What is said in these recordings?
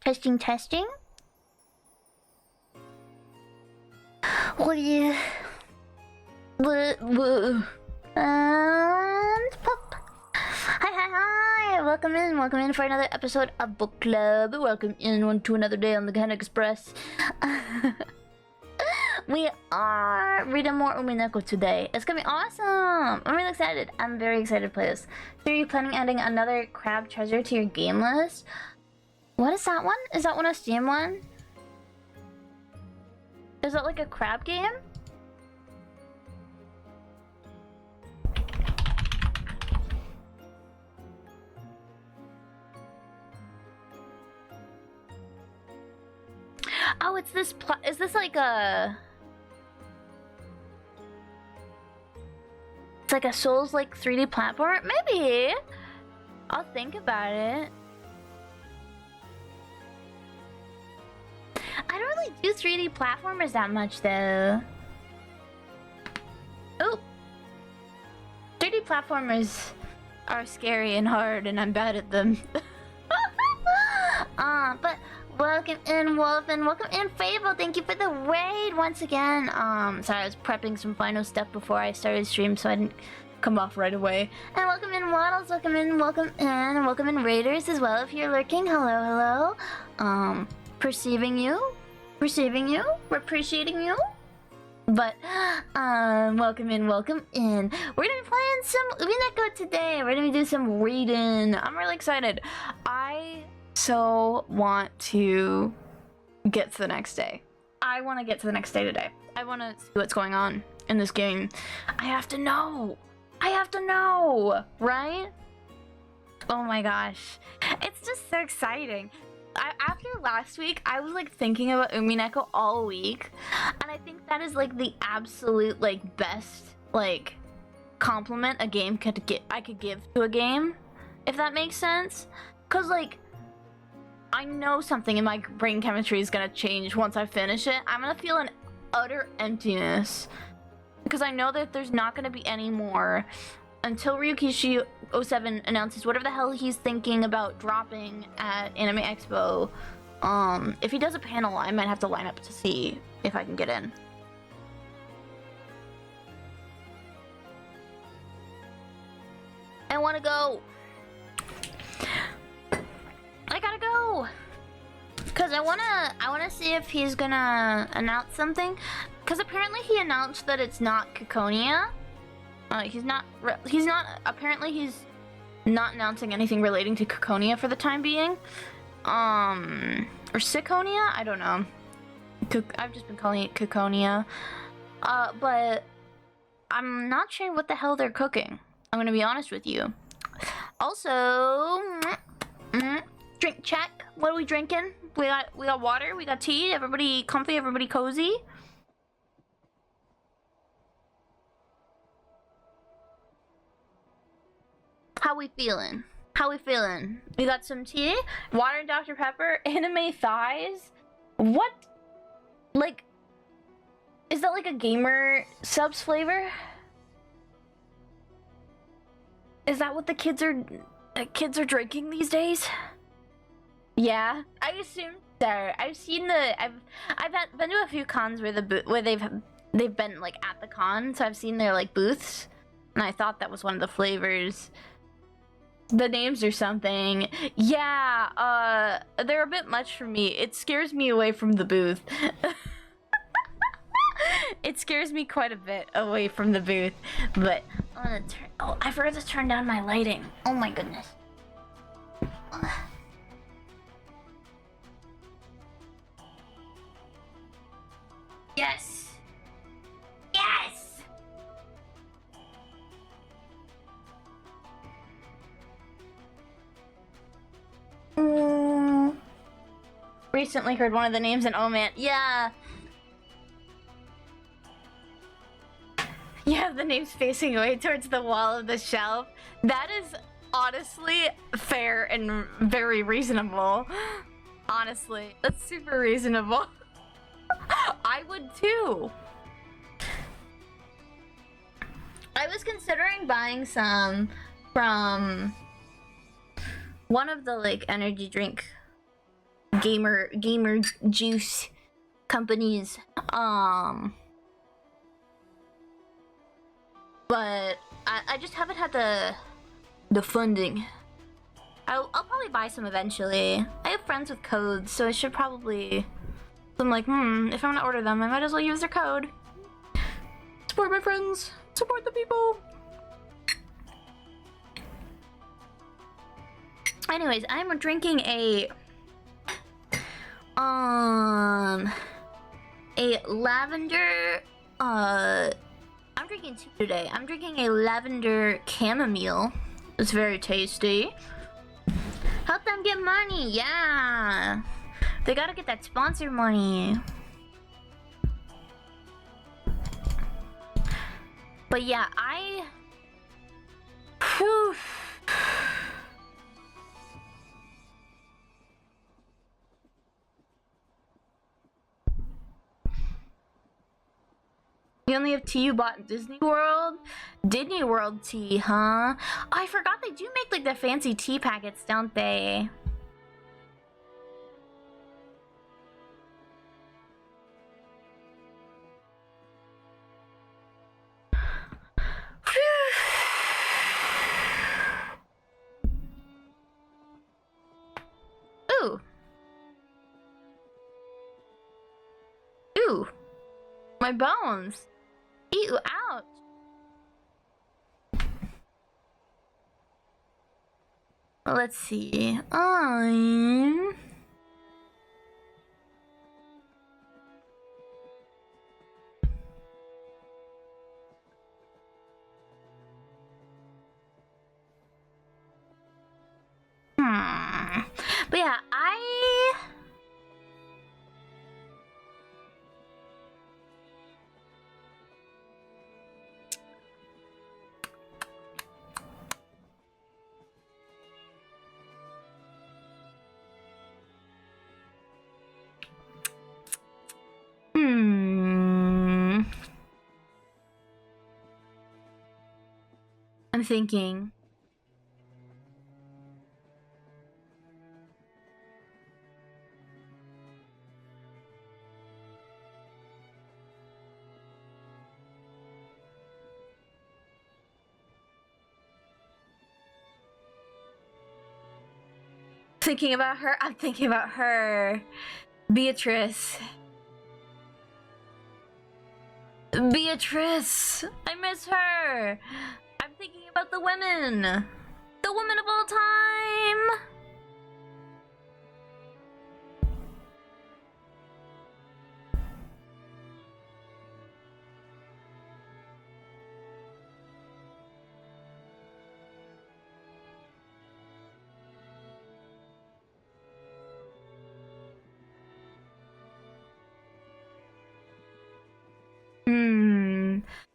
Testing, testing. What do you... And pop. Hi. Welcome in for another episode of Book Club. Welcome in to another day on the Ken Express. We are reading more Umineko today. It's gonna be awesome. I'm really excited. I'm very excited to play this. So are you planning adding another crab treasure to your game list? What is that one? Is that one a Steam one? Is that like a crab game? Oh, it's this is this like a... It's like a Souls-like 3D platform? Maybe! I'll think about it. I don't really do 3D platformers that much, though. Oh! 3D platformers are scary and hard, and I'm bad at them. But welcome in, Wolfen. Welcome in, Fable. Thank you for the raid once again. Sorry, I was prepping some final stuff before I started stream, so I didn't come off right away. And welcome in, Waddles. Welcome in, and welcome in, Raiders as well. If you're lurking, hello. Perceiving you, we're appreciating you. But welcome in. We're gonna be playing some Umineko today. We're gonna do some reading. I'm really excited. I so want to get to the next day. I want to get to the next day today. I want to see what's going on in this game. I have to know, right? Oh my gosh, it's just so exciting. After last week, I was like thinking about Umineko all week, and I think that is like the absolute like best like compliment a game I could give to a game, if that makes sense. Cause like I know something in my brain chemistry is gonna change once I finish it. I'm gonna feel an utter emptiness because I know that there's not gonna be any more until Ryukishi 07 announces whatever the hell he's thinking about dropping at Anime Expo. If he does a panel, I might have to line up to see if I can get in. I wanna go. I gotta go. Cause I wanna see if he's gonna announce something. Cause apparently he announced that it's not Kikonia. He's not announcing anything relating to Kikonia for the time being. Or Sikonia? I don't know. I've just been calling it Kikonia. But I'm not sure what the hell they're cooking. I'm gonna be honest with you. Also, drink check. What are we drinking? We got water, we got tea, everybody comfy, everybody cozy. How we feeling? We got some tea, water and Dr. Pepper, anime thighs. What? Like, is that like a gamer subs flavor? Is that what the kids are drinking these days? Yeah, I assume so. I've seen I've been to a few cons where they've been like at the con, so I've seen their like booths, and I thought that was one of the flavors. The names or something. Yeah, they're a bit much for me. It scares me away from the booth. It scares me quite a bit away from the booth. But I'm gonna turn. Oh, I forgot to turn down my lighting. Oh my goodness. Yes. Recently heard one of the names and oh man, yeah. You have the names facing away towards the wall of the shelf. That is honestly fair and very reasonable. Honestly, that's super reasonable. I would too. I was considering buying some from one of the like energy drink gamer juice companies. But I just haven't had the funding. I'll probably buy some eventually. I have friends with codes, so I should probably. I'm like, if I'm gonna order them, I might as well use their code. Support my friends. Support the people. Anyways, I'm drinking a lavender. I'm drinking two today. I'm drinking a lavender chamomile. It's very tasty. Help them get money, yeah. They gotta get that sponsor money. But yeah, Whew. You only have tea you bought in Disney World? Disney World tea, huh? Oh, I forgot they do make like the fancy tea packets, don't they? Ooh. Ooh. My bones. Ew, ouch. Let's see. But yeah, I'm thinking. Thinking about her? I'm thinking about her. Beatrice. Beatrice! I miss her! I'm thinking about the women! The women of all time!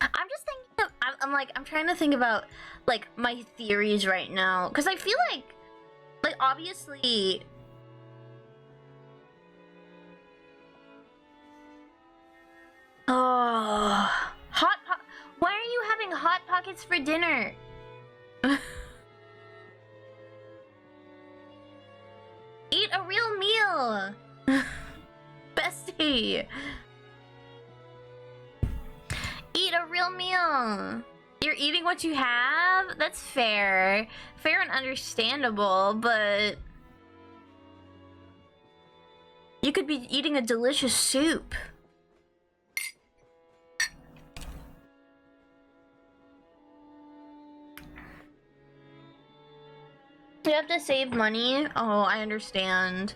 I'm just thinking of, I'm trying to think about, like, my theories right now. Because I feel like, obviously... Oh... Why are you having Hot Pockets for dinner? Eat a real meal! Bestie! Eat a real meal! You're eating what you have? That's fair. Fair and understandable, but... You could be eating a delicious soup. You have to save money? Oh, I understand.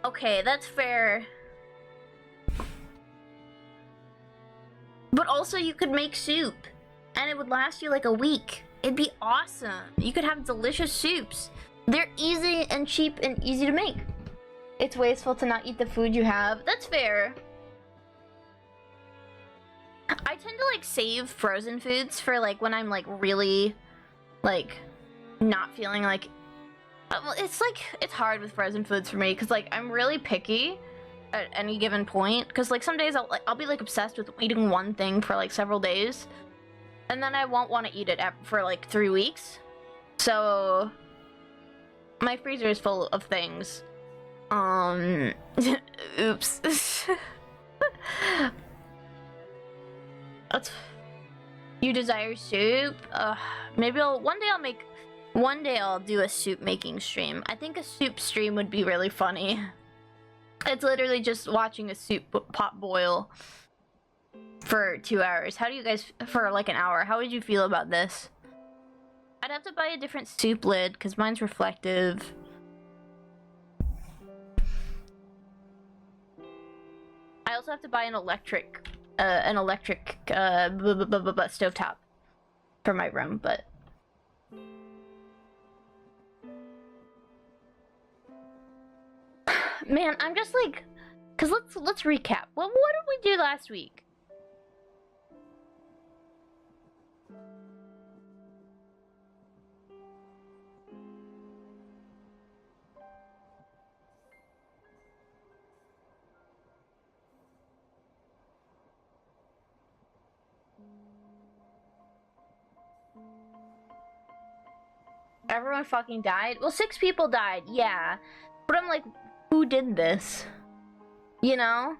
Okay, that's fair. But also you could make soup. And it would last you like a week. It'd be awesome. You could have delicious soups. They're easy and cheap and easy to make. It's wasteful to not eat the food you have. That's fair. I tend to like save frozen foods for like when I'm like really like not feeling like it's hard with frozen foods for me because like I'm really picky at any given point because like some days I'll be like obsessed with eating one thing for like several days and then I won't want to eat it for like 3 weeks. So My freezer is full of things. Oops. You desire soup? Maybe one day I'll do a soup making stream. I think a soup stream would be really funny. It's literally just watching a soup pot boil for 2 hours. How do you guys, for like an hour, how would you feel about this? I'd have to buy a different soup lid because mine's reflective. I also have to buy an electric stovetop for my room, but man, I'm just like, cause let's recap. What did we do last week? Everyone fucking died? Well, 6 people died, yeah. But I'm like, who did this? You know?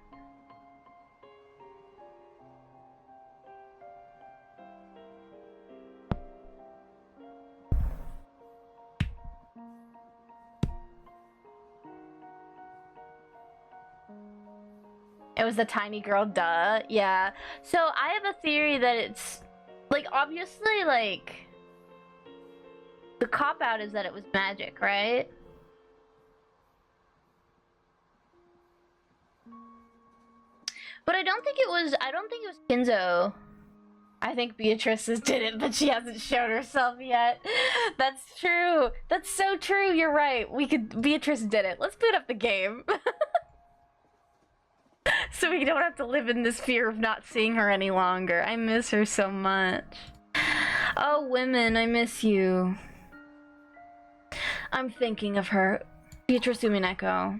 It was the tiny girl, duh. Yeah. So I have a theory that it's, like, obviously, like, the cop-out is that it was magic, right? But I don't think it was Kinzo. I think Beatrice did it, but she hasn't shown herself yet. That's true. That's so true, you're right. Beatrice did it. Let's boot up the game. So we don't have to live in this fear of not seeing her any longer. I miss her so much. Oh, women, I miss you. I'm thinking of her. Beatrice Umineko.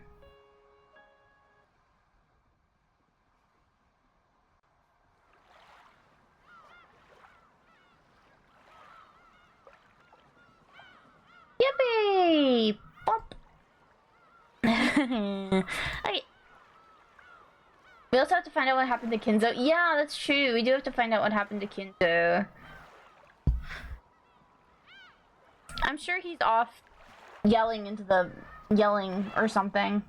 Yippee! Bump! Okay. We also have to find out what happened to Kinzo. Yeah, that's true. We do have to find out what happened to Kinzo. I'm sure he's off yelling or something.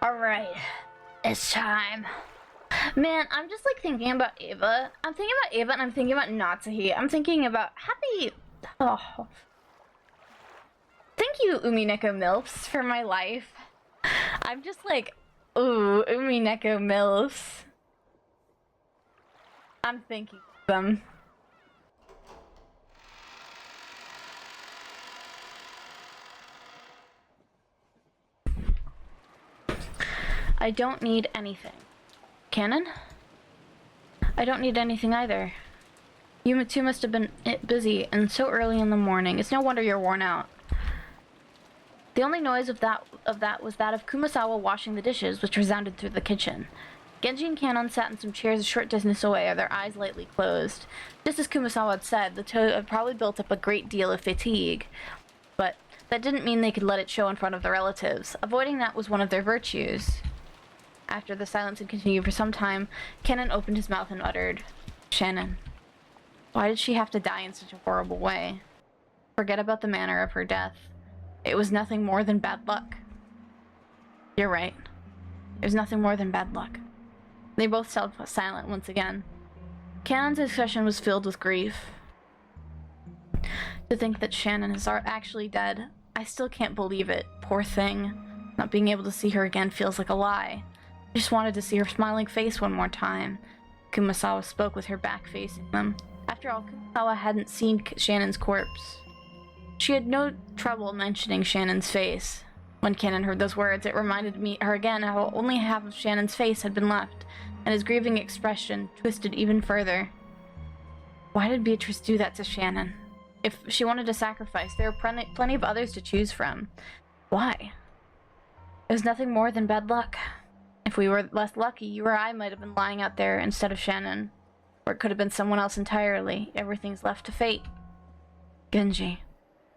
Alright. It's time. Man, I'm just like thinking about Ava. I'm thinking about Ava and I'm thinking about Natsuhi. I'm thinking about Oh. Thank you, Umineko Milfs, for my life. I'm just like, ooh, Umineko Milfs. I'm thinking of them. I don't need anything. Cannon? I don't need anything either. You two must have been busy, and so early in the morning. It's no wonder you're worn out. The only noise of that was that of Kumasawa washing the dishes, which resounded through the kitchen. Genji and Cannon sat in some chairs a short distance away, their eyes lightly closed. Just as Kumasawa had said, the two had probably built up a great deal of fatigue. But that didn't mean they could let it show in front of their relatives. Avoiding that was one of their virtues. After the silence had continued for some time, Cannon opened his mouth and uttered, "Shannon. Why did she have to die in such a horrible way? Forget about the manner of her death. It was nothing more than bad luck." You're right. It was nothing more than bad luck. They both fell silent once again. Cannon's expression was filled with grief. To think that Shannon is actually dead, I still can't believe it. Poor thing. Not being able to see her again feels like a lie. I just wanted to see her smiling face one more time. Kumasawa spoke with her back facing them. After all, Kumasawa hadn't seen Shannon's corpse. She had no trouble mentioning Shannon's face. When Cannon heard those words, it reminded her again how only half of Shannon's face had been left, and his grieving expression twisted even further. Why did Beatrice do that to Shannon? If she wanted to sacrifice, there are plenty of others to choose from. Why? It was nothing more than bad luck. If we were less lucky, you or I might have been lying out there instead of Shannon. Or it could have been someone else entirely. Everything's left to fate. Genji.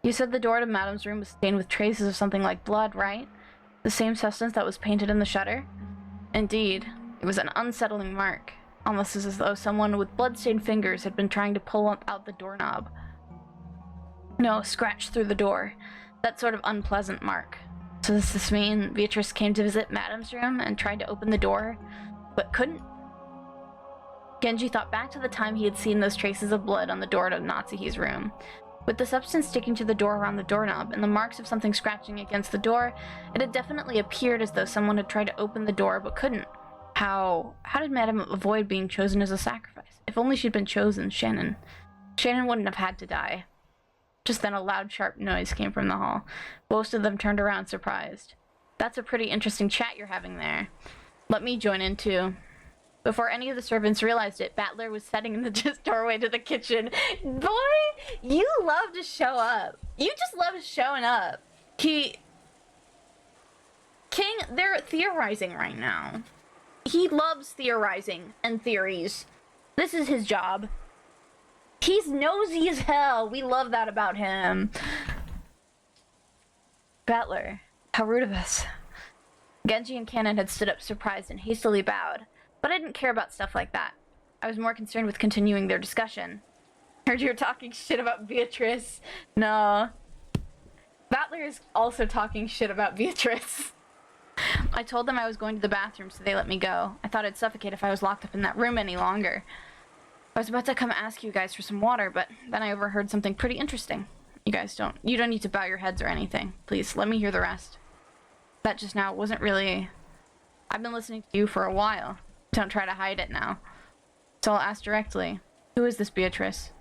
You said the door to Madame's room was stained with traces of something like blood, right? The same substance that was painted in the shutter? Indeed. It was an unsettling mark. Almost as though someone with blood-stained fingers had been trying to pull out the doorknob. No, scratch through the door. That sort of unpleasant mark. So does this mean Beatrice came to visit Madame's room and tried to open the door, but couldn't? Genji thought back to the time he had seen those traces of blood on the door to Natsuhi's room. With the substance sticking to the door around the doorknob and the marks of something scratching against the door, it had definitely appeared as though someone had tried to open the door but couldn't. How did Madame avoid being chosen as a sacrifice? If only she'd been chosen, Shannon wouldn't have had to die. Just then a loud, sharp noise came from the hall. Most of them turned around, surprised. That's a pretty interesting chat you're having there. Let me join in, too. Before any of the servants realized it, Battler was sitting in the doorway to the kitchen. Boy, you love to show up. You just love showing up. King, they're theorizing right now. He loves theorizing and theories. This is his job. He's nosy as hell. We love that about him. Battler, how rude of us. Genji and Cannon had stood up surprised and hastily bowed, but I didn't care about stuff like that. I was more concerned with continuing their discussion. Heard you were talking shit about Beatrice. No. Battler is also talking shit about Beatrice. I told them I was going to the bathroom, so they let me go. I thought I'd suffocate if I was locked up in that room any longer. I was about to come ask you guys for some water, but then I overheard something pretty interesting. You don't need to bow your heads or anything. Please, let me hear the rest. That just now wasn't really... I've been listening to you for a while. Don't try to hide it now. So I'll ask directly. Who is this Beatrice?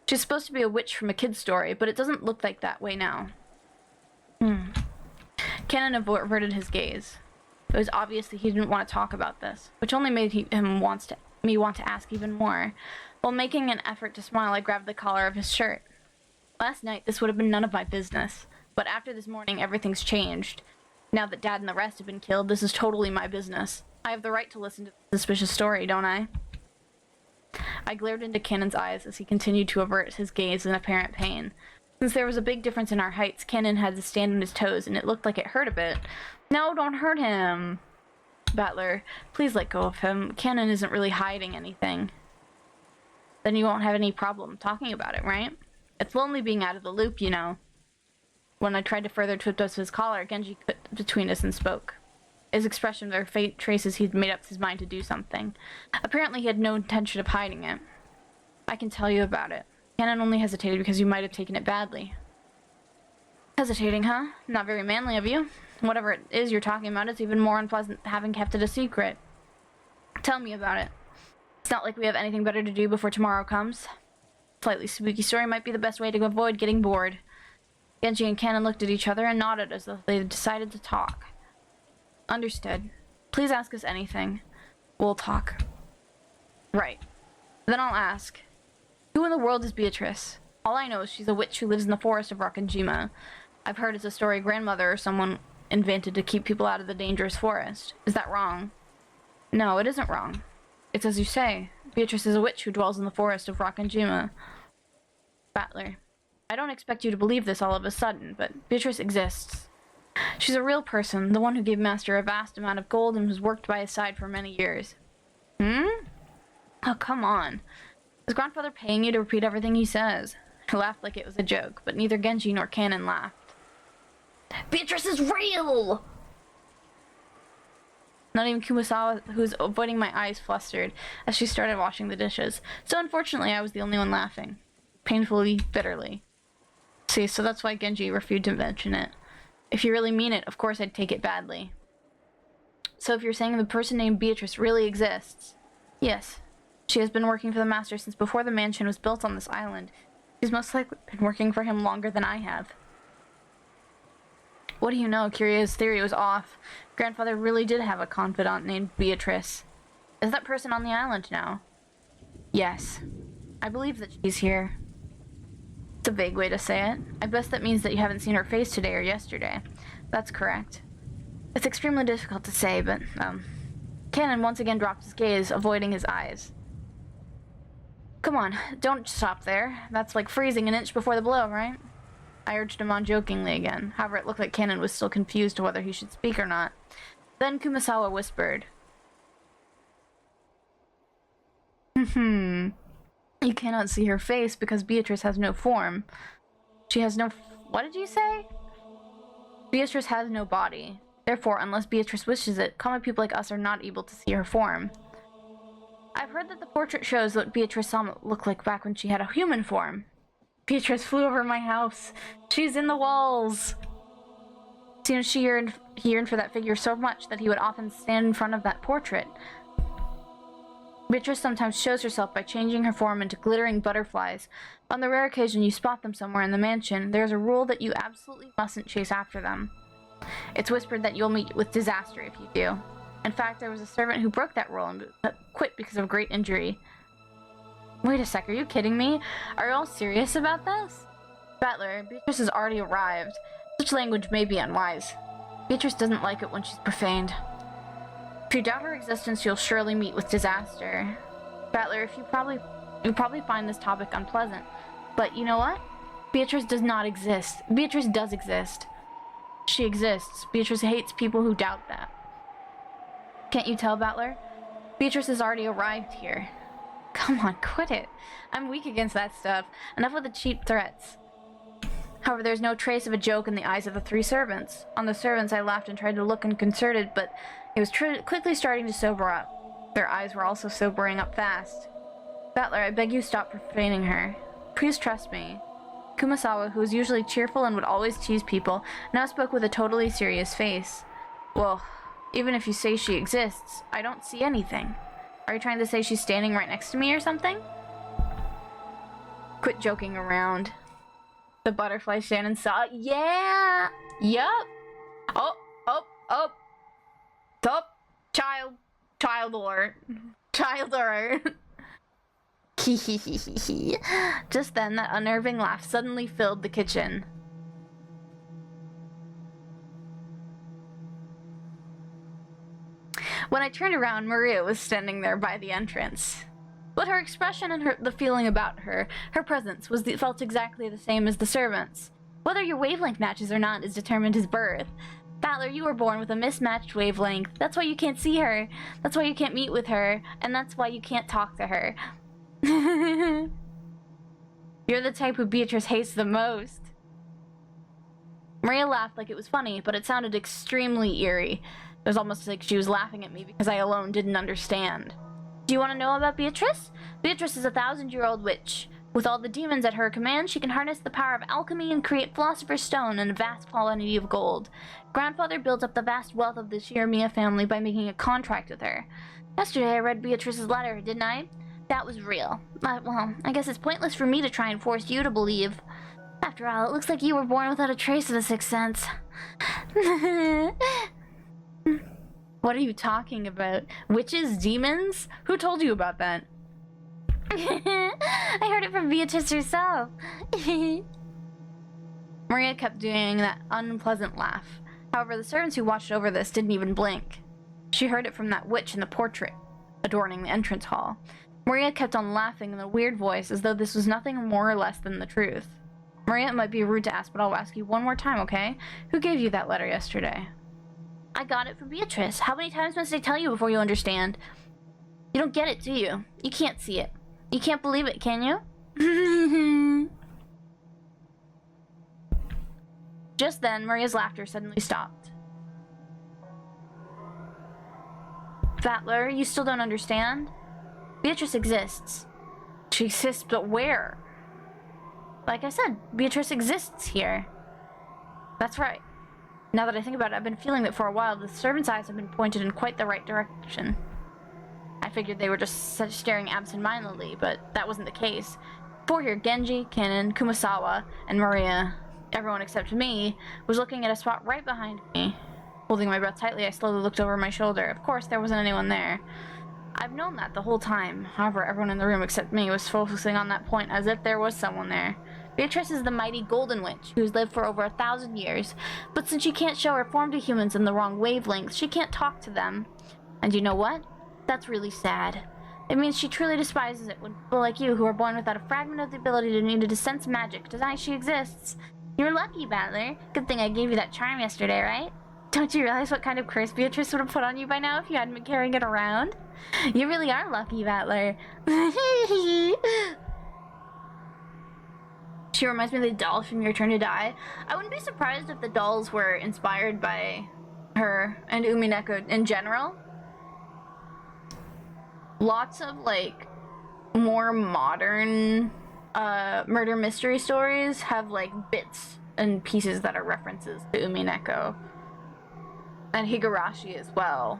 She's supposed to be a witch from a kid's story, but it doesn't look like that way now. Cannon averted his gaze. It was obvious that he didn't want to talk about this, which only made me want to ask even more. While making an effort to smile, I grabbed the collar of his shirt. Last night, this would have been none of my business, but after this morning, everything's changed. Now that Dad and the rest have been killed, this is totally my business. I have the right to listen to the suspicious story, don't I? I glared into Cannon's eyes as he continued to avert his gaze in apparent pain. Since there was a big difference in our heights, Cannon had to stand on his toes, and it looked like it hurt a bit. No, don't hurt him! Battler, please let go of him. Cannon isn't really hiding anything. Then you won't have any problem talking about it, right? It's lonely being out of the loop, you know. When I tried to further twist us his collar, Genji put between us and spoke. His expression of fate traces he'd made up his mind to do something. Apparently he had no intention of hiding it. I can tell you about it. Cannon only hesitated because you might have taken it badly. Hesitating, huh? Not very manly of you. Whatever it is you're talking about, it's even more unpleasant having kept it a secret. Tell me about it. It's not like we have anything better to do before tomorrow comes. Slightly spooky story might be the best way to avoid getting bored. Genji and Cannon looked at each other and nodded as though they had decided to talk. Understood. Please ask us anything. We'll talk. Right. Then I'll ask. Who in the world is Beatrice? All I know is she's a witch who lives in the forest of Rakanjima. I've heard it's a story grandmother or someone invented to keep people out of the dangerous forest. Is that wrong? No, it isn't wrong. It's as you say. Beatrice is a witch who dwells in the forest of Rakanjima. Battler. I don't expect you to believe this all of a sudden, but Beatrice exists. She's a real person, the one who gave Master a vast amount of gold and was worked by his side for many years. Oh, come on. Is grandfather paying you to repeat everything he says? I laughed like it was a joke, but neither Genji nor Cannon laughed. Beatrice is real! Not even Kumasawa, who was avoiding my eyes, flustered as she started washing the dishes. So unfortunately, I was the only one laughing. Painfully, bitterly. See, so that's why Genji refused to mention it. If you really mean it, of course I'd take it badly. So if you're saying the person named Beatrice really exists... Yes. She has been working for the Master since before the mansion was built on this island. She's most likely been working for him longer than I have. What do you know? Kirio's theory was off. Grandfather really did have a confidant named Beatrice. Is that person on the island now? Yes. I believe that she's here. It's a vague way to say it. I guess that means that you haven't seen her face today or yesterday. That's correct. It's extremely difficult to say, but, Cannon once again dropped his gaze, avoiding his eyes. Come on, don't stop there. That's like freezing an inch before the blow, right? I urged him on jokingly again. However, it looked like Cannon was still confused to whether he should speak or not. Then Kumasawa whispered. You cannot see her face because Beatrice has no form. She has no... What did you say? Beatrice has no body. Therefore, unless Beatrice wishes it, common people like us are not able to see her form. I've heard that the portrait shows what Beatrice saw look like back when she had a human form. Beatrice flew over my house. She's in the walls. Seems he yearned for that figure so much that he would often stand in front of that portrait. Beatrice sometimes shows herself by changing her form into glittering butterflies. On the rare occasion you spot them somewhere in the mansion, there is a rule that you absolutely mustn't chase after them. It's whispered that you'll meet with disaster if you do. In fact, there was a servant who broke that rule and quit because of great injury. Wait a sec, are you kidding me? Are you all serious about this? Battler, Beatrice has already arrived. Such language may be unwise. Beatrice doesn't like it when she's profaned. If you doubt her existence, you'll surely meet with disaster. Battler, you'll probably find this topic unpleasant. But you know what? Beatrice does not exist. Beatrice does exist. She exists. Beatrice hates people who doubt that. Can't you tell, Battler? Beatrice has already arrived here. Come on, quit it. I'm weak against that stuff. Enough with the cheap threats. However, there's no trace of a joke in the eyes of the three servants. On the servants, I laughed and tried to look unconcerted, but it was quickly starting to sober up. Their eyes were also sobering up fast. Battler, I beg you stop profaning her. Please trust me. Kumasawa, who was usually cheerful and would always tease people, now spoke with a totally serious face. Well, even if you say she exists, I don't see anything. Are you trying to say she's standing right next to me or something? Quit joking around. The butterfly Shannon saw. Yeah! Yup! Oh! Child alert. Child alert. Just then, that unnerving laugh suddenly filled the kitchen. When I turned around, Maria was standing there by the entrance. But her expression and the feeling about her presence, felt exactly the same as the servants. Whether your wavelength matches or not is determined as birth. Battler, you were born with a mismatched wavelength. That's why you can't see her. That's why you can't meet with her. And that's why you can't talk to her. You're the type who Beatrice hates the most. Maria laughed like it was funny, but it sounded extremely eerie. It was almost like she was laughing at me because I alone didn't understand. Do you want to know about Beatrice? Beatrice is a 1,000-year-old witch. With all the demons at her command, she can harness the power of alchemy and create Philosopher's Stone and a vast quantity of gold. Grandfather built up the vast wealth of the Shiramiya family by making a contract with her. Yesterday I read Beatrice's letter, didn't I? That was real. Well, I guess it's pointless for me to try and force you to believe. After all, it looks like you were born without a trace of the sixth sense. What are you talking about? Witches? Demons? Who told you about that? I heard it from Beatrice herself. Maria kept doing that unpleasant laugh. However, the servants who watched over this didn't even blink. She heard it from that witch in the portrait, adorning the entrance hall. Maria kept on laughing in a weird voice as though this was nothing more or less than the truth. Maria, it might be rude to ask, but I'll ask you one more time, okay? Who gave you that letter yesterday? I got it from Beatrice. How many times must I tell you before you understand? You don't get it, do you? You can't see it. You can't believe it, can you? Just then, Maria's laughter suddenly stopped. Battler, you still don't understand? Beatrice exists. She exists, but where? Like I said, Beatrice exists here. That's right. Now that I think about it, I've been feeling that for a while the servants' eyes have been pointed in quite the right direction. I figured they were just staring absent-mindedly, but that wasn't the case. For here, Genji, Cannon, Kumasawa, and Maria, everyone except me, was looking at a spot right behind me. Holding my breath tightly, I slowly looked over my shoulder. Of course, there wasn't anyone there. I've known that the whole time. However, everyone in the room except me was focusing on that point as if there was someone there. Beatrice is the mighty Golden Witch, who's lived for over 1,000 years. But since she can't show her form to humans in the wrong wavelengths, she can't talk to them. And you know what? That's really sad. It means she truly despises it when people like you, who are born without a fragment of the ability to need to sense magic, deny she exists. You're lucky, Battler. Good thing I gave you that charm yesterday, right? Don't you realize what kind of curse Beatrice would have put on you by now if you hadn't been carrying it around? You really are lucky, Battler. She reminds me of the dolls from Your Turn to Die. I wouldn't be surprised if the dolls were inspired by her and Umineko in general. Lots of, like, more modern murder mystery stories have, like, bits and pieces that are references to Umineko. And Higurashi as well.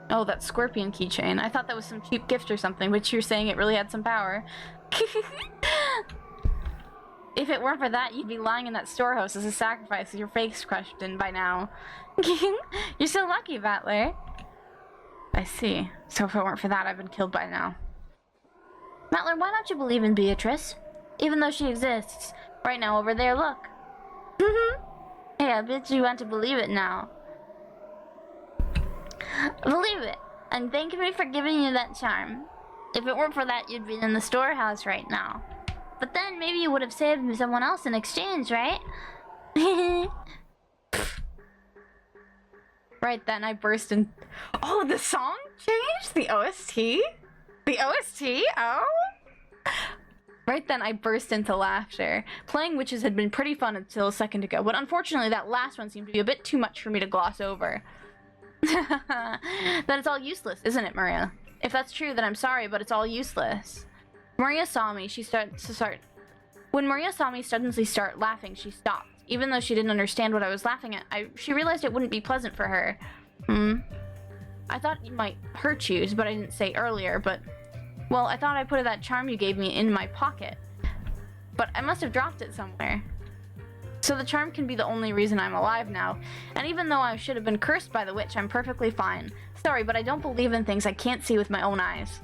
Oh, that scorpion keychain. I thought that was some cheap gift or something, but you're saying it really had some power. If it weren't for that, you'd be lying in that storehouse as a sacrifice with your face crushed in by now. You're so lucky, Battler. I see. So if it weren't for that, I've been killed by now. Battler, why don't you believe in Beatrice? Even though she exists. Right now, over there, look. Hey, I bet you want to believe it now. Believe it, and thank me for giving you that charm. If it weren't for that, you'd be in the storehouse right now. But then maybe you would have saved someone else in exchange, right? Right then, I burst in... Oh, the song changed? The OST? The OST? Oh? Right then, I burst into laughter. Playing witches had been pretty fun until a second ago, but unfortunately that last one seemed to be a bit too much for me to gloss over. Then it's all useless, isn't it, Maria? If that's true, then I'm sorry, but it's all useless. Maria saw me, When Maria saw me suddenly start laughing, she stopped. Even though she didn't understand what I was laughing at, she realized it wouldn't be pleasant for her. I thought it might hurt you, but I didn't say earlier, but... Well, I thought I put that charm you gave me in my pocket. But I must have dropped it somewhere. So the charm can be the only reason I'm alive now. And even though I should have been cursed by the witch, I'm perfectly fine. Sorry, but I don't believe in things I can't see with my own eyes.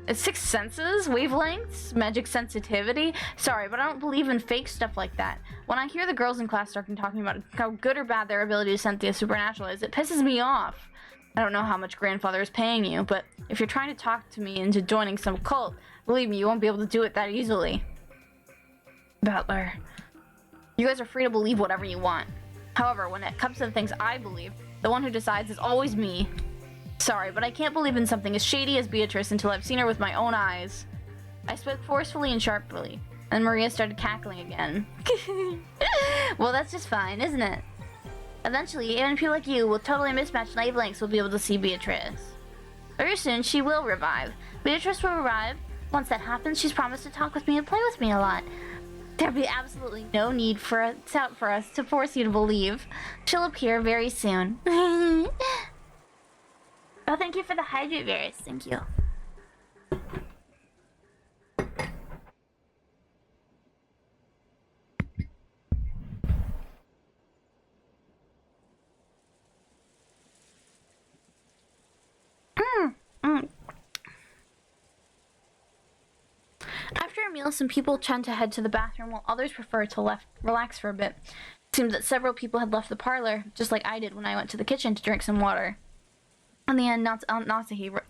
It's sixth senses? Wavelengths? Magic sensitivity? Sorry, but I don't believe in fake stuff like that. When I hear the girls in class start talking about how good or bad their ability to sense the supernatural is, it pisses me off. I don't know how much grandfather is paying you, but if you're trying to talk to me into joining some cult, believe me, you won't be able to do it that easily. Battler. You guys are free to believe whatever you want. However, when it comes to the things I believe, the one who decides is always me. Sorry, but I can't believe in something as shady as Beatrice until I've seen her with my own eyes. I spoke forcefully and sharply, and Maria started cackling again. Well, that's just fine, isn't it? Eventually, even people like you with totally mismatched wavelengths will be able to see Beatrice. Very soon, she will revive. Beatrice will revive. Once that happens, she's promised to talk with me and play with me a lot. There'll be absolutely no need for us to force you to believe. She'll appear very soon. Oh, thank you for the hydrate virus. Thank you. After a meal, some people tend to head to the bathroom while others prefer to relax for a bit. It seemed that several people had left the parlor, just like I did when I went to the kitchen to drink some water. In the end, Aunt Natsuhi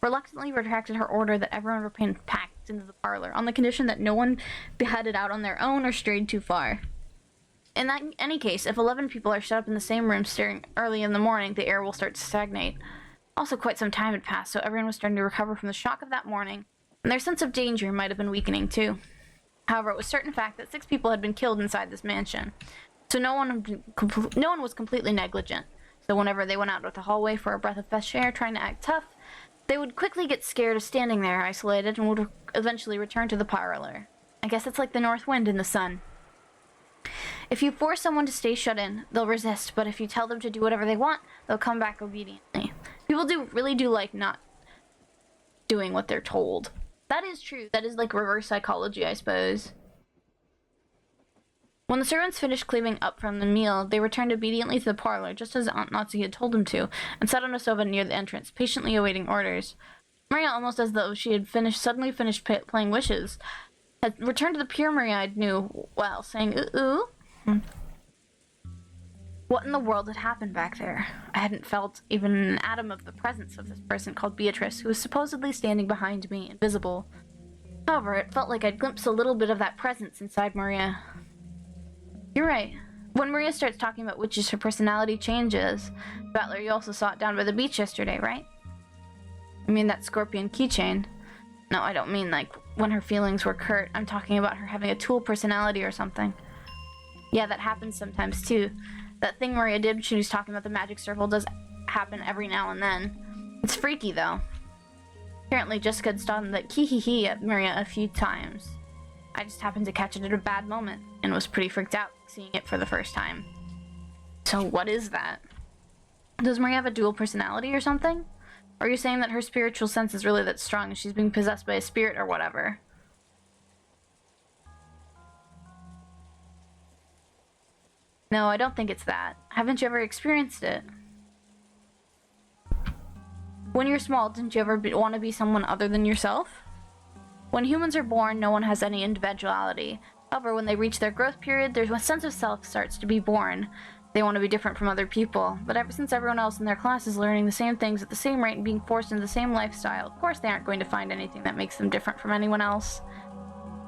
reluctantly retracted her order that everyone remain packed into the parlor, on the condition that no one headed out on their own or strayed too far. In any case, if 11 people are shut up in the same room staring early in the morning, the air will start to stagnate. Also, quite some time had passed, so everyone was starting to recover from the shock of that morning, and their sense of danger might have been weakening too. However, it was a certain fact that 6 people had been killed inside this mansion, so no one was completely negligent. So whenever they went out with the hallway for a breath of fresh air, trying to act tough, they would quickly get scared of standing there isolated and would eventually return to the parlor. I guess it's like the north wind in the sun. If you force someone to stay shut in, they'll resist, but if you tell them to do whatever they want, they'll come back obediently. People really do like not doing what they're told. That is true. That is like reverse psychology, I suppose. When the servants finished cleaning up from the meal, they returned obediently to the parlor, just as Aunt Natsuki had told them to, and sat on a sofa near the entrance, patiently awaiting orders. Maria, almost as though she had suddenly finished playing wishes, had returned to the pure Maria I knew well, saying, ooh, ooh. What in the world had happened back there? I hadn't felt even an atom of the presence of this person called Beatrice, who was supposedly standing behind me, invisible. However, it felt like I'd glimpsed a little bit of that presence inside Maria. You're right. When Maria starts talking about witches, her personality changes. Butler, you also saw it down by the beach yesterday, right? I mean that scorpion keychain. No, I don't mean like when her feelings were hurt. I'm talking about her having a tool personality or something. Yeah, that happens sometimes too. That thing Maria did when she was talking about the magic circle does happen every now and then. It's freaky though. Apparently Jessica had stopped that kee-hee-hee at Maria a few times. I just happened to catch it at a bad moment and was pretty freaked out seeing it for the first time. So what is that? Does Maria have a dual personality or something? Or are you saying that her spiritual sense is really that strong and she's being possessed by a spirit or whatever? No, I don't think it's that. Haven't you ever experienced it? When you're small, didn't you ever want to be someone other than yourself? When humans are born, no one has any individuality. However, when they reach their growth period, their sense of self starts to be born. They want to be different from other people, but ever since everyone else in their class is learning the same things at the same rate and being forced into the same lifestyle, of course they aren't going to find anything that makes them different from anyone else.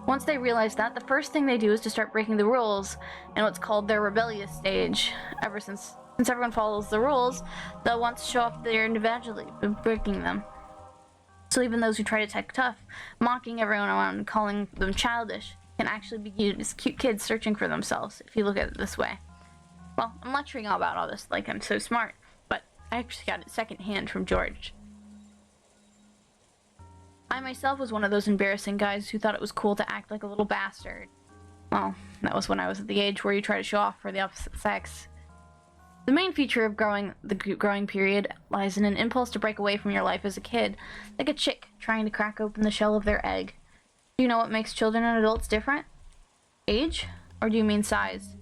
Once they realize that, the first thing they do is to start breaking the rules in what's called their rebellious stage. Ever since everyone follows the rules, they'll want to show off their individuality by breaking them. So even those who try to take tough, mocking everyone around and calling them childish, can actually be viewed as cute kids searching for themselves, if you look at it this way. Well, I'm lecturing all about all this like I'm so smart, but I actually got it secondhand from George. I myself was one of those embarrassing guys who thought it was cool to act like a little bastard. Well, that was when I was at the age where you try to show off for the opposite sex. The main feature of the growing period lies in an impulse to break away from your life as a kid, like a chick trying to crack open the shell of their egg. Do you know what makes children and adults different? Age? Or do you mean size?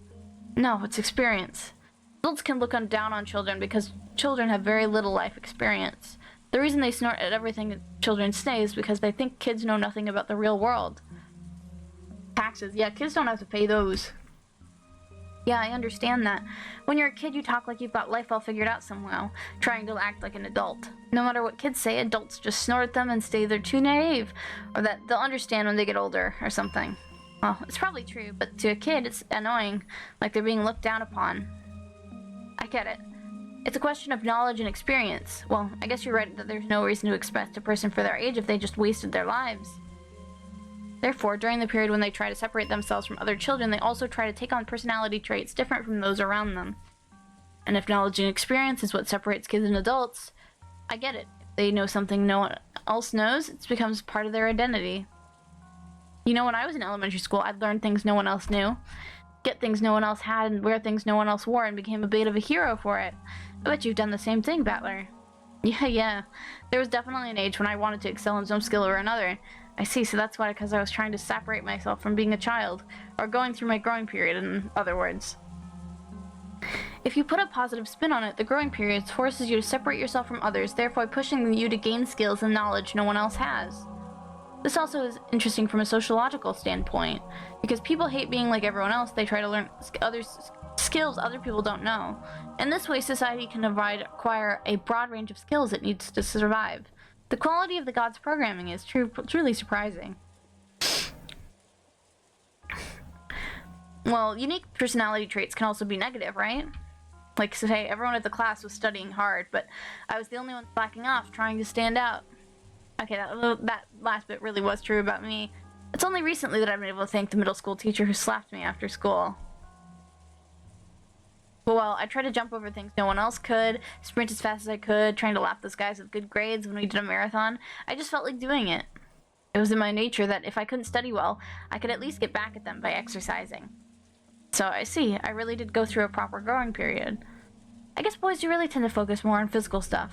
No, it's experience. Adults can look down on children because children have very little life experience. The reason they snort at everything children say is because they think kids know nothing about the real world. Taxes. Yeah, kids don't have to pay those. Yeah, I understand that. When you're a kid, you talk like you've got life all figured out somehow, trying to act like an adult. No matter what kids say, adults just snort at them and say they're too naive, or that they'll understand when they get older, or something. Well, it's probably true, but to a kid, it's annoying, like they're being looked down upon. I get it. It's a question of knowledge and experience. Well, I guess you're right that there's no reason to expect a person for their age if they just wasted their lives. Therefore, during the period when they try to separate themselves from other children, they also try to take on personality traits different from those around them. And if knowledge and experience is what separates kids and adults, I get it. If they know something no one else knows, it becomes part of their identity. You know, when I was in elementary school, I'd learn things no one else knew, get things no one else had, and wear things no one else wore, and became a bit of a hero for it. I bet you've done the same thing, Battler. Yeah. There was definitely an age when I wanted to excel in some skill or another. I see, so that's why, because I was trying to separate myself from being a child, or going through my growing period, in other words. If you put a positive spin on it, the growing period forces you to separate yourself from others, therefore pushing you to gain skills and knowledge no one else has. This also is interesting from a sociological standpoint, because people hate being like everyone else. They try to learn skills other people don't know. In this way, society can acquire a broad range of skills it needs to survive. The quality of the gods' programming is truly surprising. Well, unique personality traits can also be negative, right? Like, say, everyone at the class was studying hard, but I was the only one slacking off, trying to stand out. Okay, that last bit really was true about me. It's only recently that I've been able to thank the middle school teacher who slapped me after school. Well, I tried to jump over things no one else could, sprint as fast as I could, trying to lap those guys with good grades when we did a marathon. I just felt like doing it. It was in my nature that if I couldn't study well, I could at least get back at them by exercising. So I see, I really did go through a proper growing period. I guess boys do really tend to focus more on physical stuff.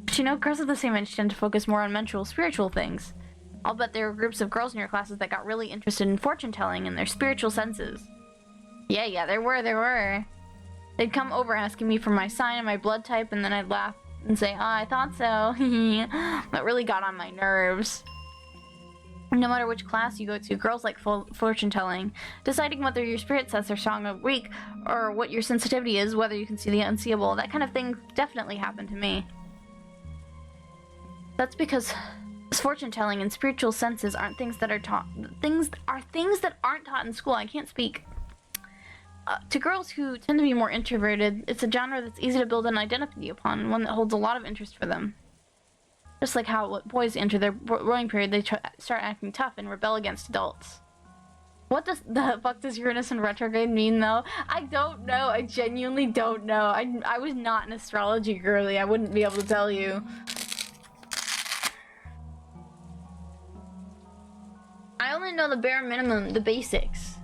But you know, girls of the same age tend to focus more on mental, spiritual things. I'll bet there were groups of girls in your classes that got really interested in fortune-telling and their spiritual senses. Yeah, there were. They'd come over asking me for my sign and my blood type, and then I'd laugh and say, I thought so. That really got on my nerves. No matter which class you go to, girls like fortune telling. Deciding whether your spirit sets are strong or weak, or what your sensitivity is, whether you can see the unseeable. That kind of thing definitely happened to me. That's because fortune telling and spiritual senses aren't things that are taught. Things that aren't taught in school. I can't speak. To girls who tend to be more introverted, it's a genre that's easy to build an identity upon, one that holds a lot of interest for them. Just like how when boys enter their growing period, they start acting tough and rebel against adults. What the fuck does Uranus in retrograde mean, though? I don't know. I genuinely don't know. I was not an astrology girly. I wouldn't be able to tell you. I only know the bare minimum, the basics.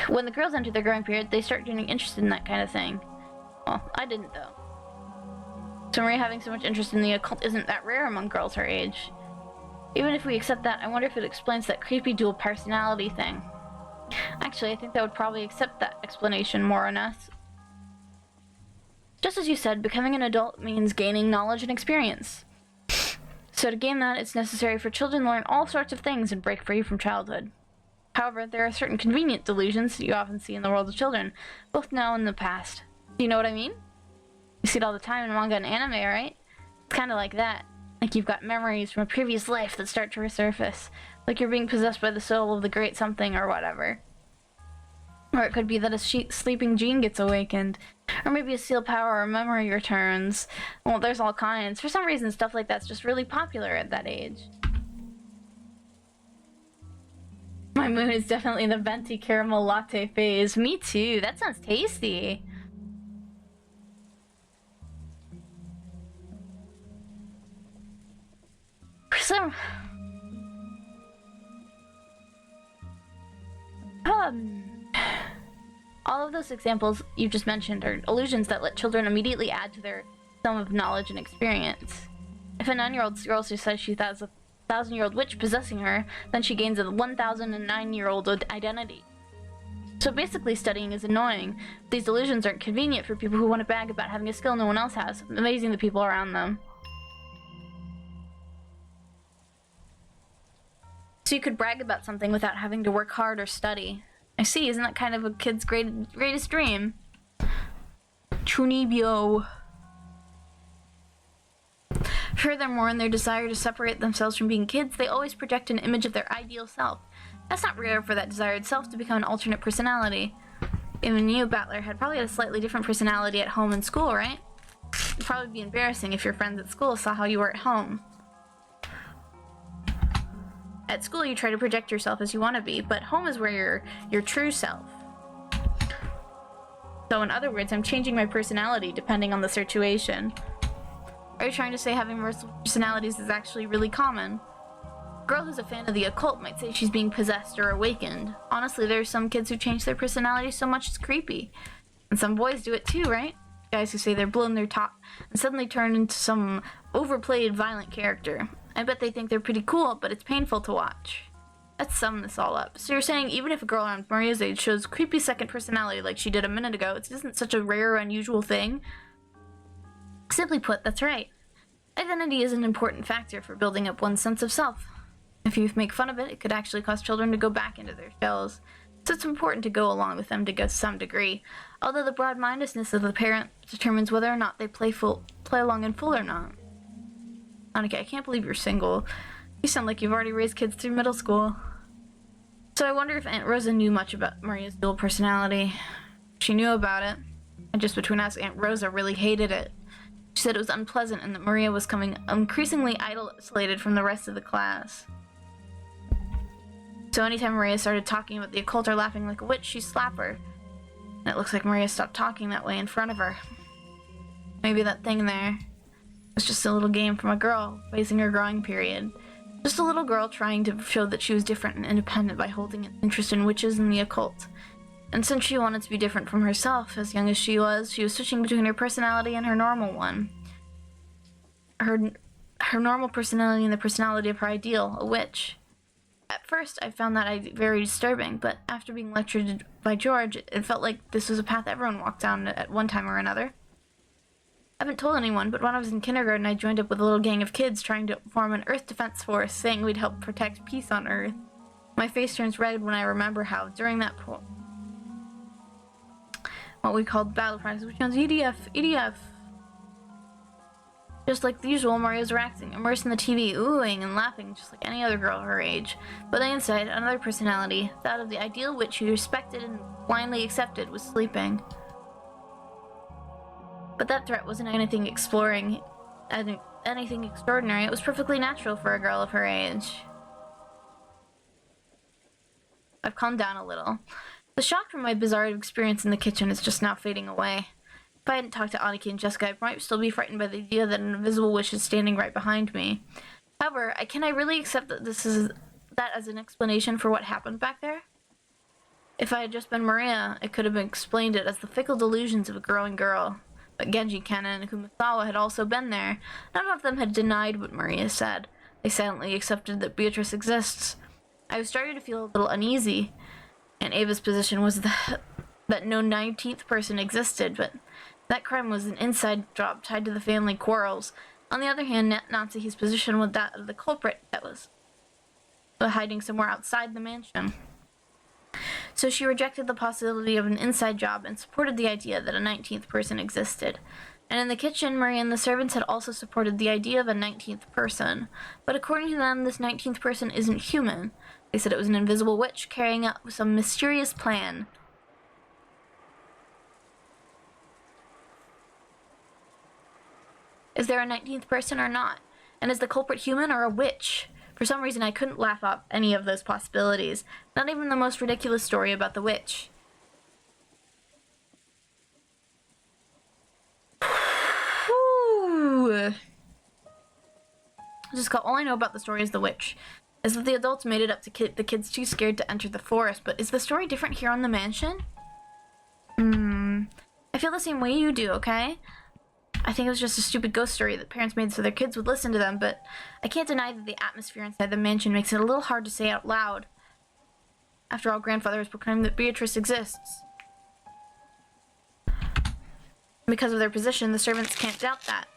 When the girls enter their growing period, they start getting interested in that kind of thing. Well, I didn't, though. So Maria having so much interest in the occult isn't that rare among girls her age. Even if we accept that, I wonder if it explains that creepy dual personality thing. Actually, I think that would probably accept that explanation more or less. Just as you said, becoming an adult means gaining knowledge and experience. So to gain that, it's necessary for children to learn all sorts of things and break free from childhood. However, there are certain convenient delusions that you often see in the world of children, both now and in the past. Do you know what I mean? You see it all the time in manga and anime, right? It's kind of like that. Like you've got memories from a previous life that start to resurface. Like you're being possessed by the soul of the great something or whatever. Or it could be that a sleeping gene gets awakened. Or maybe a seal power or memory returns. Well, there's all kinds. For some reason, stuff like that's just really popular at that age. My moon is definitely the venti caramel latte phase. Me too. That sounds tasty. So, all of those examples you just mentioned are illusions that let children immediately add to their sum of knowledge and experience. If a 9-year-old girl says she has a 1,000-year-old witch possessing her, then she gains a 1,009-year-old identity. So basically, studying is annoying. These illusions aren't convenient for people who want to brag about having a skill no one else has, amazing the people around them. So you could brag about something without having to work hard or study. I see, isn't that kind of a kid's greatest dream? Chunibyo. Furthermore, in their desire to separate themselves from being kids, they always project an image of their ideal self. That's not rare for that desired self to become an alternate personality. Even you, Battler, had probably a slightly different personality at home and school, right? It'd probably be embarrassing if your friends at school saw how you were at home. At school, you try to project yourself as you want to be, but home is where you're your true self. So in other words, I'm changing my personality depending on the situation. Are you trying to say having multiple personalities is actually really common? A girl who's a fan of the occult might say she's being possessed or awakened. Honestly, there are some kids who change their personality so much it's creepy. And some boys do it too, right? Guys who say they're blown their top and suddenly turn into some overplayed violent character. I bet they think they're pretty cool, but it's painful to watch. Let's sum this all up. So you're saying even if a girl around Maria's age shows creepy second personality like she did a minute ago, it isn't such a rare or unusual thing? Simply put, that's right. Identity is an important factor for building up one's sense of self. If you make fun of it, it could actually cause children to go back into their shells. So it's important to go along with them to some degree, although the broad-mindedness of the parent determines whether or not they play along in full or not. Annika, I can't believe you're single. You sound like you've already raised kids through middle school. So I wonder if Aunt Rosa knew much about Maria's dual personality. She knew about it, and just between us, Aunt Rosa really hated it. She said it was unpleasant and that Maria was becoming increasingly isolated from the rest of the class. So anytime Maria started talking about the occult or laughing like a witch, she'd slap her. And it looks like Maria stopped talking that way in front of her. Maybe that thing there was just a little game from a girl facing her growing period. Just a little girl trying to show that she was different and independent by holding an interest in witches and the occult. And since she wanted to be different from herself, as young as she was switching between her personality and her normal one. Her normal personality and the personality of her ideal, a witch. At first, I found that very disturbing, but after being lectured by George, it felt like this was a path everyone walked down at one time or another. haven't told anyone, but when I was in kindergarten, I joined up with a little gang of kids trying to form an Earth Defense Force, saying we'd help protect peace on Earth. My face turns red when I remember how, during that what we called battle practice, which sounds EDF, EDF. Just like the usual, Mario's relaxing, immersed in the TV, oohing and laughing just like any other girl her age. But inside, another personality, that of the ideal witch who respected and blindly accepted, was sleeping. But that threat wasn't anything anything extraordinary. It was perfectly natural for a girl of her age. I've calmed down a little. The shock from my bizarre experience in the kitchen is just now fading away. If I hadn't talked to Aniki and Jessica, I might still be frightened by the idea that an invisible witch is standing right behind me. However, can I really accept that that as an explanation for what happened back there? If I had just been Maria, it could have explained it as the fickle delusions of a growing girl. But Genji, Ken, and Kumasawa had also been there. None of them had denied what Maria said. They silently accepted that Beatrice exists. I was starting to feel a little uneasy, and Ava's position was that no 19th person existed, but that crime was an inside job tied to the family quarrels. On the other hand, Natsuhi's position was that of the culprit that was hiding somewhere outside the mansion. So she rejected the possibility of an inside job and supported the idea that a 19th person existed. And in the kitchen, Maria and the servants had also supported the idea of a 19th person. But according to them, this 19th person isn't human. They said it was an invisible witch carrying out some mysterious plan. Is there a 19th person or not? And is the culprit human or a witch? For some reason, I couldn't laugh up any of those possibilities. Not even the most ridiculous story about the witch. All I know about the story is the witch. Is that the adults made it up to the kids too scared to enter the forest, but is the story different here on the mansion? I feel the same way you do, okay? I think it was just a stupid ghost story that parents made so their kids would listen to them, but I can't deny that the atmosphere inside the mansion makes it a little hard to say out loud. After all, Grandfather has proclaimed that Beatrice exists. Because of their position, the servants can't doubt that.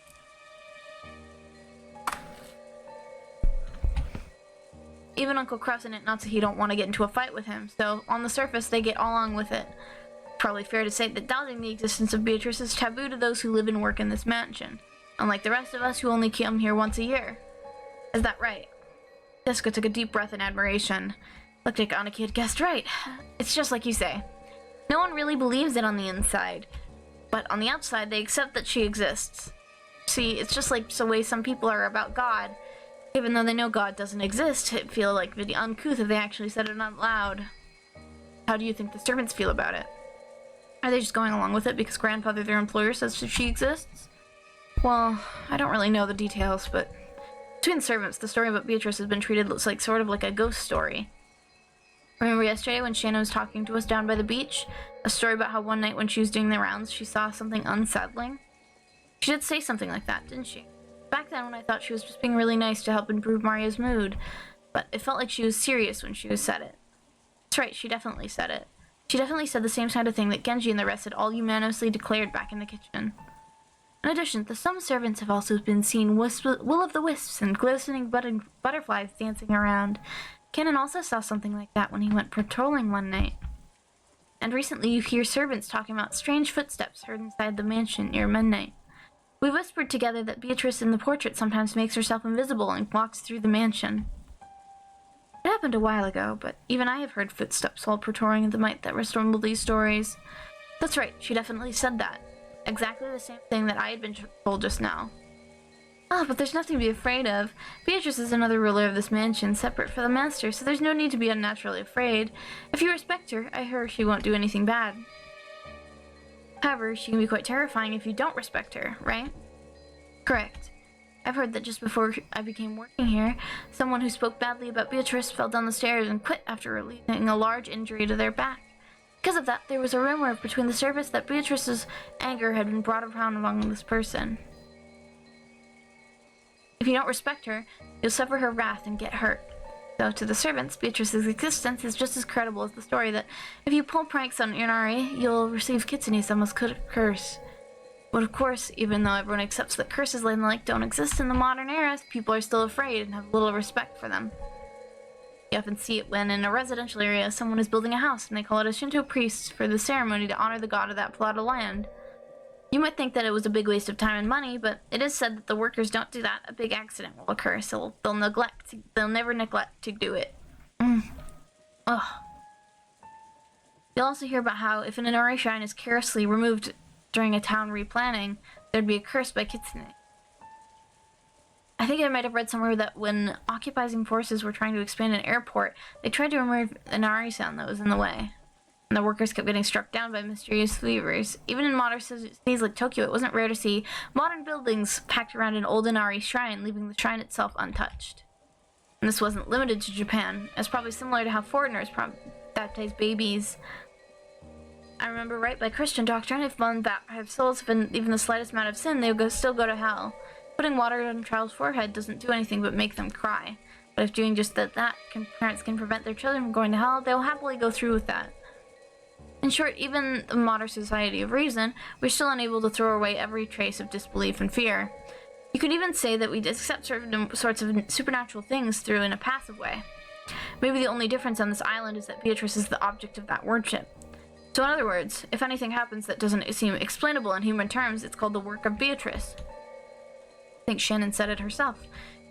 Even Uncle Krause and Aunt Natsuhi don't want to get into a fight with him, so on the surface they get along with it. Probably fair to say that doubting the existence of Beatrice is taboo to those who live and work in this mansion, unlike the rest of us who only come here once a year. Is that right? Jessica took a deep breath in admiration. Looked like Aniki had guessed right. It's just like you say. No one really believes it on the inside, but on the outside they accept that she exists. See, it's just like the way some people are about God. Even though they know God doesn't exist, it feels like really uncouth if they actually said it out loud. How do you think the servants feel about it? Are they just going along with it because Grandfather, their employer, says she exists? Well, I don't really know the details, but between servants, the story about Beatrice has been treated sort of like a ghost story. Remember yesterday when Shannon was talking to us down by the beach? A story about how one night when she was doing the rounds, she saw something unsettling? She did say something like that, didn't she? Back then when I thought she was just being really nice to help improve Mario's mood, but it felt like she was serious when she said it. That's right, she definitely said it. She definitely said the same kind of thing that Genji and the rest had all unanimously declared back in the kitchen. In addition, some servants have also been seen will-o'-the-wisps and glistening butterflies dancing around. Cannon also saw something like that when he went patrolling one night. And recently you hear servants talking about strange footsteps heard inside the mansion near midnight. We whispered together that Beatrice in the portrait sometimes makes herself invisible and walks through the mansion. It happened a while ago, but even I have heard footsteps while patrolling the night that resemble these stories. That's right, she definitely said that. Exactly the same thing that I had been told just now. But there's nothing to be afraid of. Beatrice is another ruler of this mansion, separate from the master, so there's no need to be unnaturally afraid. If you respect her, I hear she won't do anything bad. However, she can be quite terrifying if you don't respect her, right? Correct. I've heard that just before I became working here, someone who spoke badly about Beatrice fell down the stairs and quit after releasing a large injury to their back. Because of that, there was a rumor between the servants that Beatrice's anger had been brought around among this person. If you don't respect her, you'll suffer her wrath and get hurt. So to the servants, Beatrice's existence is just as credible as the story that if you pull pranks on Inari, you'll receive Kitsune-sama's curse. But of course, even though everyone accepts that curses like the lake don't exist in the modern era, people are still afraid and have little respect for them. You often see it when, in a residential area, someone is building a house and they call it a Shinto priest for the ceremony to honor the god of that plot of land. You might think that it was a big waste of time and money, but it is said that the workers don't do that. A big accident will occur, so they'll never neglect to do it. Ugh. You'll also hear about how if an Inari shrine is carelessly removed during a town replanning, there'd be a curse by Kitsune. I think I might have read somewhere that when occupying forces were trying to expand an airport, they tried to remove an Inari sound that was in the way. And the workers kept getting struck down by mysterious fevers. Even in modern cities like Tokyo, it wasn't rare to see modern buildings packed around an old Inari shrine, leaving the shrine itself untouched. And this wasn't limited to Japan. It's probably similar to how foreigners baptize babies. I remember right by Christian doctrine, if one baptized souls have been even the slightest amount of sin, they would still go to hell. Putting water on a child's forehead doesn't do anything but make them cry. But if doing just parents can prevent their children from going to hell, they will happily go through with that. In short, even in the modern society of reason, we're still unable to throw away every trace of disbelief and fear. You could even say that we accept certain sorts of supernatural things through in a passive way. Maybe the only difference on this island is that Beatrice is the object of that worship. So in other words, if anything happens that doesn't seem explainable in human terms, it's called the work of Beatrice. I think Shannon said it herself.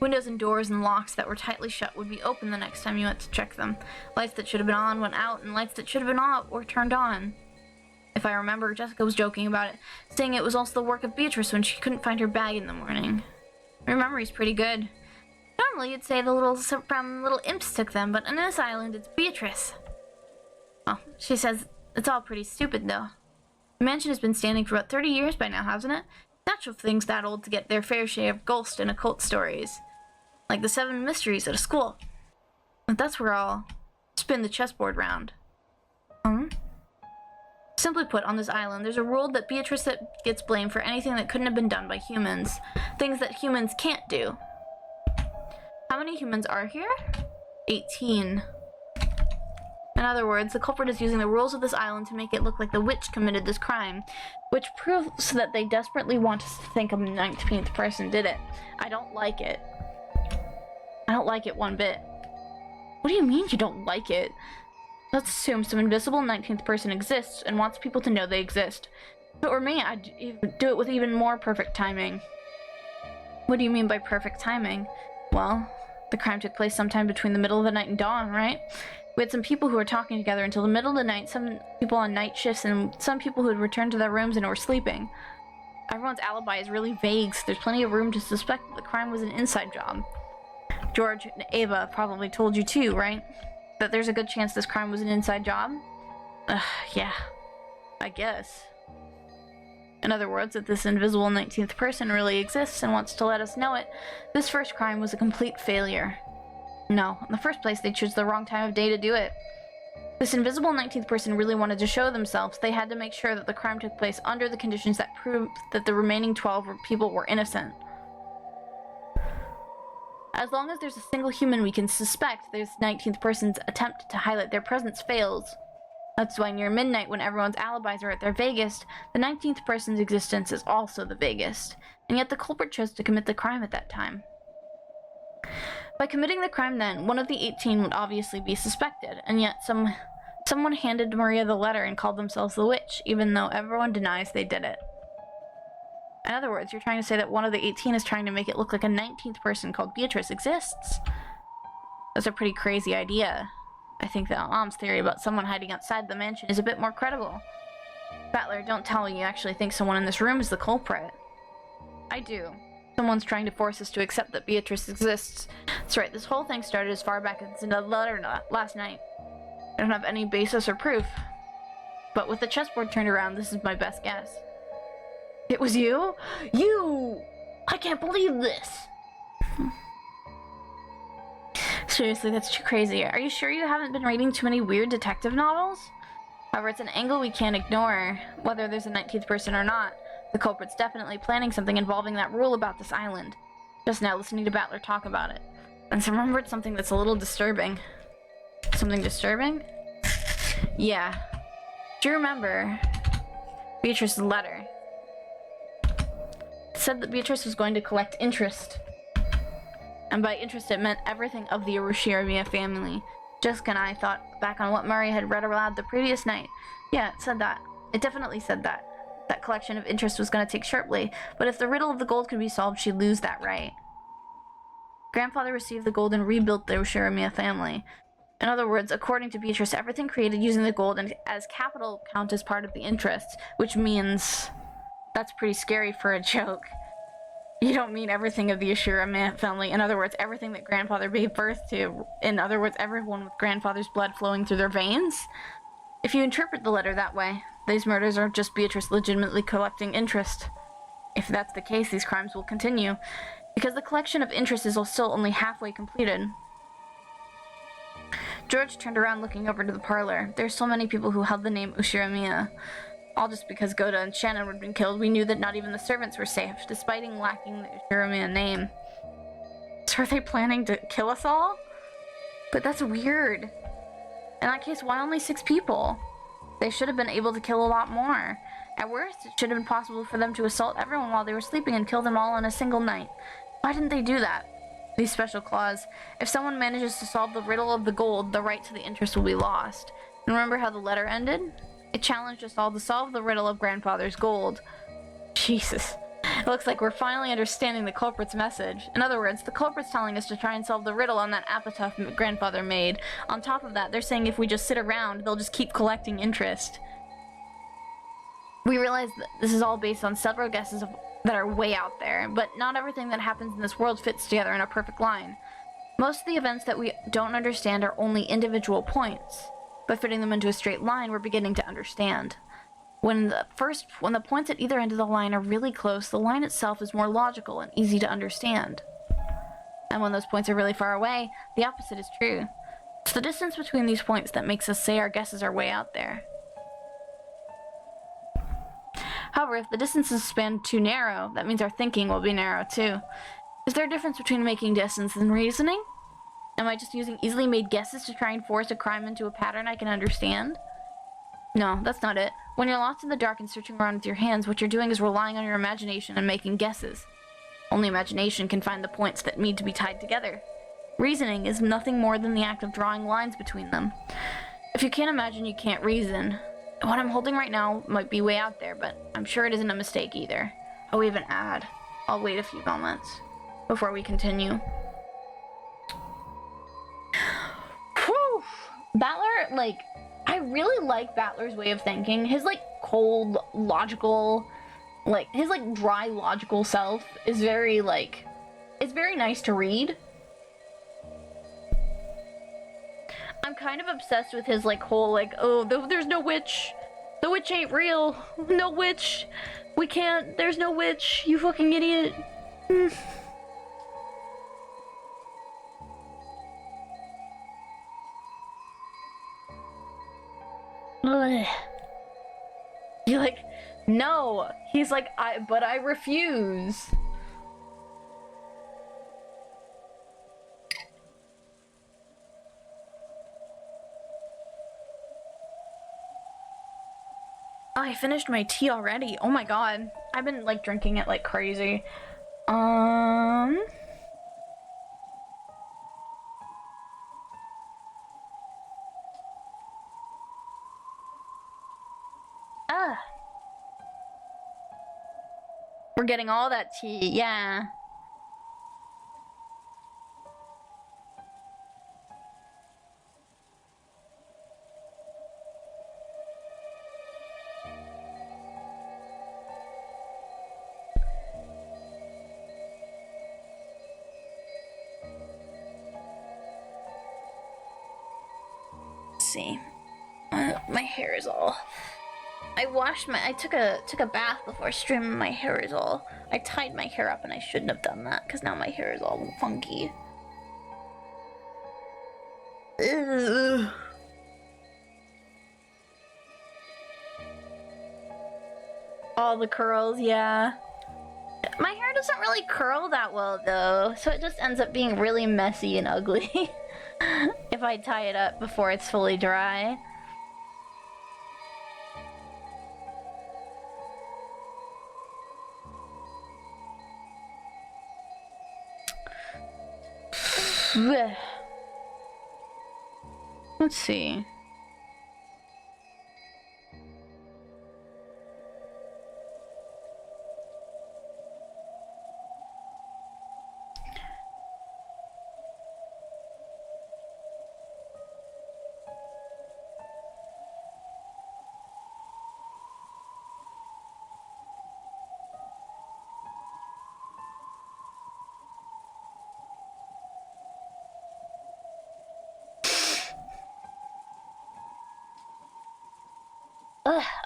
Windows and doors and locks that were tightly shut would be open the next time you went to check them. Lights that should have been on went out, and lights that should have been off or turned on. If I remember, Jessica was joking about it, saying it was also the work of Beatrice when she couldn't find her bag in the morning. Her memory's pretty good. Normally you'd say the little imps took them, but on this island it's Beatrice. Well, she says it's all pretty stupid though. The mansion has been standing for about 30 years by now, hasn't it? Natural for things that old to get their fair share of ghost and occult stories. Like the 7 mysteries at a school. But that's where I'll spin the chessboard round. Simply put, on this island, there's a rule that Beatrice gets blamed for anything that couldn't have been done by humans. Things that humans can't do. How many humans are here? 18. In other words, the culprit is using the rules of this island to make it look like the witch committed this crime, which proves that they desperately want us to think a 19th person did it. I don't like it. I don't like it one bit. What do you mean you don't like it? Let's assume some invisible 19th person exists and wants people to know they exist. If it were me, I'd do it with even more perfect timing. What do you mean by perfect timing? Well, the crime took place sometime between the middle of the night and dawn, right? We had some people who were talking together until the middle of the night, some people on night shifts, and some people who had returned to their rooms and were sleeping. Everyone's alibi is really vague, so there's plenty of room to suspect that the crime was an inside job. George and Ava probably told you too, right? That there's a good chance this crime was an inside job? Yeah, I guess. In other words, if this invisible 19th person really exists and wants to let us know it, this first crime was a complete failure. No, in the first place, they chose the wrong time of day to do it. This invisible 19th person really wanted to show themselves. They had to make sure that the crime took place under the conditions that proved that the remaining 12 people were innocent. As long as there's a single human we can suspect, this 19th person's attempt to highlight their presence fails. That's why near midnight, when everyone's alibis are at their vaguest, the 19th person's existence is also the vaguest. And yet the culprit chose to commit the crime at that time. By committing the crime then, one of the 18 would obviously be suspected, and yet someone handed Maria the letter and called themselves the witch, even though everyone denies they did it. In other words, you're trying to say that one of the 18 is trying to make it look like a 19th person called Beatrice exists. That's a pretty crazy idea. I think that Mom's theory about someone hiding outside the mansion is a bit more credible. Battler, don't tell me you actually think someone in this room is the culprit. I do. Someone's trying to force us to accept that Beatrice exists. That's right, this whole thing started as far back as the letter last night. I don't have any basis or proof. But with the chessboard turned around, this is my best guess. It was you? You! I can't believe this! Seriously, that's too crazy. Are you sure you haven't been reading too many weird detective novels? However, it's an angle we can't ignore, whether there's a 19th person or not. The culprit's definitely planning something involving that rule about this island. Just now, listening to Battler talk about it. And so remembered something that's a little disturbing. Something disturbing? Yeah. Do you remember Beatrice's letter? said that Beatrice was going to collect interest. And by interest, it meant everything of the Urashiramiya family. Jessica and I thought back on what Murray had read aloud the previous night. Yeah, it said that. It definitely said that. That collection of interest was going to take sharply, but if the riddle of the gold could be solved, she'd lose that right. Grandfather received the gold and rebuilt the Urashiramiya family. In other words, according to Beatrice, everything created using the gold and as capital count as part of the interest, which means that's pretty scary for a joke. You don't mean everything of the Urashiramiya family. In other words, everything that grandfather gave birth to. In other words, everyone with grandfather's blood flowing through their veins. If you interpret the letter that way, these murders are just Beatrice legitimately collecting interest. If that's the case, these crimes will continue, because the collection of interest is still only halfway completed. George turned around looking over to the parlor. There are so many people who held the name Urashiramiya. All just because Goda and Shannon had been killed, we knew that not even the servants were safe, despite lacking the Urashiramiya name. So are they planning to kill us all? But that's weird. In that case, why only 6 people? They should have been able to kill a lot more. At worst, it should have been possible for them to assault everyone while they were sleeping and kill them all in a single night. Why didn't they do that? These special clause. If someone manages to solve the riddle of the gold, the right to the interest will be lost. And remember how the letter ended? It challenged us all to solve the riddle of grandfather's gold. Jesus. It looks like we're finally understanding the culprit's message. In other words, the culprit's telling us to try and solve the riddle on that epitaph grandfather made. On top of that, they're saying if we just sit around, they'll just keep collecting interest. We realize that this is all based on several guesses that are way out there, but not everything that happens in this world fits together in a perfect line. Most of the events that we don't understand are only individual points. By fitting them into a straight line, we're beginning to understand. When the points at either end of the line are really close, the line itself is more logical and easy to understand. And when those points are really far away, the opposite is true. It's the distance between these points that makes us say our guesses are way out there. However, if the distances span too narrow, that means our thinking will be narrow too. Is there a difference between making distance and reasoning? Am I just using easily made guesses to try and force a crime into a pattern I can understand? No, that's not it. When you're lost in the dark and searching around with your hands, what you're doing is relying on your imagination and making guesses. Only imagination can find the points that need to be tied together. Reasoning is nothing more than the act of drawing lines between them. If you can't imagine, you can't reason. What I'm holding right now might be way out there, but I'm sure it isn't a mistake either. Oh, we have an ad. I'll wait a few moments before we continue. Whew! Battler, like, I really like Battler's way of thinking. His, like, cold, logical, like, his, like, dry, logical self is very, like, it's very nice to read. I'm kind of obsessed with his, like, whole, like, oh, there's no witch. The witch ain't real. No witch. We can't. There's no witch. You fucking idiot. Ugh. You're like, no. He's like, but I refuse. Oh, I finished my tea already. Oh my god. I've been, like, drinking it like crazy. Ah. We're getting all that tea, yeah. See, my hair is all. I took a bath before streaming. My hair is all. I tied my hair up and I shouldn't have done that because now my hair is all funky. Ugh. All the curls, yeah. My hair doesn't really curl that well though, so it just ends up being really messy and ugly. If I tie it up before it's fully dry. Let's see.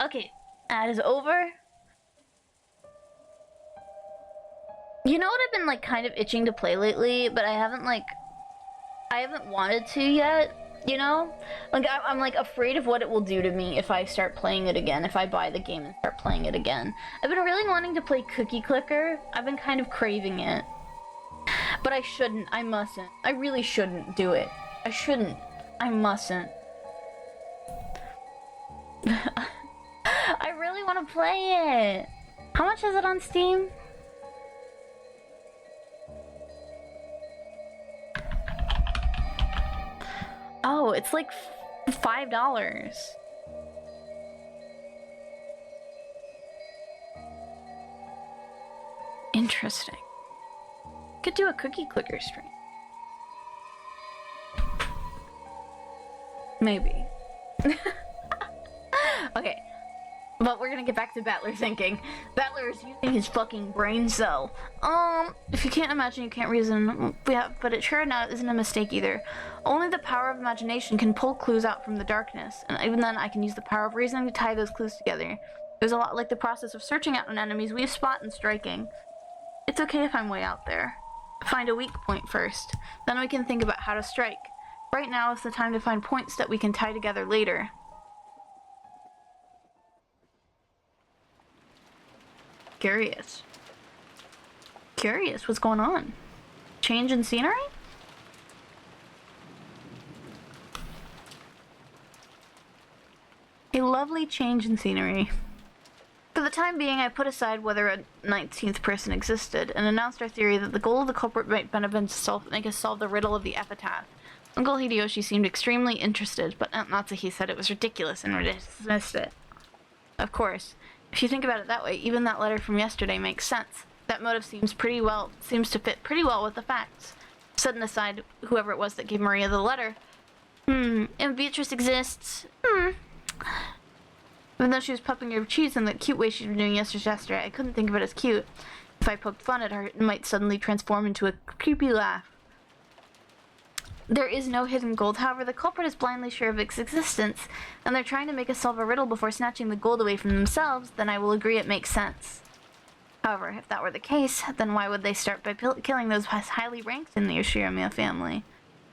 Okay, that is over. You know what I've been like kind of itching to play lately, but I haven't wanted to yet, you know? Like I'm like afraid of what it will do to me if I start playing it again, if I buy the game and start playing it again. I've been really wanting to play Cookie Clicker. I've been kind of craving it. But I shouldn't, I mustn't. I really shouldn't do it. I shouldn't. I mustn't. I really want to play it. How much is it on Steam? Oh, it's like $5. Interesting. Could do a Cookie Clicker stream. Maybe. Okay. But we're gonna get back to Battler thinking. Battler is using his fucking brain cell. If you can't imagine, you can't reason. Yeah, but it sure enough isn't a mistake either. Only the power of imagination can pull clues out from the darkness, and even then I can use the power of reasoning to tie those clues together. It was a lot like the process of searching out an enemy's weak spot and striking. It's okay if I'm way out there. Find a weak point first, then we can think about how to strike. Right now is the time to find points that we can tie together later. Curious. Curious, what's going on? Change in scenery? A lovely change in scenery. For the time being, I put aside whether a 19th person existed, and announced our theory that the goal of the culprit might have been to make us solve the riddle of the epitaph. Uncle Hideyoshi seemed extremely interested, but Natsuhi said it was ridiculous and dismissed it. Of course. If you think about it that way, even that letter from yesterday makes sense. That motive seems to fit pretty well with the facts. Setting aside whoever it was that gave Maria the letter. And Beatrice exists. Even though she was puffing her cheeks in that cute way she'd been doing yesterday, I couldn't think of it as cute. If I poked fun at her, it might suddenly transform into a creepy laugh. There is no hidden gold, however, the culprit is blindly sure of its existence, and they're trying to make us solve a riddle before snatching the gold away from themselves, then I will agree it makes sense. However, if that were the case, then why would they start by killing those highly ranked in the Yoshiramiya family?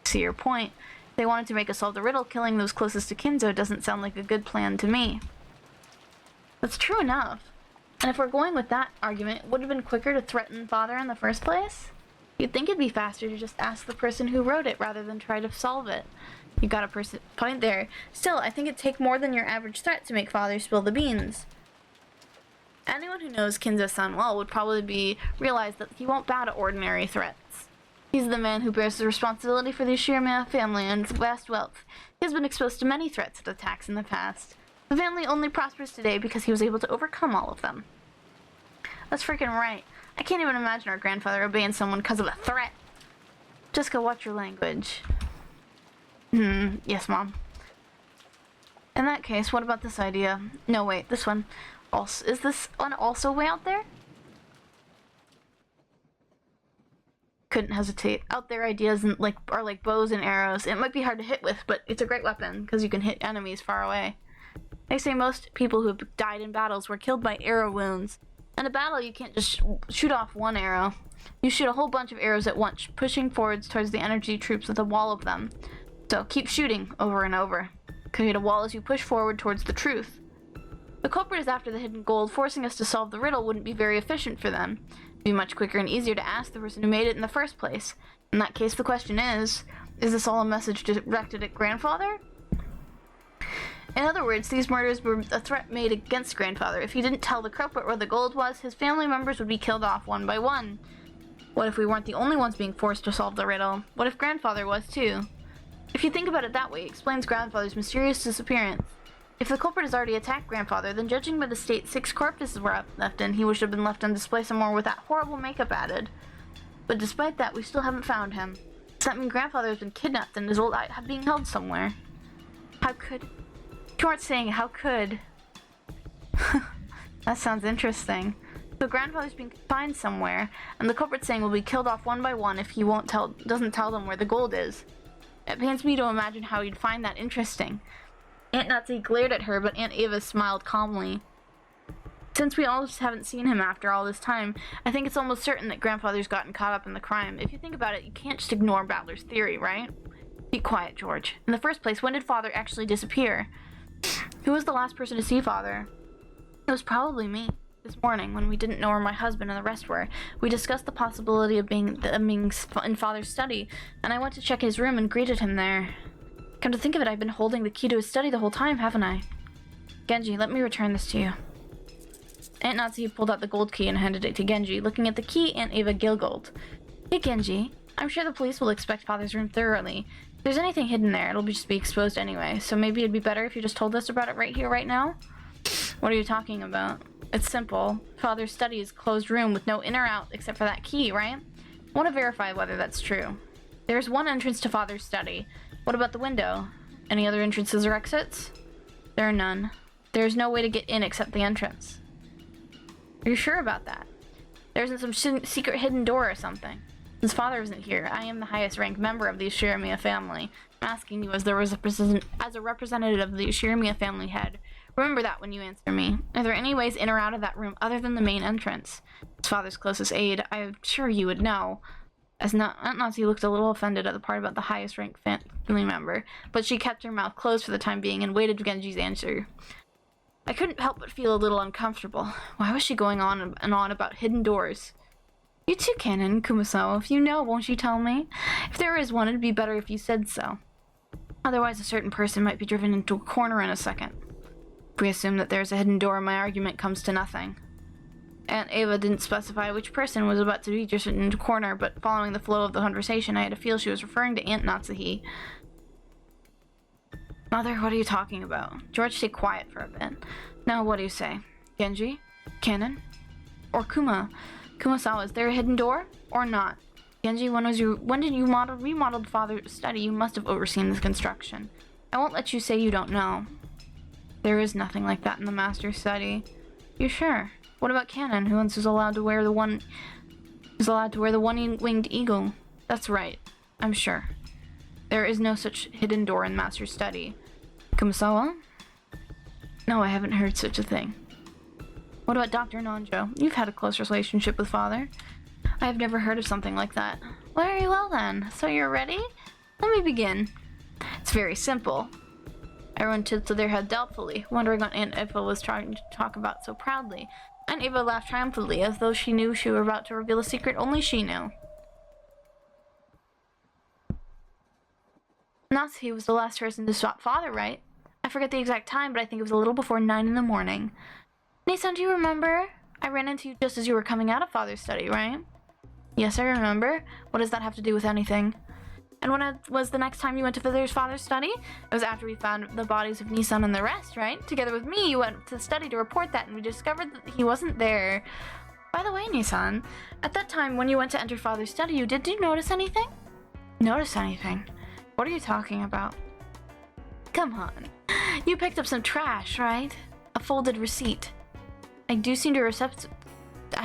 See your point. If they wanted to make us solve the riddle, killing those closest to Kinzo doesn't sound like a good plan to me. That's true enough. And if we're going with that argument, would it have been quicker to threaten father in the first place? You'd think it'd be faster to just ask the person who wrote it rather than try to solve it. You got a point there. Still, I think it'd take more than your average threat to make father spill the beans. Anyone who knows Kinzo-san well would probably realize that he won't bow to ordinary threats. He's the man who bears the responsibility for the Yoshiramiya family and its vast wealth. He has been exposed to many threats and attacks in the past. The family only prospers today because he was able to overcome all of them. That's freaking right. I can't even imagine our grandfather obeying someone because of a threat. Just go watch your language. Yes, Mom. In that case, what about this idea? No, wait, this one. Also, is this one also way out there? Couldn't hesitate. Out there ideas are like bows and arrows. It might be hard to hit with, but it's a great weapon because you can hit enemies far away. They say most people who have died in battles were killed by arrow wounds. In a battle, you can't just shoot off one arrow. You shoot a whole bunch of arrows at once, pushing forwards towards the energy troops with a wall of them. So keep shooting over and over. Create a wall as you push forward towards the truth. The culprit is after the hidden gold. Forcing us to solve the riddle wouldn't be very efficient for them. It'd be much quicker and easier to ask the person who made it in the first place. In that case, the question is this all a message directed at grandfather? In other words, these murders were a threat made against grandfather. If he didn't tell the culprit where the gold was, his family members would be killed off one by one. What if we weren't the only ones being forced to solve the riddle? What if grandfather was too? If you think about it that way, it explains grandfather's mysterious disappearance. If the culprit has already attacked grandfather, then judging by the state 6 corpses were left in, he should have been left on display somewhere with that horrible makeup added. But despite that, we still haven't found him. Does that mean grandfather has been kidnapped and is being held somewhere? How could... You aren't saying how could... That sounds interesting. So grandfather's being confined somewhere, and the culprit's saying will be killed off one by one if he doesn't tell them where the gold is. It pains me to imagine how he'd find that interesting. Aunt Nazi glared at her, but Aunt Ava smiled calmly. Since we all just haven't seen him after all this time, I think it's almost certain that grandfather's gotten caught up in the crime. If you think about it, you can't just ignore Battler's theory, right? Be quiet, George. In the first place, when did father actually disappear? Who was the last person to see father? It was probably me. This morning, when we didn't know where my husband and the rest were, we discussed the possibility of being in father's study, and I went to check his room and greeted him there. Come to think of it, I've been holding the key to his study the whole time, haven't I? Genji, let me return this to you. Aunt Nazi pulled out the gold key and handed it to Genji. Looking at the key, Aunt Ava giggled. Hey Genji, I'm sure the police will inspect father's room thoroughly. If there's anything hidden there, it'll just be exposed anyway, so maybe it'd be better if you just told us about it right here, right now? What are you talking about? It's simple. Father's study is a closed room with no in or out except for that key, right? I want to verify whether that's true. There's one entrance to father's study. What about the window? Any other entrances or exits? There are none. There's no way to get in except the entrance. Are you sure about that? There isn't some secret hidden door or something. Since father isn't here, I am the highest ranked member of the Ushirimiya family. I'm asking you as a representative of the Ushirimiya family head. Remember that when you answer me. Are there any ways in or out of that room other than the main entrance? As father's closest aide, I'm sure you would know. Aunt Nazi looked a little offended at the part about the highest ranked family member, but she kept her mouth closed for the time being and waited for Genji's answer. I couldn't help but feel a little uncomfortable. Why was she going on and on about hidden doors? You too, Canon, Kumasawa. If you know, won't you tell me? If there is one, it'd be better if you said so. Otherwise, a certain person might be driven into a corner in a second. If we assume that there's a hidden door, my argument comes to nothing. Aunt Ava didn't specify which person was about to be driven into a corner, but following the flow of the conversation, I had a feel she was referring to Aunt Natsuhi. Mother, what are you talking about? George, stay quiet for a bit. Now, what do you say? Genji? Canon? Or Kumasawa, is there a hidden door? Or not? Genji, when did you remodel father's study? You must have overseen this construction. I won't let you say you don't know. There is nothing like that in the master's study. You sure? What about Canon, who once was allowed to wear the one-winged eagle? That's right. I'm sure. There is no such hidden door in master's study. Kumasawa? No, I haven't heard such a thing. What about Dr. Nanjo? You've had a close relationship with father. I have never heard of something like that. Very well then. So you're ready? Let me begin. It's very simple. Everyone tilted their head doubtfully, wondering what Aunt Eva was trying to talk about so proudly. Aunt Eva laughed triumphantly, as though she knew she were about to reveal a secret only she knew. Natsuhi was the last person to spot father, right? I forget the exact time, but I think it was a little before 9 in the morning. Nissan, do you remember? I ran into you just as you were coming out of father's study, right? Yes, I remember. What does that have to do with anything? And when was the next time you went to father's study? It was after we found the bodies of Nissan and the rest, right? Together with me, you went to the study to report that, and we discovered that he wasn't there. By the way, Nissan, at that time when you went to enter father's study, did you notice anything? Notice anything? What are you talking about? Come on. You picked up some trash, right? A folded receipt. I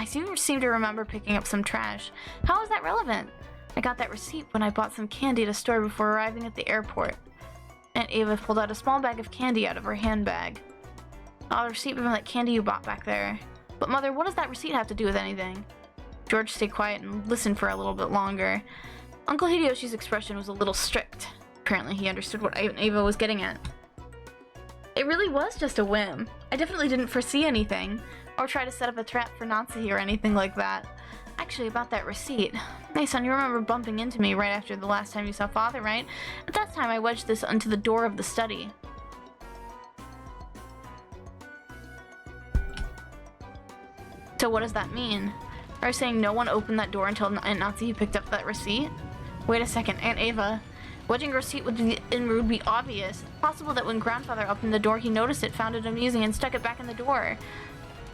seem to remember picking up some trash. How is that relevant? I got that receipt when I bought some candy at a store before arriving at the airport. Aunt Ava pulled out a small bag of candy out of her handbag. Oh, the receipt from that candy you bought back there. But Mother, what does that receipt have to do with anything? George stayed quiet and listened for a little bit longer. Uncle Hideyoshi's expression was a little strict. Apparently he understood what Aunt Ava was getting at. It really was just a whim. I definitely didn't foresee anything, or try to set up a trap for Natsuhi or anything like that. Actually, about that receipt. Hey son, you remember bumping into me right after the last time you saw father, right? At that time I wedged this onto the door of the study. So what does that mean? Are you saying no one opened that door until Aunt Natsuhi picked up that receipt? Wait a second, Aunt Ava. Wedging a receipt would be obvious. It's possible that when grandfather opened the door, he noticed it, found it amusing, and stuck it back in the door.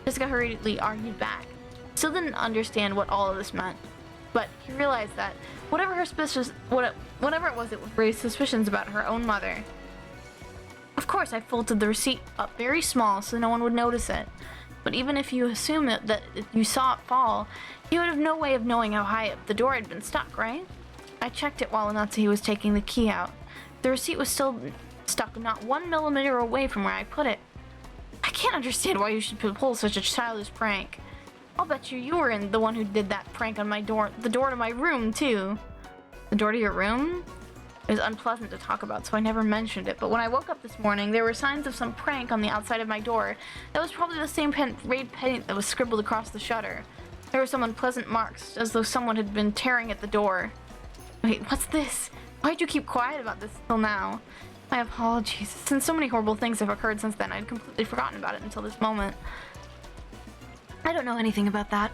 Jessica hurriedly argued back. Still didn't understand what all of this meant. But he realized that whatever it was, it would raise suspicions about her own mother. Of course, I folded the receipt up very small so no one would notice it. But even if you assume that you saw it fall, you would have no way of knowing how high up the door had been stuck, right? I checked it while Natsuhi was taking the key out. The receipt was still stuck not 1 millimeter away from where I put it. I can't understand why you should pull such a childish prank. I'll bet you were the one who did that prank on my door, the door to my room, too. The door to your room? It was unpleasant to talk about, so I never mentioned it, but when I woke up this morning, there were signs of some prank on the outside of my door. That was probably the same red paint that was scribbled across the shutter. There were some unpleasant marks, as though someone had been tearing at the door. Wait, what's this? Why'd you keep quiet about this till now? My apologies. Since so many horrible things have occurred since then, I'd completely forgotten about it until this moment. I don't know anything about that.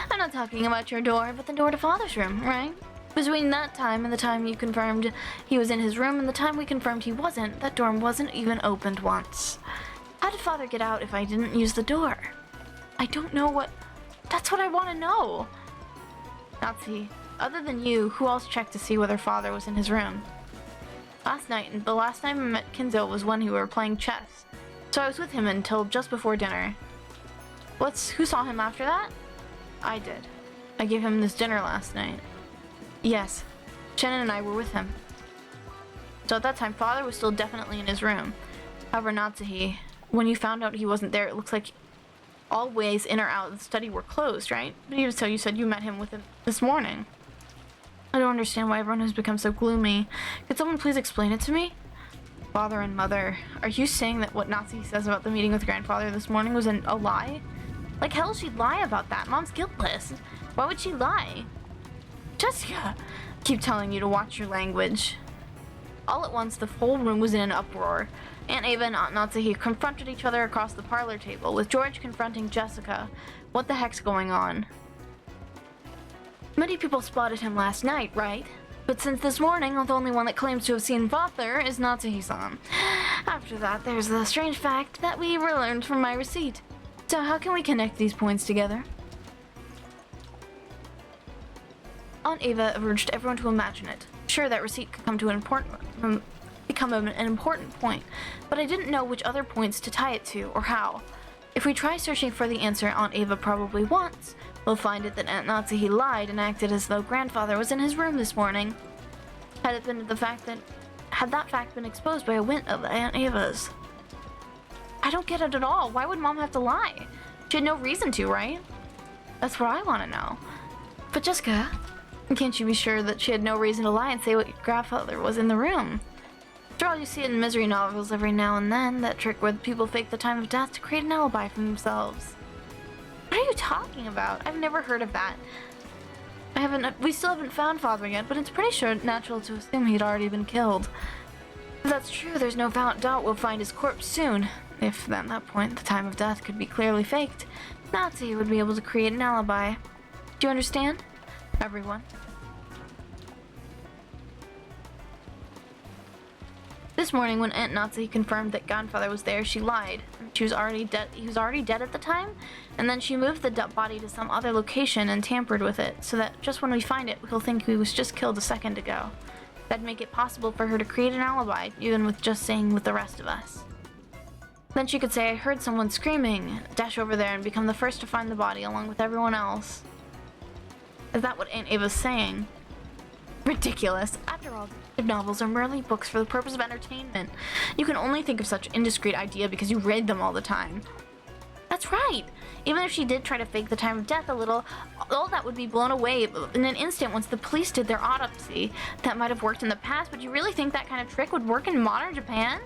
I'm not talking about your door, but the door to Father's room, right? Between that time and the time you confirmed he was in his room and the time we confirmed he wasn't, that door wasn't even opened once. How did Father get out if I didn't use the door? I don't know what... That's what I want to know. Natsuhi, other than you, who else checked to see whether Father was in his room? Last night, and the last time I met Kinzo was when we were playing chess. So I was with him until just before dinner. Who saw him after that? I did. I gave him this dinner last night. Yes, Shannon and I were with him. So at that time, Father was still definitely in his room. However, Natsuhi, when you found out he wasn't there, it looks like all ways in or out of the study were closed, right? But even so, you said you met him with him this morning. I don't understand why everyone has become so gloomy. Could someone please explain it to me? Father and Mother, are you saying that what Natsuhi says about the meeting with Grandfather this morning was a lie? Like hell she'd lie about that. Mom's guiltless. Why would she lie? Jessica! I keep telling you to watch your language. All at once, the whole room was in an uproar. Aunt Ava and Aunt Natsuhi confronted each other across the parlor table, with George confronting Jessica. What the heck's going on? Many people spotted him last night, right? But since this morning, the only one that claims to have seen Father is Natsuhi-san. After that, there's the strange fact that we learned from my receipt. So how can we connect these points together? Aunt Ava urged everyone to imagine it. Sure, that receipt could come to become an important point, but I didn't know which other points to tie it to, or how. If we try searching for the answer Aunt Ava probably wants, we'll find it that Aunt Natsuhi lied and acted as though Grandfather was in his room this morning. Had that fact been exposed by a wit of Aunt Ava's? I don't get it at all. Why would Mom have to lie? She had no reason to, right? That's what I want to know. But Jessica, can't you be sure that she had no reason to lie and say what your grandfather was in the room? After all, you see it in misery novels every now and then, that trick where people fake the time of death to create an alibi for themselves. What are you talking about? I've never heard of that. We still haven't found Father yet, but it's pretty sure natural to assume he'd already been killed. If that's true, there's no doubt we'll find his corpse soon. If, at that point, the time of death could be clearly faked, Natsuhi would be able to create an alibi. Do you understand? Everyone. This morning, when Aunt Natsuhi confirmed that Grandfather was there, she lied. She was already dead. He was already dead at the time, and then she moved the body to some other location and tampered with it, so that just when we find it, he'll think he was just killed a second ago. That'd make it possible for her to create an alibi, even with just saying with the rest of us. Then she could say, I heard someone screaming, dash over there and become the first to find the body along with everyone else. Is that what Aunt Ava's saying? Ridiculous. After all, detective novels are merely books for the purpose of entertainment. You can only think of such indiscreet idea because you read them all the time. That's right. Even if she did try to fake the time of death a little, all that would be blown away in an instant once the police did their autopsy. That might have worked in the past, but you really think that kind of trick would work in modern Japan?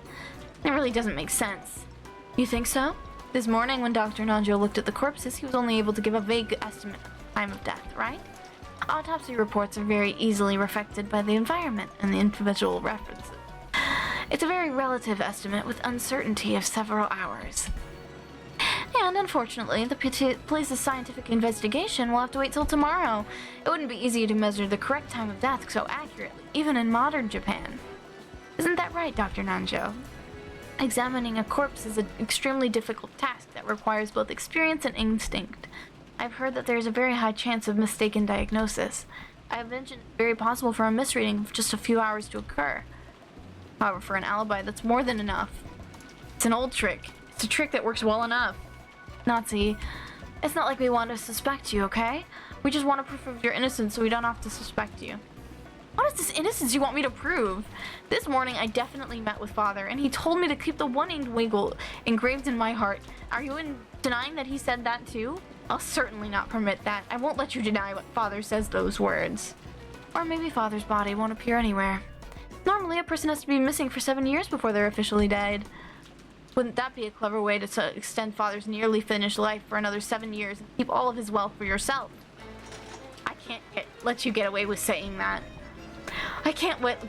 It really doesn't make sense. You think so? This morning when Dr. Nanjo looked at the corpses, he was only able to give a vague estimate of the time of death, right? Autopsy reports are very easily affected by the environment and the individual references. It's a very relative estimate with uncertainty of several hours. And unfortunately, the police's scientific investigation will have to wait till tomorrow. It wouldn't be easy to measure the correct time of death so accurately, even in modern Japan. Isn't that right, Dr. Nanjo? Examining a corpse is an extremely difficult task that requires both experience and instinct. I've heard that there is a very high chance of mistaken diagnosis. I have mentioned it's very possible for a misreading of just a few hours to occur. However, for an alibi, that's more than enough. It's an old trick. It's a trick that works well enough. Nazi, it's not like we want to suspect you, okay? We just want a proof of your innocence so we don't have to suspect you. What is this innocence you want me to prove? This morning I definitely met with Father, and he told me to keep the one-winged wiggle engraved in my heart. Are you denying that he said that too? I'll certainly not permit that. I won't let you deny what Father says those words. Or maybe Father's body won't appear anywhere. Normally a person has to be missing for 7 years before they're officially dead. Wouldn't that be a clever way to extend Father's nearly finished life for another 7 years and keep all of his wealth for yourself? I can't let you get away with saying that. I can't let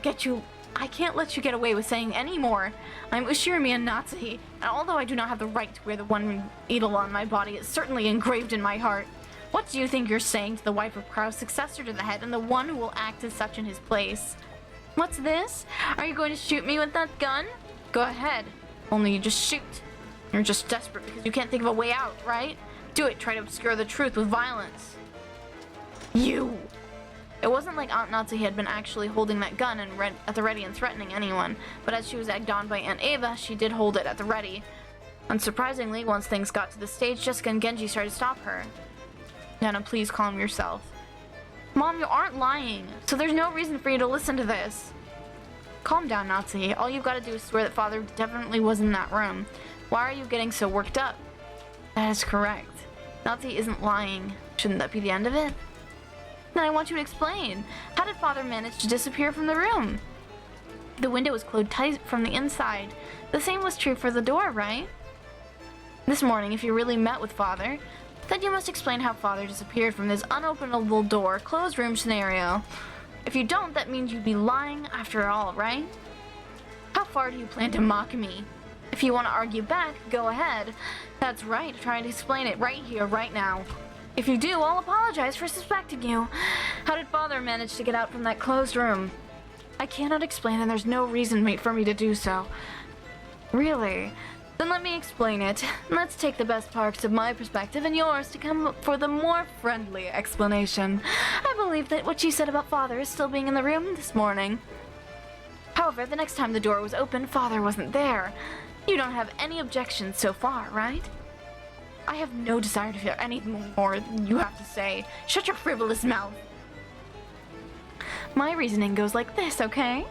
you get away with saying any more. I'm Ushirimiya Natsuhi, and although I do not have the right to wear the one needle on my body, it's certainly engraved in my heart. What do you think you're saying to the wife of Krau's successor to the head and the one who will act as such in his place? What's this? Are you going to shoot me with that gun? Go ahead. Only you just shoot. You're just desperate because you can't think of a way out, right? Do it. Try to obscure the truth with violence. You! It wasn't like Aunt Natsuhi had been actually holding that gun and at the ready and threatening anyone, but as she was egged on by Aunt Ava, she did hold it at the ready. Unsurprisingly, once things got to the stage, Jessica and Genji started to stop her. Nana, please calm yourself. Mom, you aren't lying, so there's no reason for you to listen to this. Calm down, Natsuhi. All you've got to do is swear that Father definitely was in that room. Why are you getting so worked up? That is correct. Natsuhi isn't lying. Shouldn't that be the end of it? Then I want you to explain. How did Father manage to disappear from the room? The window was closed tight from the inside. The same was true for the door, right? This morning, if you really met with Father, then you must explain how Father disappeared from this unopenable door, closed room scenario. If you don't, that means you'd be lying after all, right? How far do you plan to mock me? If you want to argue back, go ahead. That's right, try to explain it right here, right now. If you do, I'll apologize for suspecting you. How did Father manage to get out from that closed room? I cannot explain, and there's no reason for me to do so. Really? Then let me explain it. Let's take the best parts of my perspective and yours to come up for the more friendly explanation. I believe that what you said about Father is still being in the room this morning. However, the next time the door was opened, Father wasn't there. You don't have any objections so far, right? I have no desire to hear anything more than you have to say. Shut your frivolous mouth. My reasoning goes like this, okay?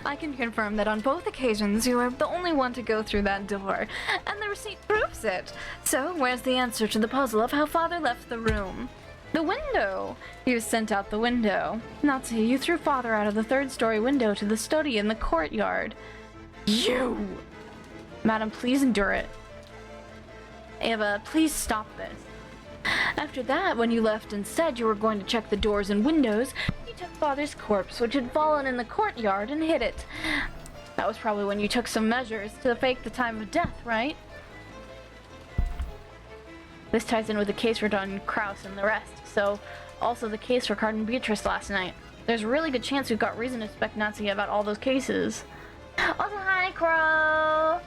I can confirm that on both occasions you were the only one to go through that door, and the receipt proves it. So, where's the answer to the puzzle of how Father left the room? The window! You sent out the window. Natsuhi, you threw Father out of the third-story window to the study in the courtyard. You! Madam, please endure it. Ava, please stop this. After that, when you left and said you were going to check the doors and windows, you took Father's corpse, which had fallen in the courtyard, and hid it. That was probably when you took some measures to fake the time of death, right? This ties in with the case for Don Kraus and the rest, so also the case for Cardin Beatrice last night. There's a really good chance we've got reason to suspect Natsuhi about all those cases. Oh, hi, Koro!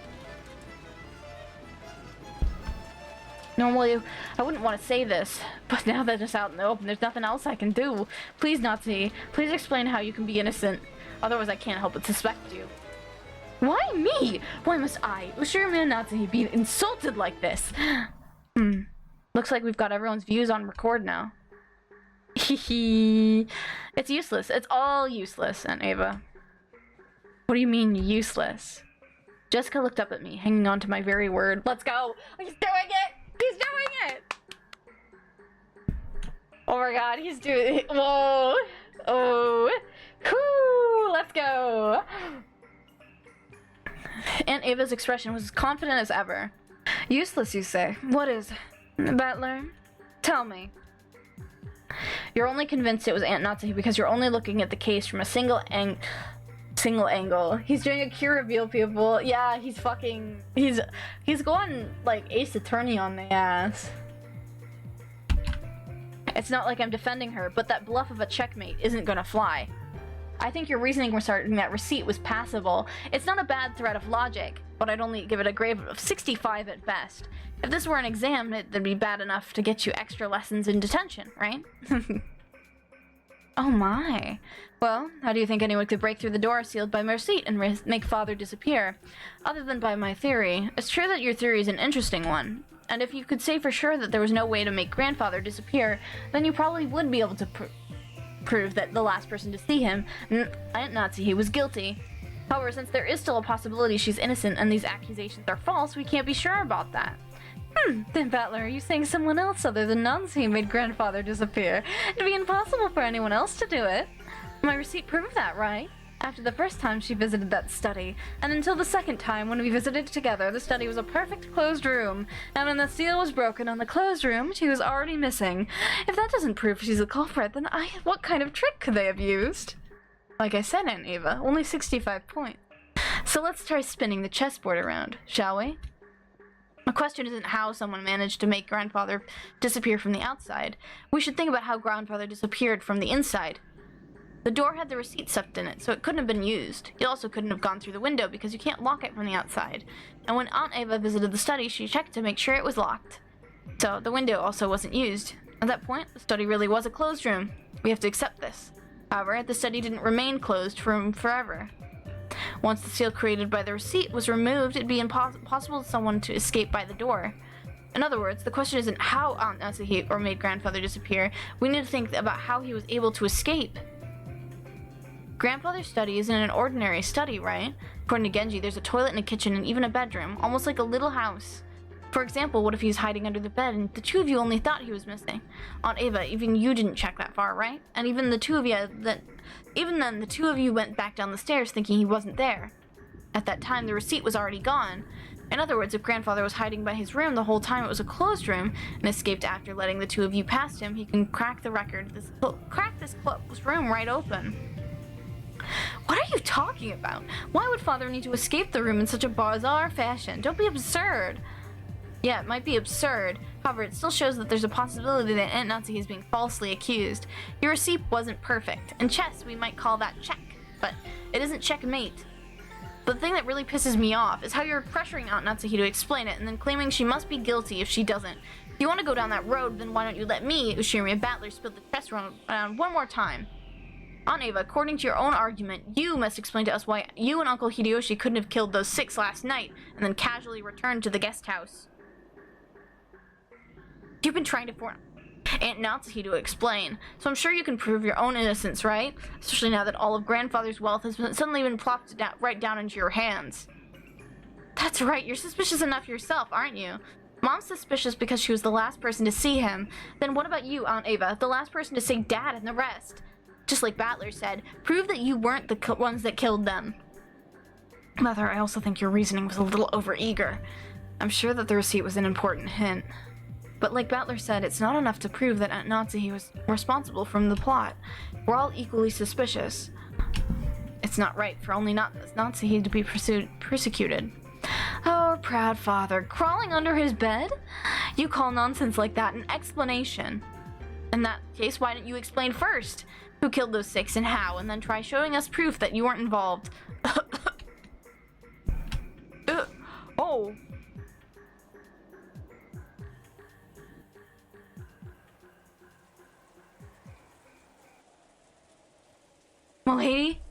Normally, I wouldn't want to say this, but now that it's out in the open, there's nothing else I can do. Please, Natsuhi, please explain how you can be innocent. Otherwise, I can't help but suspect you. Why me? Why must I, Ushirimiya Natsuhi, be insulted like this? Looks like we've got everyone's views on record now. Hehe. It's useless. It's all useless, Aunt Ava. What do you mean, useless? Jessica looked up at me, hanging on to my very word. Let's go! He's doing it! He's doing it! Oh my god, he's doing it. Whoa! Oh! Whoo! Let's go! Aunt Ava's expression was as confident as ever. Useless, you say? What is? Butler? Tell me. You're only convinced it was Aunt Natsuhi because you're only looking at the case from a single Single angle. He's doing a Q reveal, people. Yeah, he's fucking... He's going, like, Ace Attorney on the ass. It's not like I'm defending her, but that bluff of a checkmate isn't gonna fly. I think your reasoning regarding that receipt was passable. It's not a bad thread of logic, but I'd only give it a grade of 65 at best. If this were an exam, it'd be bad enough to get you extra lessons in detention, right? Oh my. Well, how do you think anyone could break through the door sealed by my receipt and make father disappear? Other than by my theory. It's true that your theory is an interesting one. And if you could say for sure that there was no way to make grandfather disappear, then you probably would be able to prove that the last person to see him, Aunt Natsuhi, was guilty. However, since there is still a possibility she's innocent and these accusations are false, we can't be sure about that. Then Battler, are you saying someone else other than Natsuhi made grandfather disappear? It'd be impossible for anyone else to do it. My receipt proved that, right? After the first time she visited that study, and until the second time when we visited together, the study was a perfect closed room, and when the seal was broken on the closed room, she was already missing. If that doesn't prove she's a culprit, then what kind of trick could they have used? Like I said, Aunt Eva, only 65 points. So let's try spinning the chessboard around, shall we? The question isn't how someone managed to make grandfather disappear from the outside. We should think about how grandfather disappeared from the inside. The door had the receipt stuffed in it, so it couldn't have been used. It also couldn't have gone through the window because you can't lock it from the outside. And when Aunt Eva visited the study, she checked to make sure it was locked. So the window also wasn't used. At that point, the study really was a closed room. We have to accept this. However, the study didn't remain closed forever. Once the seal created by the receipt was removed, it'd be impossible for someone to escape by the door. In other words, the question isn't how Aunt Natsuhi made grandfather disappear. We need to think about how he was able to escape. Grandfather's study isn't an ordinary study, right? According to Genji, there's a toilet and a kitchen and even a bedroom, almost like a little house. For example, what if he was hiding under the bed and the two of you only thought he was missing? Aunt Eva, even you didn't check that far, right? And even then, the two of you went back down the stairs thinking he wasn't there. At that time, the receipt was already gone. In other words, if grandfather was hiding by his room the whole time it was a closed room and escaped after letting the two of you past him, he can crack this closed room right open. What are you talking about? Why would father need to escape the room in such a bizarre fashion? Don't be absurd. Yeah, it might be absurd. However, it still shows that there's a possibility that Aunt Natsuhi is being falsely accused. Your receipt wasn't perfect. In chess, we might call that check, but it isn't checkmate. But the thing that really pisses me off is how you're pressuring Aunt Natsuhi to explain it and then claiming she must be guilty if she doesn't. If you want to go down that road, then why don't you let me, Ushiri, and Battler spill the chess around one more time? Aunt Eva, according to your own argument, you must explain to us why you and Uncle Hideyoshi couldn't have killed those 6 last night and then casually returned to the guest house. You've been trying to force Aunt Natsuhi to explain, so I'm sure you can prove your own innocence, right? Especially now that all of grandfather's wealth has suddenly been plopped right down into your hands. That's right, you're suspicious enough yourself, aren't you? Mom's suspicious because she was the last person to see him. Then what about you, Aunt Eva, the last person to say Dad and the rest? Just like Battler said, prove that you weren't the ones that killed them. Mother, I also think your reasoning was a little overeager. I'm sure that the receipt was an important hint. But like Battler said, it's not enough to prove that Aunt Natsuhi was responsible from the plot. We're all equally suspicious. It's not right for only Natsuhi to be persecuted. Oh, proud father, crawling under his bed? You call nonsense like that an explanation. In that case, why didn't you explain first? Who killed those 6 and how, and then try showing us proof that you weren't involved. Oh. Milady?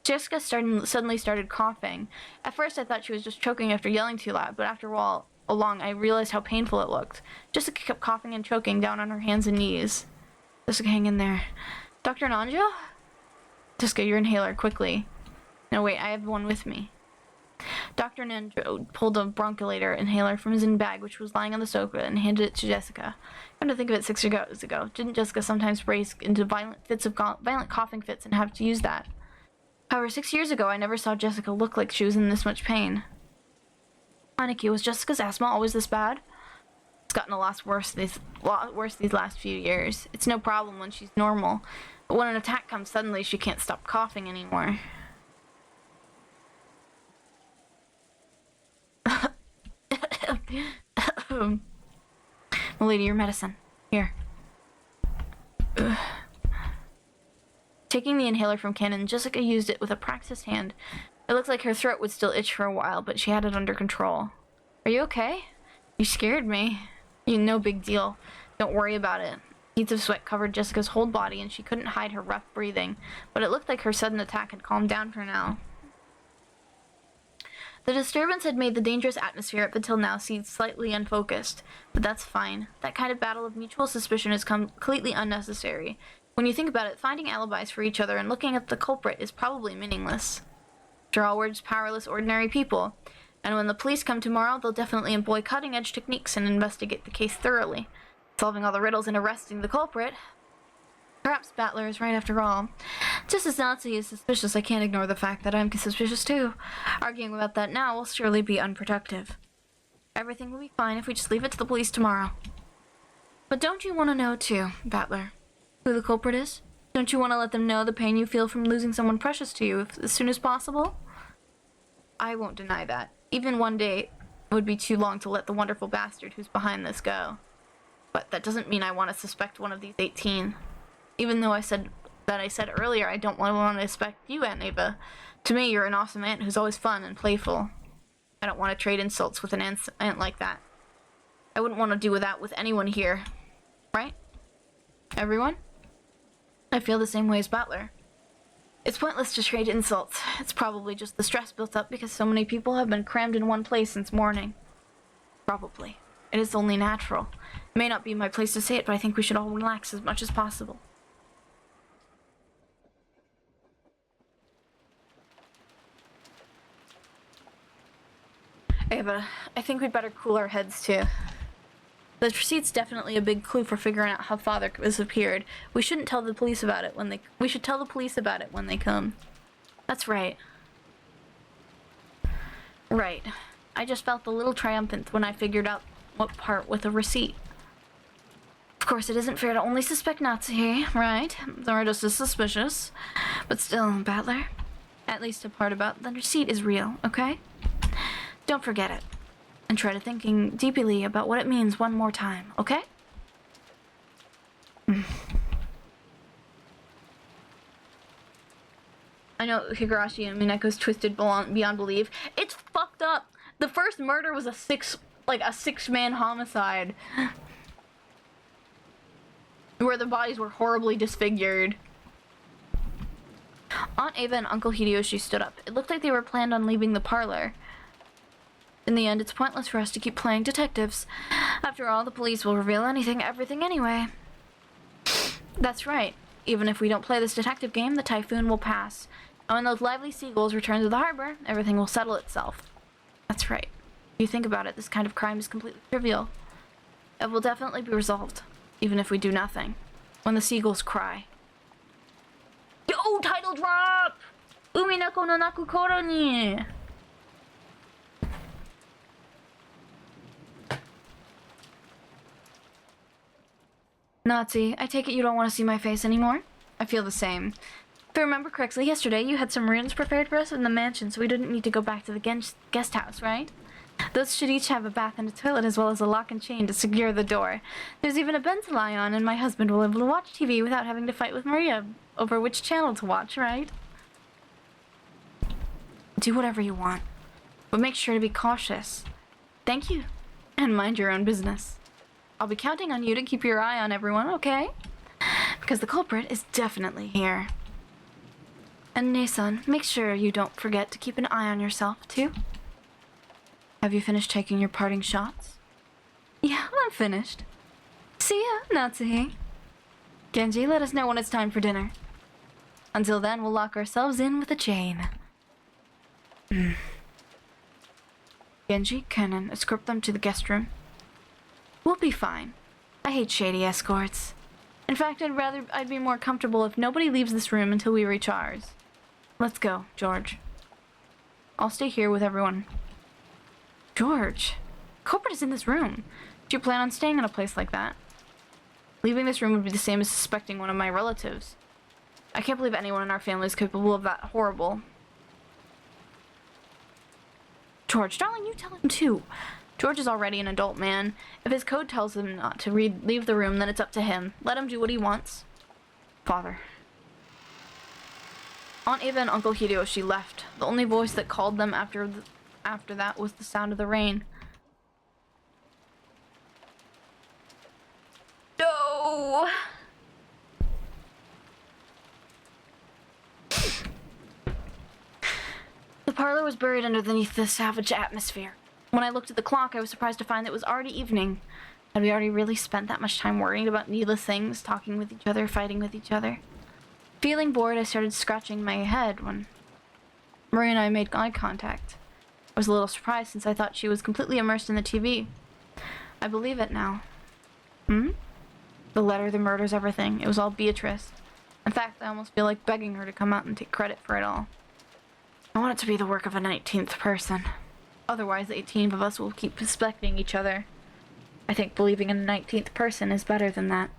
Jessica suddenly started coughing. At first I thought she was just choking after yelling too loud, but after a long I realized how painful it looked. Jessica kept coughing and choking down on her hands and knees. Jessica, hang in there. Dr. Nanjo? Jessica, your inhaler, quickly. No, wait, I have one with me. Dr. Nanjo pulled a broncholator inhaler from his bag, which was lying on the sofa, and handed it to Jessica. Come to think of it, 6 years ago, didn't Jessica sometimes break into violent coughing fits and have to use that? However, 6 years ago, I never saw Jessica look like she was in this much pain. Aniki, was Jessica's asthma always this bad? It's gotten a lot worse these last few years. It's no problem when she's normal, but when an attack comes suddenly, she can't stop coughing anymore. Lady, your medicine. Here. Ugh. Taking the inhaler from Cannon, Jessica used it with a practiced hand. It looked like her throat would still itch for a while, but she had it under control. Are you okay? You scared me. No big deal. Don't worry about it. Beads of sweat covered Jessica's whole body, and she couldn't hide her rough breathing, but it looked like her sudden attack had calmed down for now. The disturbance had made the dangerous atmosphere up until now seem slightly unfocused, but that's fine. That kind of battle of mutual suspicion is completely unnecessary. When you think about it, finding alibis for each other and looking at the culprit is probably meaningless. After all, we're just powerless, ordinary people. And when the police come tomorrow, they'll definitely employ cutting-edge techniques and investigate the case thoroughly. Solving all the riddles and arresting the culprit. Perhaps Battler is right after all. Just as Nazi is suspicious, I can't ignore the fact that I'm suspicious too. Arguing about that now will surely be unproductive. Everything will be fine if we just leave it to the police tomorrow. But don't you want to know too, Battler, who the culprit is? Don't you want to let them know the pain you feel from losing someone precious to you as soon as possible? I won't deny that. Even one day would be too long to let the wonderful bastard who's behind this go. But that doesn't mean I want to suspect one of these 18. Even though I said earlier I don't want to suspect you, Aunt Ava. To me, you're an awesome aunt who's always fun and playful. I don't want to trade insults with an aunt like that. I wouldn't want to do that with anyone here. Right? Everyone? I feel the same way as Battler. It's pointless to trade insults. It's probably just the stress built up because so many people have been crammed in one place since morning. Probably. It is only natural. It may not be my place to say it, but I think we should all relax as much as possible. Ava, I think we'd better cool our heads too. The receipt's definitely a big clue for figuring out how Father disappeared. We shouldn't tell the police about it we should tell the police about it when they come. That's right. Right. I just felt a little triumphant when I figured out what part with a receipt. Of course, it isn't fair to only suspect Nazi, right? They're just as suspicious. But still, Battler, at least a part about the receipt is real, okay? Don't forget it. And try to thinking deeply about what it means one more time, okay? I know Higurashi and Mineko's twisted beyond belief. It's fucked up. The first murder was a six-man homicide. Where the bodies were horribly disfigured. Aunt Ava and Uncle Hideyoshi stood up. It looked like they were planned on leaving the parlor. In the end, it's pointless for us to keep playing detectives. After all, the police will reveal everything anyway. That's right. Even if we don't play this detective game, the typhoon will pass. And when those lively seagulls return to the harbor, everything will settle itself. That's right. If you think about it, this kind of crime is completely trivial. It will definitely be resolved, even if we do nothing. When the seagulls cry. Yo, title drop! Umineko no Naku Koro ni! Nazi, I take it you don't want to see my face anymore? I feel the same. If I remember correctly, yesterday you had some rooms prepared for us in the mansion, so we didn't need to go back to the guest house, right? Those should each have a bath and a toilet as well as a lock and chain to secure the door. There's even a bed to lie on, and my husband will be able to watch TV without having to fight with Maria over which channel to watch, right? Do whatever you want, but make sure to be cautious. Thank you, and mind your own business. I'll be counting on you to keep your eye on everyone, okay? Because the culprit is definitely here. And Ne-san, make sure you don't forget to keep an eye on yourself, too. Have you finished taking your parting shots? Yeah, I'm finished. See ya, Natsuhi. Genji, let us know when it's time for dinner. Until then, we'll lock ourselves in with a chain. Genji, Kennen, escort them to the guest room. We'll be fine. I hate shady escorts. In fact, I'd be more comfortable if nobody leaves this room until we reach ours. Let's go, George. I'll stay here with everyone. George, culprit is in this room. Do you plan on staying in a place like that? Leaving this room would be the same as suspecting one of my relatives. I can't believe anyone in our family is capable of that horrible. George, darling, you tell him too. George is already an adult man. If his code tells him not to leave the room, then it's up to him. Let him do what he wants. Father. Aunt Ava and Uncle Hideyoshi left. The only voice that called them after that was the sound of the rain. No! The parlor was buried underneath the savage atmosphere. When I looked at the clock, I was surprised to find that it was already evening. Had we already really spent that much time worrying about needless things, talking with each other, fighting with each other? Feeling bored, I started scratching my head when Marie and I made eye contact. I was a little surprised since I thought she was completely immersed in the TV. I believe it now. The letter, the murders, everything. It was all Beatrice. In fact, I almost feel like begging her to come out and take credit for it all. I want it to be the work of a 19th person. Otherwise, the 18 of us will keep suspecting each other. I think believing in a 19th person is better than that.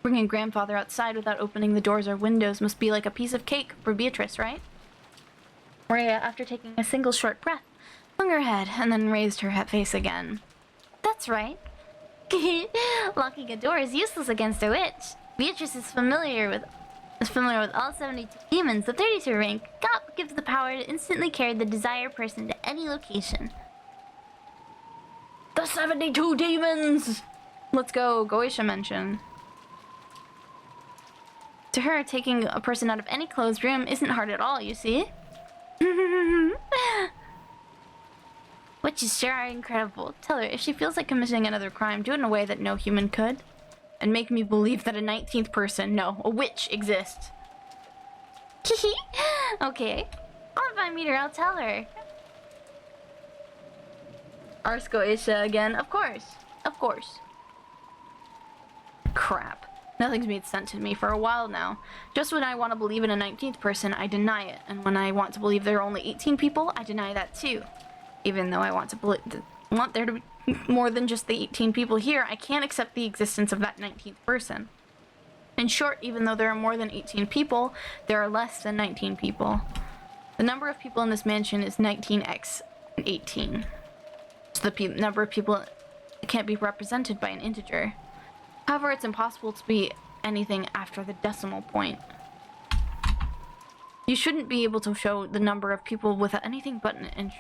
Bringing grandfather outside without opening the doors or windows must be like a piece of cake for Beatrice, right? Maria, after taking a single short breath, hung her head and then raised her face again. That's right. Locking a door is useless against a witch. Beatrice is familiar with all 72 demons. The 32 rank gives the power to instantly carry the desired person to any location. The 72 demons! Let's go, Goisha mentioned. To her, taking a person out of any closed room isn't hard at all, you see? Witches sure are incredible. Tell her, if she feels like committing another crime, do it in a way that no human could. And make me believe that a 19th person, no, a witch, exists. Okay. If I meet her, I'll tell her. Arsko Isha again. Of course. Of course. Crap. Nothing's made sense to me for a while now. Just when I want to believe in a 19th person, I deny it. And when I want to believe there are only 18 people, I deny that too. Even though I want there to be more than just the 18 people here, I can't accept the existence of that 19th person. In short, even though there are more than 18 people, there are less than 19 people. The number of people in this mansion is 19x 18. So the number of people can't be represented by an integer. However, it's impossible to be anything after the decimal point. You shouldn't be able to show the number of people without anything but an inch.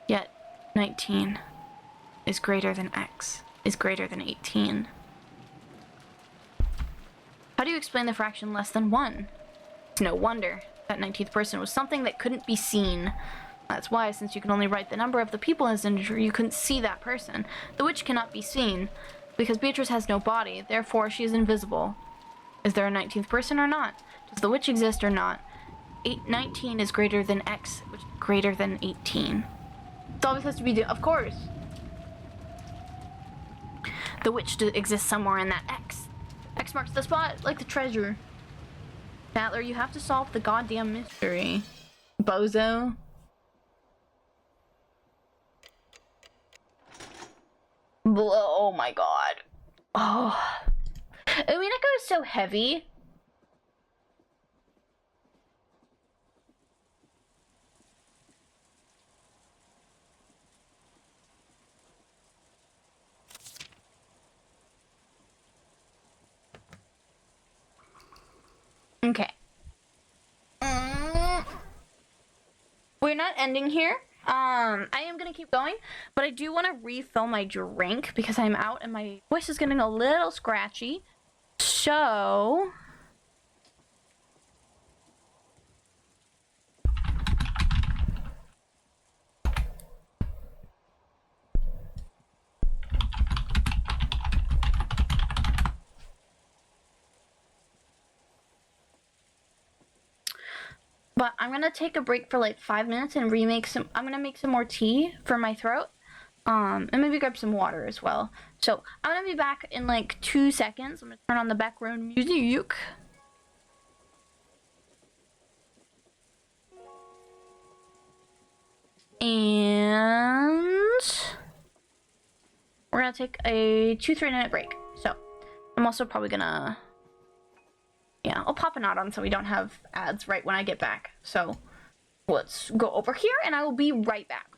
Yet, 19 is greater than x, is greater than 18. How do you explain the fraction less than 1? It's no wonder. That 19th person was something that couldn't be seen. That's why, since you can only write the number of the people as an integer, you couldn't see that person. The witch cannot be seen, because Beatrice has no body, therefore she is invisible. Is there a 19th person or not? Does the witch exist or not? 19 is greater than x, which is greater than 18. It always has to be, of course. The witch exists somewhere in that X. X marks the spot, like the treasure. Statler, you have to solve the goddamn mystery. Bozo. Oh my god. Oh. Umineko is so heavy. Okay. We're not ending here. I am gonna keep going, but I do want to refill my drink because I'm out and my voice is getting a little scratchy. So... But I'm gonna take a break for like 5 minutes and I'm gonna make some more tea for my throat. And maybe grab some water as well. So I'm gonna be back in like 2 seconds. I'm gonna turn on the background music. And we're gonna take a 2-3 minute break. So I'm also probably gonna, Yeah, I'll pop an ad on so we don't have ads right when I get back. So let's go over here and I will be right back.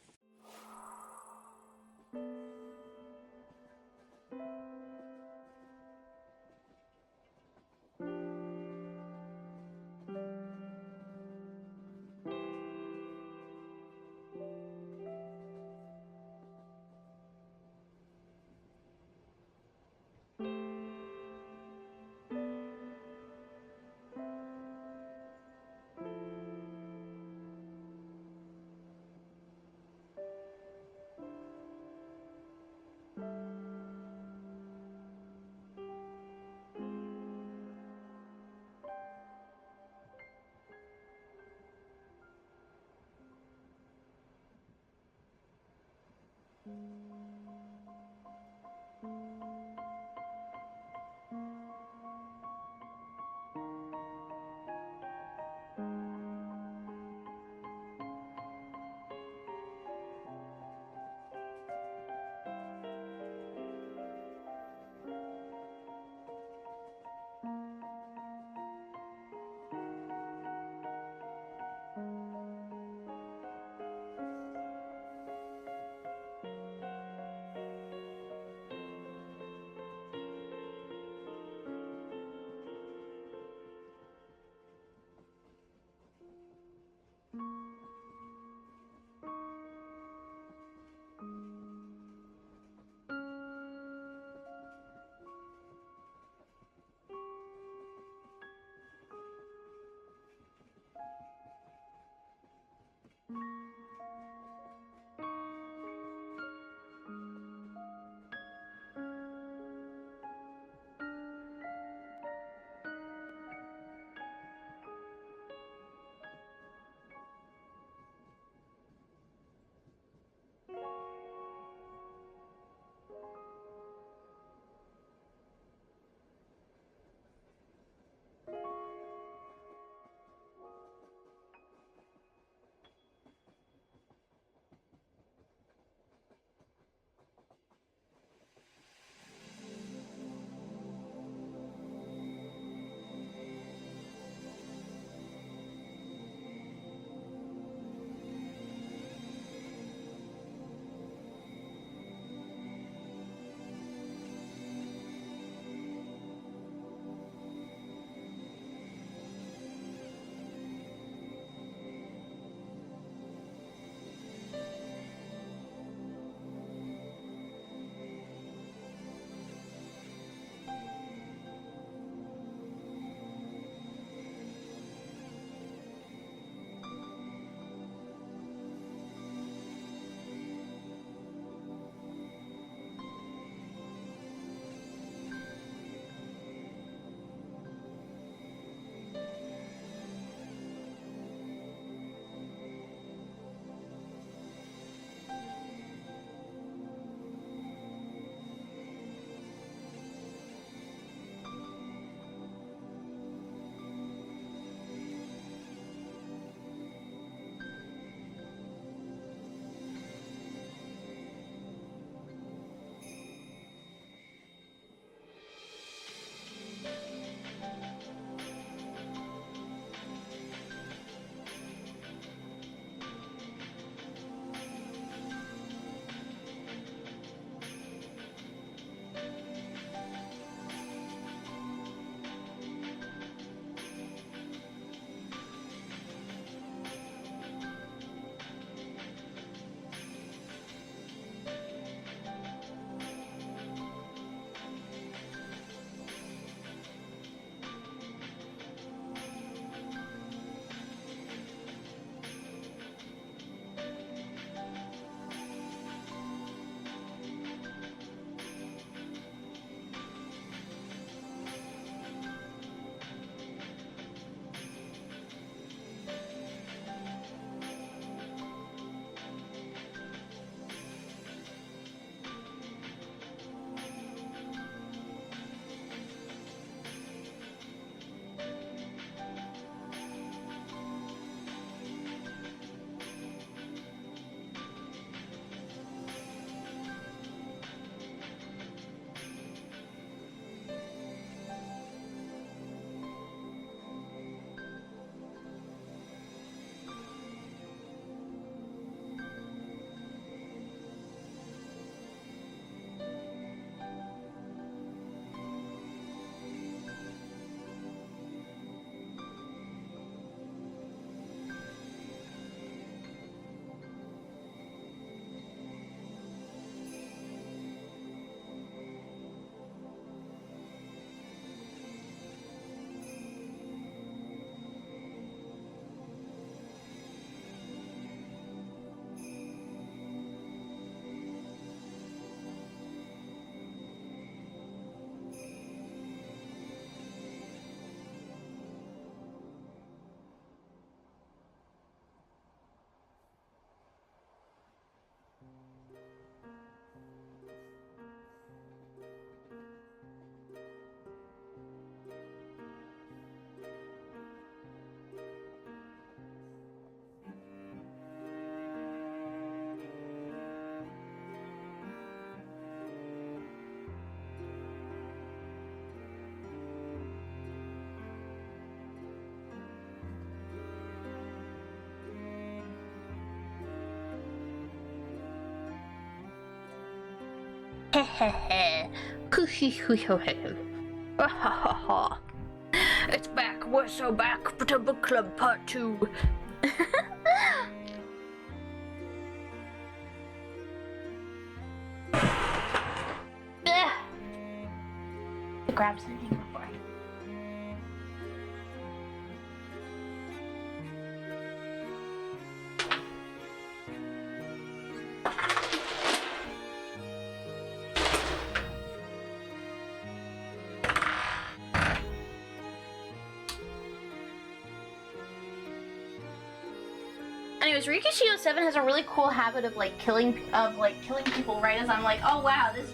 Hehehe. It's back. We're so back to book club part 2. Grab something before. Anyways, Rikishio 7 has a really cool habit of killing people right as I'm like, oh wow, this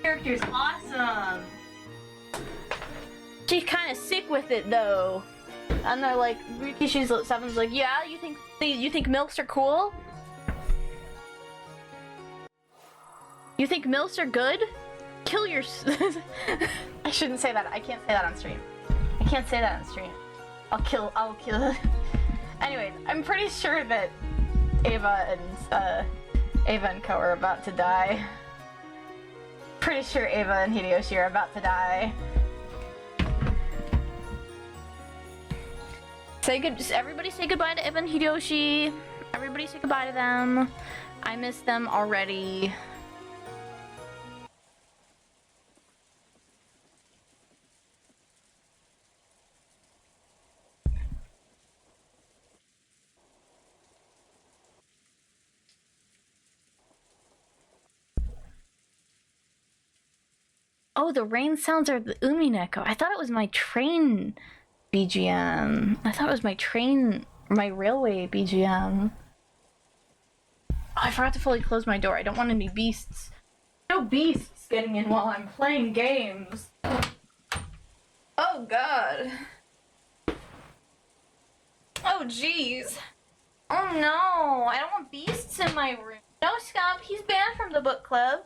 character's awesome. She's kind of sick with it though, and they're like, Rikishio 7's like, yeah, you think milks are cool? You think milks are good? Kill your. I shouldn't say that. I can't say that on stream. I can't say that on stream. I'll kill. Anyways, I'm pretty sure that Ava and Ko are about to die. Pretty sure Ava and Hideyoshi are about to die. Everybody say goodbye to Ava and Hideyoshi. Everybody say goodbye to them. I miss them already. Oh, the rain sounds are the Umineko. I thought it was my train BGM. I thought it was my railway BGM. Oh, I forgot to fully close my door. I don't want any beasts. No beasts getting in while I'm playing games. Oh god. Oh jeez. Oh no, I don't want beasts in my room. No, Scump, he's banned from the book club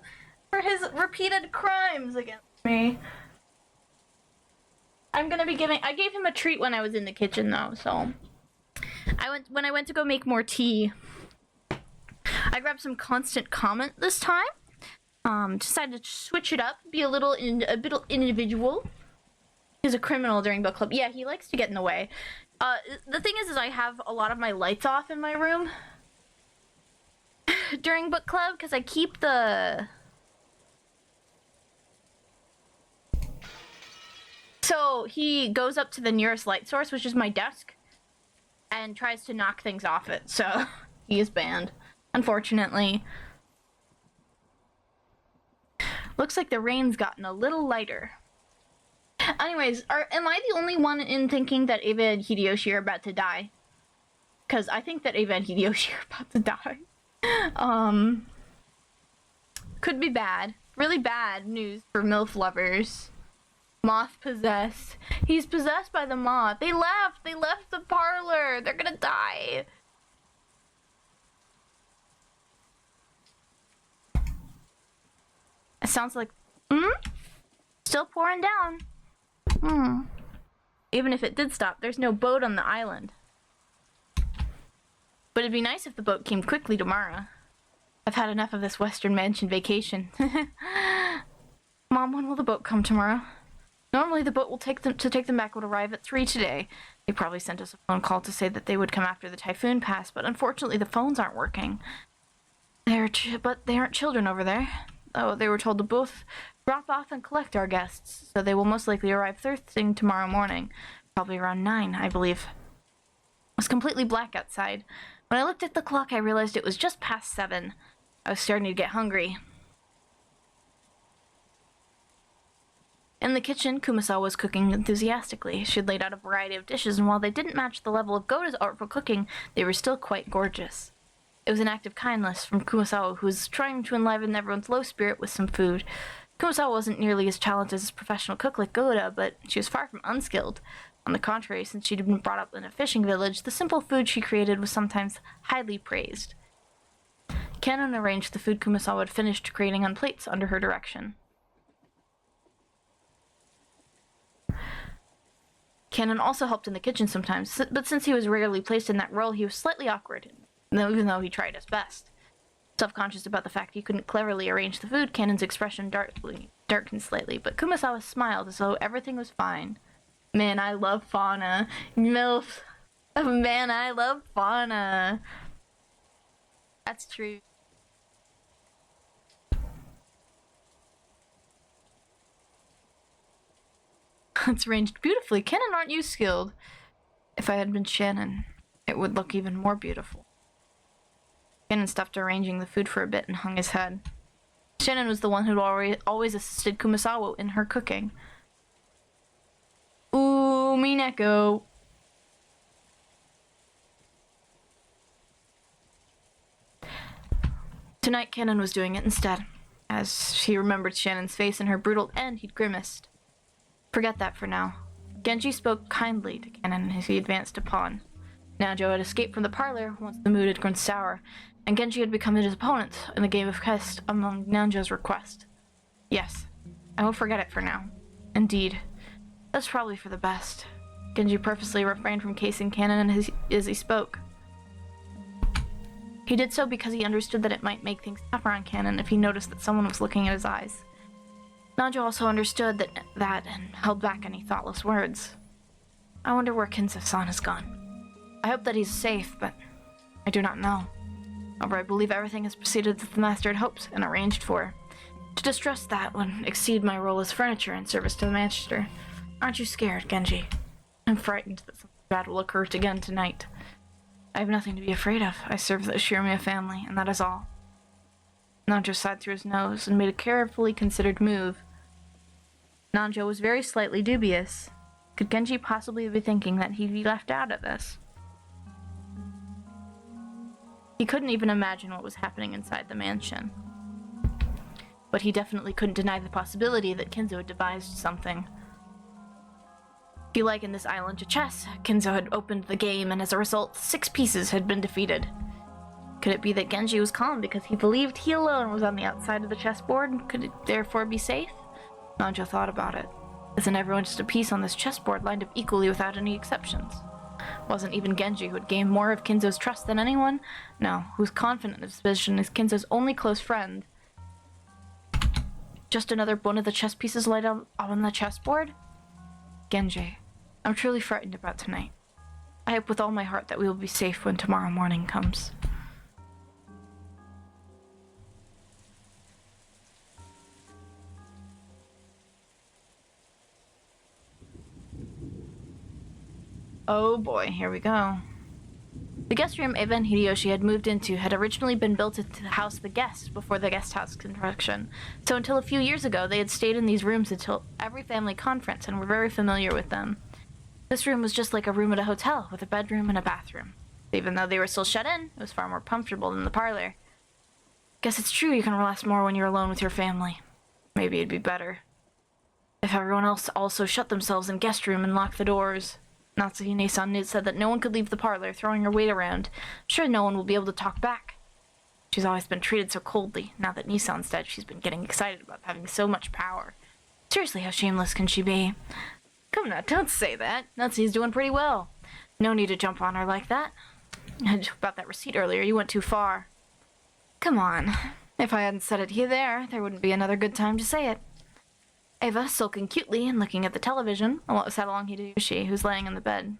for his repeated crimes against me. I gave him a treat when I was in the kitchen though, so. When I went to go make more tea, I grabbed some constant comment this time. Decided to switch it up, be a bit individual. He's a criminal during book club. Yeah, he likes to get in the way. The thing is I have a lot of my lights off in my room during book club because I keep the. So he goes up to the nearest light source, which is my desk, and tries to knock things off it. So he is banned, unfortunately. Looks like the rain's gotten a little lighter. Anyways, am I the only one in thinking that Ava and Hideyoshi are about to die? Because I think that Ava and Hideyoshi are about to die. Could be bad. Really bad news for MILF lovers. Moth possessed. He's possessed by the moth. They left the parlor. They're gonna die. It sounds like, still pouring down. Even if it did stop, there's no boat on the island. But it'd be nice if the boat came quickly tomorrow. I've had enough of this Western Mansion vacation. Mom, when will the boat come tomorrow? Normally the boat will take them back would arrive at 3 today. They probably sent us a phone call to say that they would come after the typhoon passed, but unfortunately the phones aren't working. But they aren't children over there. Oh, they were told to both drop off and collect our guests, so they will most likely arrive first thing tomorrow morning, probably around 9, I believe. It was completely black outside. When I looked at the clock, I realized it was just past 7. I was starting to get hungry. In the kitchen, Kumasawa was cooking enthusiastically. She had laid out a variety of dishes, and while they didn't match the level of Gota's artful cooking, they were still quite gorgeous. It was an act of kindness from Kumasawa, who was trying to enliven everyone's low spirit with some food. Kumasawa wasn't nearly as talented as a professional cook like Gota, but she was far from unskilled. On the contrary, since she'd been brought up in a fishing village, the simple food she created was sometimes highly praised. Cannon arranged the food Kumasawa had finished creating on plates under her direction. Cannon also helped in the kitchen sometimes, but since he was rarely placed in that role, he was slightly awkward, even though he tried his best. Self-conscious about the fact he couldn't cleverly arrange the food, Kanon's expression darkened slightly, but Kumasawa smiled as though everything was fine. Man, I love fauna. MILF. Oh, man, I love fauna. That's true. It's arranged beautifully. Kanon, aren't you skilled? If I had been Shannon, it would look even more beautiful. Kanon stopped arranging the food for a bit and hung his head. Shannon was the one who'd always assisted Kumasawa in her cooking. Umineko. Tonight, Kanon was doing it instead. As he remembered Shannon's face and her brutal end, he'd grimaced. Forget that for now. Genji spoke kindly to Kanon as he advanced upon. Najo had escaped from the parlor once the mood had grown sour, and Genji had become his opponent in the game of chess among Nanjo's request. Yes, I won't forget it for now. Indeed, that's probably for the best. Genji purposely refrained from casing Kanon as he spoke. He did so because he understood that it might make things tougher on Kanon if he noticed that someone was looking at his eyes. Najo also understood that and held back any thoughtless words. I wonder where Kinzo-san has gone. I hope that he's safe, but I do not know. However, I believe everything has proceeded as the master had hoped and arranged for. To distrust that would exceed my role as furniture in service to the master. Aren't you scared, Genji? I'm frightened that something bad will occur again tonight. I have nothing to be afraid of. I serve the Ushirimiya family, and that is all. Nanjo sighed through his nose and made a carefully considered move. Nanjo was very slightly dubious. Could Genji possibly be thinking that he'd be left out of this? He couldn't even imagine what was happening inside the mansion. But he definitely couldn't deny the possibility that Kinzo had devised something. If you liken this island to chess, Kinzo had opened the game, and as a result, 6 pieces had been defeated. Could it be that Genji was calm because he believed he alone was on the outside of the chessboard, and could it therefore be safe? Nanjo thought about it. Isn't everyone just a piece on this chessboard lined up equally without any exceptions? Wasn't even Genji, who had gained more of Kinzo's trust than anyone? No, who was confident of his position as Kinzo's only close friend. Just another one of the chess pieces laid out on the chessboard? Genji, I'm truly frightened about tonight. I hope with all my heart that we will be safe when tomorrow morning comes. Oh boy, here we go. The guest room Eva and Hideyoshi had moved into had originally been built to house the guests before the guest house construction, so until a few years ago they had stayed in these rooms until every family conference and were very familiar with them. This room was just like a room at a hotel, with a bedroom and a bathroom. Even though they were still shut in, it was far more comfortable than the parlor. Guess it's true you can relax more when you're alone with your family. Maybe it'd be better if everyone else also shut themselves in guest room and locked the doors. Natsuhine-san said that no one could leave the parlor, throwing her weight around. Sure, no one will be able to talk back. She's always been treated so coldly. Now that Nissan's dead, she's been getting excited about having so much power. Seriously, how shameless can she be? Come now, don't say that. Natsu's doing pretty well. No need to jump on her like that. About that receipt earlier, you went too far. Come on. If I hadn't said it there wouldn't be another good time to say it. Eva, sulking cutely and looking at the television, sat along Hideyoshi, who's laying in the bed.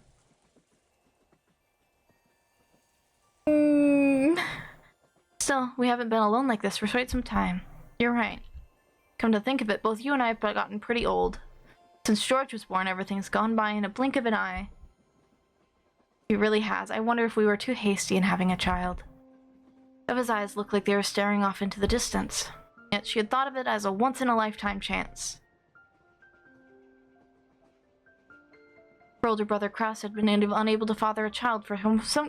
Still, we haven't been alone like this for quite some time. You're right. Come to think of it, both you and I have gotten pretty old. Since George was born, everything's gone by in a blink of an eye. It really has. I wonder if we were too hasty in having a child. Eva's eyes looked like they were staring off into the distance, yet she had thought of it as a once-in-a-lifetime chance. Her older brother Kraus had been unable to father a child for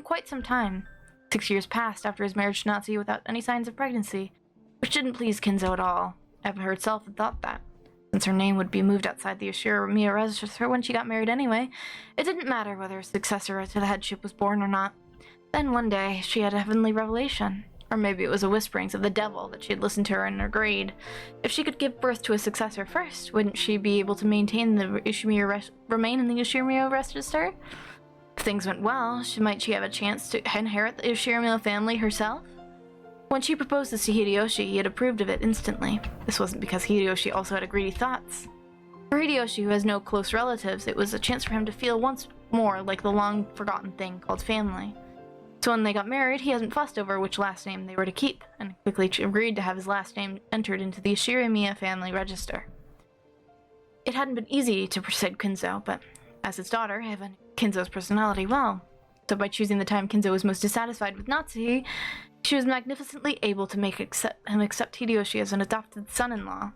quite some time. 6 years passed after his marriage to Natsu without any signs of pregnancy, which didn't please Kinzo at all. Eva herself had thought that. Since her name would be moved outside the Ushirimiya register when she got married anyway, it didn't matter whether a successor to the headship was born or not. Then one day, she had a heavenly revelation. Or maybe it was the whisperings of the devil that she had listened to her and agreed. If she could give birth to a successor first, wouldn't she be able to maintain the remain in the Ushirimiya register? If things went well, might she have a chance to inherit the Ushirimiya family herself? When she proposed this to Hideyoshi, he had approved of it instantly. This wasn't because Hideyoshi also had greedy thoughts. For Hideyoshi, who has no close relatives, it was a chance for him to feel once more like the long-forgotten thing called family. So when they got married, he hasn't fussed over which last name they were to keep, and quickly agreed to have his last name entered into the Ishirimiya family register. It hadn't been easy to persuade Kinzo, but as his daughter, Eva knew Kinzo's personality well. So by choosing the time Kinzo was most dissatisfied with Natsuhi, she was magnificently able to make him accept Hideyoshi as an adopted son-in-law.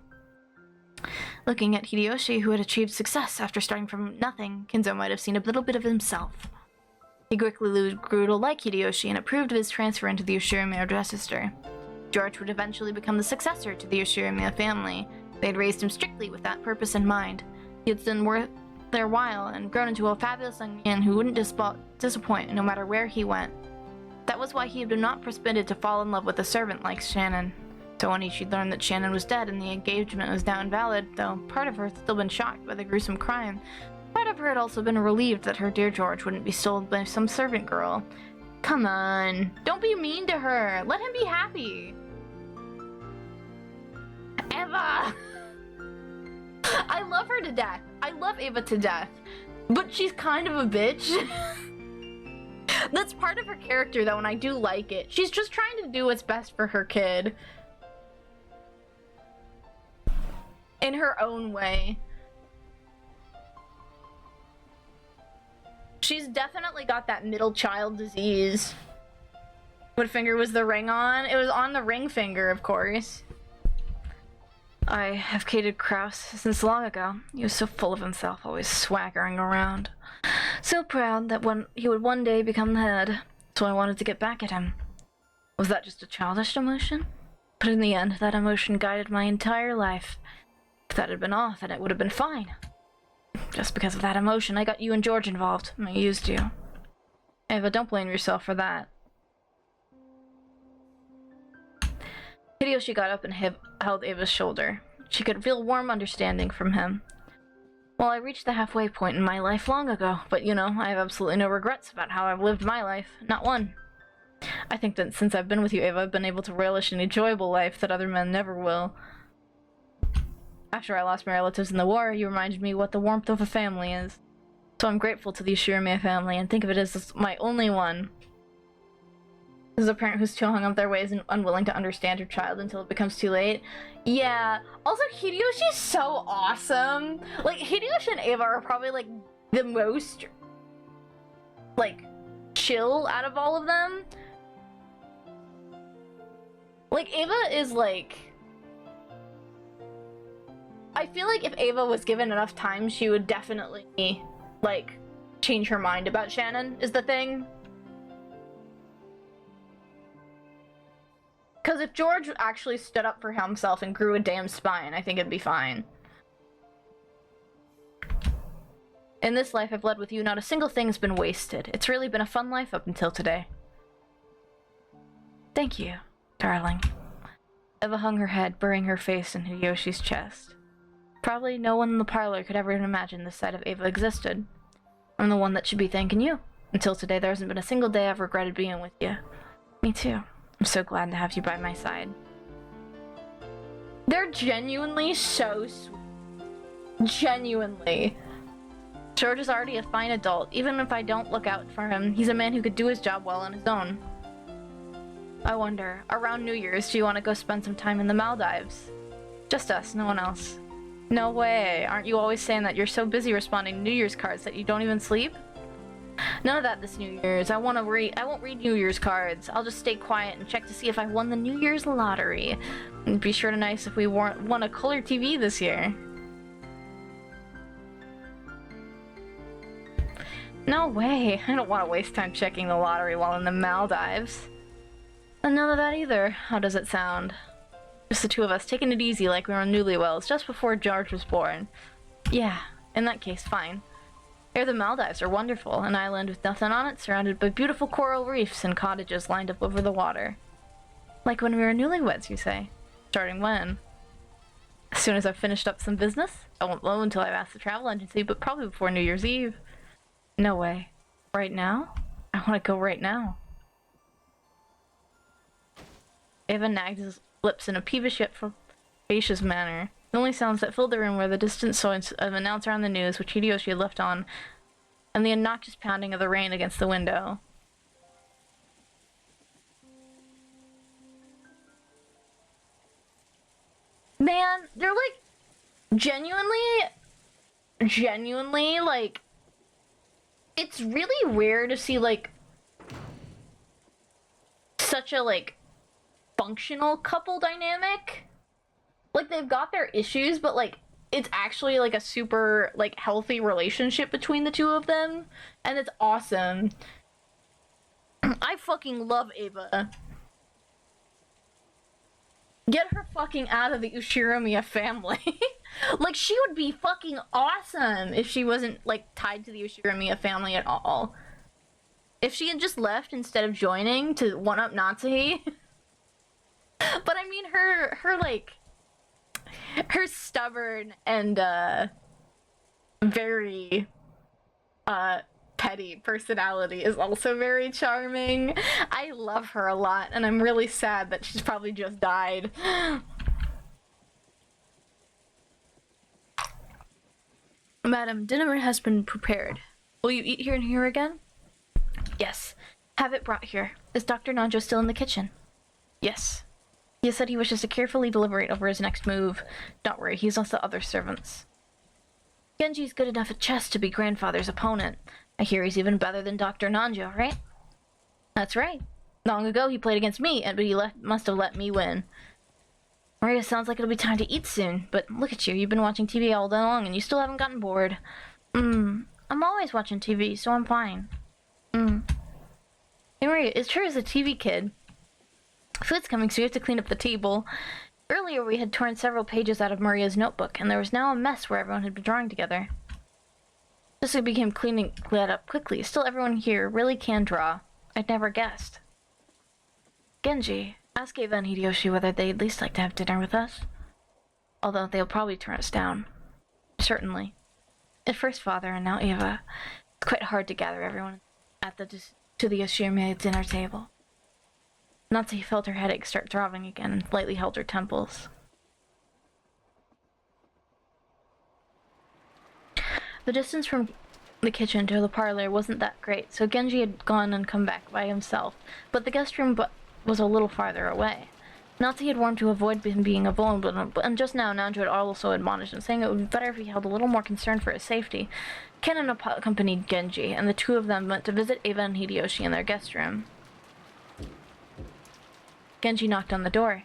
Looking at Hideyoshi, who had achieved success after starting from nothing, Kinzo might have seen a little bit of himself. He quickly grew to like Hideyoshi and approved of his transfer into the Ishirimiya register. George would eventually become the successor to the Ishirimiya family. They had raised him strictly with that purpose in mind. He had been worth their while and grown into a fabulous young man who wouldn't disappoint no matter where he went. That was why he had been not permitted to fall in love with a servant like Shannon. So when she learned that Shannon was dead and the engagement was now invalid, though part of her had still been shocked by the gruesome crime, part of her had also been relieved that her dear George wouldn't be stolen by some servant girl. Come on, don't be mean to her. Let him be happy. Eva! I love her to death. I love Eva to death. But she's kind of a bitch. That's part of her character though, and I do like it. She's just trying to do what's best for her kid. In her own way. She's definitely got that middle child disease. What finger was the ring on? It was on the ring finger, of course. I have hated Kraus since long ago. He was so full of himself, always swaggering around. So proud that he would one day become the head. So I wanted to get back at him. Was that just a childish emotion? But in the end, that emotion guided my entire life. If that had been off, then it would have been fine. Just because of that emotion, I got you and George involved. I used you. Eva, don't blame yourself for that. Hideyoshi got up and held Eva's shoulder. She could feel warm understanding from him. Well, I reached the halfway point in my life long ago, but you know, I have absolutely no regrets about how I've lived my life. Not one. I think that since I've been with you, Eva, I've been able to relish an enjoyable life that other men never will. After I lost my relatives in the war, you reminded me what the warmth of a family is. So I'm grateful to the Ishirimiya family and think of it as my only one. This is a parent who's too hung up their ways and unwilling to understand her child until it becomes too late. Yeah. Also, Hideyoshi's so awesome. Like, Hideyoshi and Eva are probably, like, the most, like, chill out of all of them. Like, Eva is, like... I feel like if Eva was given enough time, she would definitely, like, change her mind about Shannon, is the thing. Because if George actually stood up for himself and grew a damn spine, I think it'd be fine. In this life I've led with you, not a single thing has been wasted. It's really been a fun life up until today. Thank you, darling. Eva hung her head, burying her face in Hideyoshi's chest. Probably no one in the parlor could ever imagine this side of Eva existed. I'm the one that should be thanking you. Until today, there hasn't been a single day I've regretted being with you. Me too. I'm so glad to have you by my side. They're genuinely so sweet. Genuinely. George is already a fine adult. Even if I don't look out for him, he's a man who could do his job well on his own. I wonder, around New Year's, do you want to go spend some time in the Maldives? Just us, no one else. No way. Aren't you always saying that you're so busy responding to New Year's cards that you don't even sleep? None of that this New Year's. I won't read New Year's cards. I'll just stay quiet and check to see if I won the New Year's lottery. It'd be sure to nice if we won a color TV this year. No way. I don't want to waste time checking the lottery while in the Maldives. And none of that either. How does it sound? Just the two of us taking it easy like we were newlyweds just before George was born. Yeah, in that case, fine. Here the Maldives are wonderful, an island with nothing on it, surrounded by beautiful coral reefs and cottages lined up over the water. Like when we were newlyweds, you say? Starting when? As soon as I've finished up some business. I won't know until I've asked the travel agency, but probably before New Year's Eve. No way. Right now? I want to go right now. Eva nagged his lips in a peevish yet facious manner. The only sounds that filled the room were the distant sounds of an announcer on the news, which Hideyoshi had left on, and the obnoxious pounding of the rain against the window. Man, they're like genuinely like, it's really rare to see like such a like functional couple dynamic. Like, they've got their issues, but like it's actually like a super like healthy relationship between the two of them, and it's awesome. I fucking love Ava. Get her fucking out of the Ushiromiya family. Like, she would be fucking awesome if she wasn't, like, tied to the Ushiromiya family at all. If she had just left instead of joining to one-up Natsuhi. But I mean, her stubborn and, very, petty personality is also very charming. I love her a lot, and I'm really sad that she's probably just died. Madam, dinner has been prepared. Will you eat here and here again? Yes. Have it brought here. Is Dr. Nanjo still in the kitchen? Yes. He said he wishes to carefully deliberate over his next move. Don't worry, he's also other servants. Genji's good enough at chess to be grandfather's opponent. I hear he's even better than Dr. Nanjo, right? That's right. Long ago he played against me, but he must have let me win. Maria, sounds like it'll be time to eat soon, but look at you, you've been watching TV all day long and you still haven't gotten bored. I'm always watching TV, so I'm fine. Hey Maria, it's her as a TV kid. Food's coming, so we have to clean up the table. Earlier we had torn several pages out of Maria's notebook, and there was now a mess where everyone had been drawing together. This became cleaned up quickly. Still, everyone here really can draw. I'd never guessed. Genji, ask Eva and Hideyoshi whether they'd at least like to have dinner with us. Although they'll probably turn us down. Certainly. At first father and now Eva. It's quite hard to gather everyone at the Yoshimiya dinner table. Natsuhi felt her headache start throbbing again and lightly held her temples. The distance from the kitchen to the parlor wasn't that great, so Genji had gone and come back by himself, but the guest room was a little farther away. Natsuhi had warned to avoid him being vulnerable, and just now Nanjo had also admonished him, saying it would be better if he held a little more concern for his safety. Kennen accompanied Genji, and the two of them went to visit Eva and Hideyoshi in their guest room. Genji knocked on the door.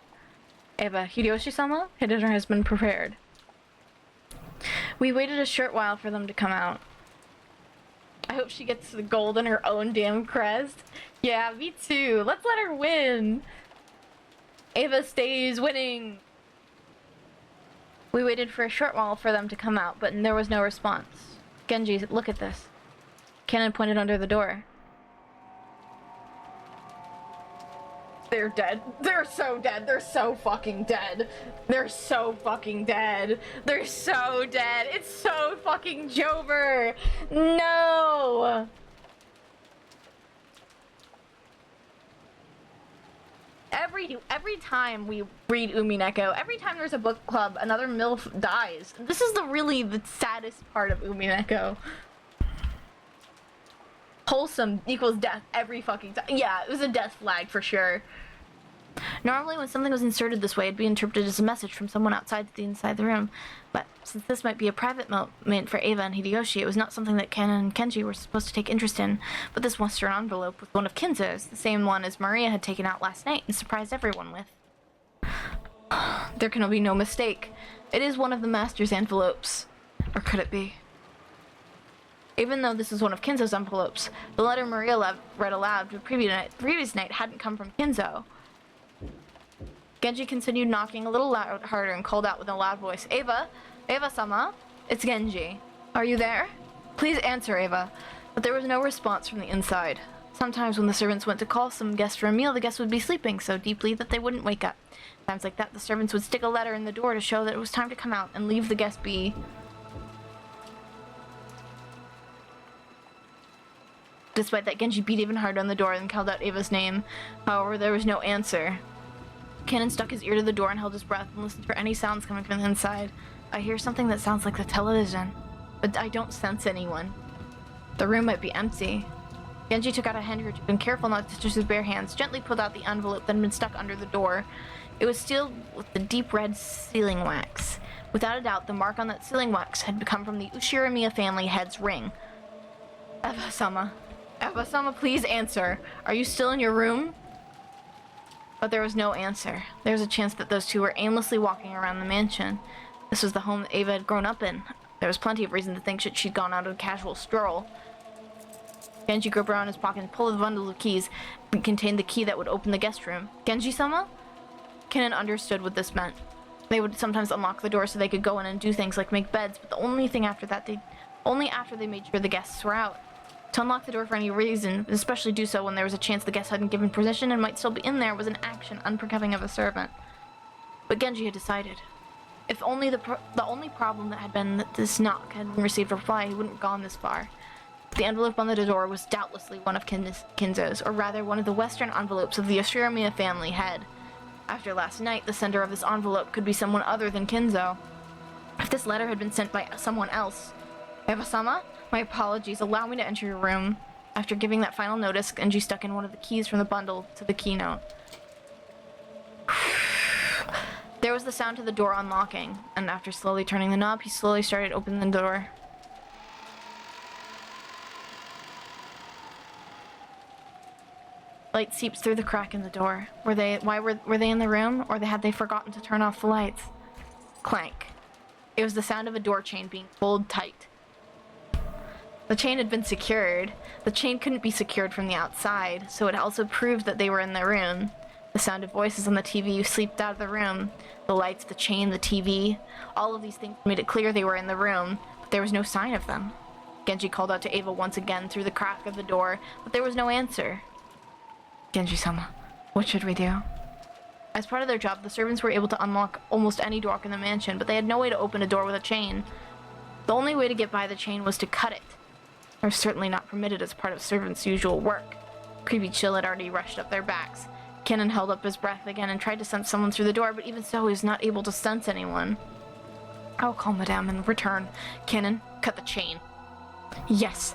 Eva, Hideyoshi-sama? Her dinner has been prepared. We waited a short while for them to come out. I hope she gets the gold in her own damn crest. Yeah, me too. Let's let her win. Eva stays winning. We waited for a short while for them to come out, but there was no response. Genji, look at this. Kennen pointed under the door. They're dead. They're so dead. They're so fucking dead. They're so fucking dead. They're so dead. It's so fucking Jover. No. Every time we read Umineko, every time there's a book club, another MILF dies. This is the saddest part of Umineko. Wholesome equals death every fucking time. Yeah, it was a death flag for sure. Normally when something was inserted this way, it'd be interpreted as a message from someone outside the room. But since this might be a private moment for Eva and Hideyoshi, it was not something that Kennen and Kenji were supposed to take interest in. But this Western envelope was one of Kinzo's, the same one as Maria had taken out last night and surprised everyone with. There can be no mistake. It is one of the Master's envelopes. Or could it be? Even though this is one of Kinzo's envelopes, the letter Maria read aloud the previous night hadn't come from Kinzo. Genji continued knocking a little harder and called out with a loud voice, Eva? Eva-sama? It's Genji. Are you there? Please answer, Eva. But there was no response from the inside. Sometimes when the servants went to call some guest for a meal, the guests would be sleeping so deeply that they wouldn't wake up. Times like that, the servants would stick a letter in the door to show that it was time to come out and leave the guest be. Despite that, Genji beat even harder on the door and called out Eva's name. However, there was no answer. Cannon stuck his ear to the door and held his breath and listened for any sounds coming from the inside. I hear something that sounds like the television, but I don't sense anyone. The room might be empty. Genji took out a handkerchief and, careful not to touch his bare hands, gently pulled out the envelope that had been stuck under the door. It was sealed with the deep red sealing wax. Without a doubt, the mark on that sealing wax had come from the Ushiramiya family head's ring. Eva-sama. Eva-sama, please answer. Are you still in your room? But there was no answer. There was a chance that those two were aimlessly walking around the mansion. This was the home that Eva had grown up in. There was plenty of reason to think that she'd gone out on a casual stroll. Genji groped around his pocket and pulled a bundle of keys that contained the key that would open the guest room. Genji-sama? Kennen understood what this meant. They would sometimes unlock the door so they could go in and do things like make beds, but only after they made sure the guests were out. To unlock the door for any reason, especially do so when there was a chance the guest hadn't given permission and might still be in there, was an action unforgiving of a servant. But Genji had decided. If only the only problem that had been that this knock hadn't received a reply, he wouldn't have gone this far. The envelope on the door was doubtlessly one of Kinzo's, or rather one of the western envelopes of the Yoshiramiya family head. After last night, the sender of this envelope could be someone other than Kinzo. If this letter had been sent by someone else... Eva-sama? My apologies, allow me to enter your room. After giving that final notice, Genji stuck in one of the keys from the bundle to the keynote. There was the sound of the door unlocking, and after slowly turning the knob, he slowly started opening the door. Light seeps through the crack in the door. Were they in the room, or had they forgotten to turn off the lights? Clank. It was the sound of a door chain being pulled tight. The chain had been secured. The chain couldn't be secured from the outside, so it also proved that they were in the room. The sound of voices on the TV seeped out of the room. The lights, the chain, the TV, all of these things made it clear they were in the room, but there was no sign of them. Genji called out to Eva once again through the crack of the door, but there was no answer. Genji-sama, what should we do? As part of their job, the servants were able to unlock almost any door in the mansion, but they had no way to open a door with a chain. The only way to get by the chain was to cut it. It was certainly not permitted as part of servants' usual work. Creepy chill had already rushed up their backs. Kennen held up his breath again and tried to sense someone through the door, but even so, he was not able to sense anyone. I'll call Madame and return. Kennen, cut the chain. Yes.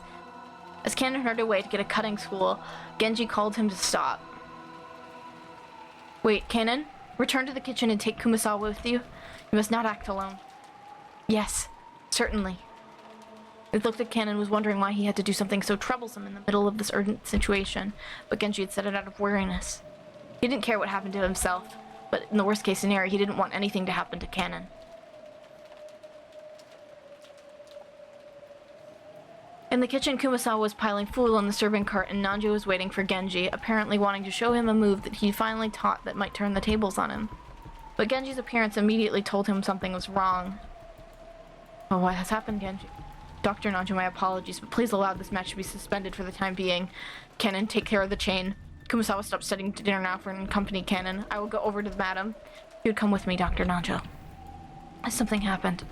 As Kennen hurried away to get a cutting tool, Genji called him to stop. Wait, Kennen, return to the kitchen and take Kumasawa with you. You must not act alone. Yes, certainly. It looked like Kennen was wondering why he had to do something so troublesome in the middle of this urgent situation, but Genji had said it out of weariness. He didn't care what happened to himself, but in the worst case scenario, he didn't want anything to happen to Kennen. In the kitchen, Kumasawa was piling food on the serving cart and Nanjo was waiting for Genji, apparently wanting to show him a move that he finally taught that might turn the tables on him. But Genji's appearance immediately told him something was wrong. Oh, what has happened, Genji? Dr. Nanjo, my apologies, but please allow this match to be suspended for the time being. Kennen, take care of the chain. Kumasawa, stop studying dinner now for an accompany Kennen. I will go over to the madam. You would come with me, Dr. Nanjo. Something happened.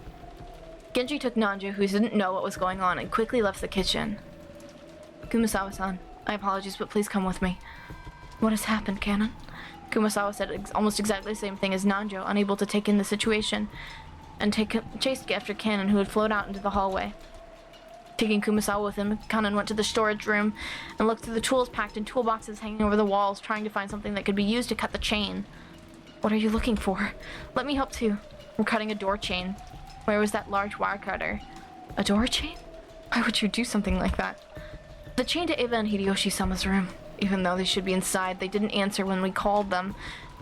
Genji took Nanjo, who didn't know what was going on, and quickly left the kitchen. Kumasawa-san, my apologies, but please come with me. What has happened, Kennen? Kumasawa said almost exactly the same thing as Nanjo, unable to take in the situation, and chased after Kennen, who had flown out into the hallway. Taking Kumasawa with him, Kennen went to the storage room and looked through the tools packed in toolboxes hanging over the walls, trying to find something that could be used to cut the chain. What are you looking for? Let me help too. We're cutting a door chain. Where was that large wire cutter? A door chain? Why would you do something like that? The chain to Eva and Hideyoshi-sama's room. Even though they should be inside, they didn't answer when we called them.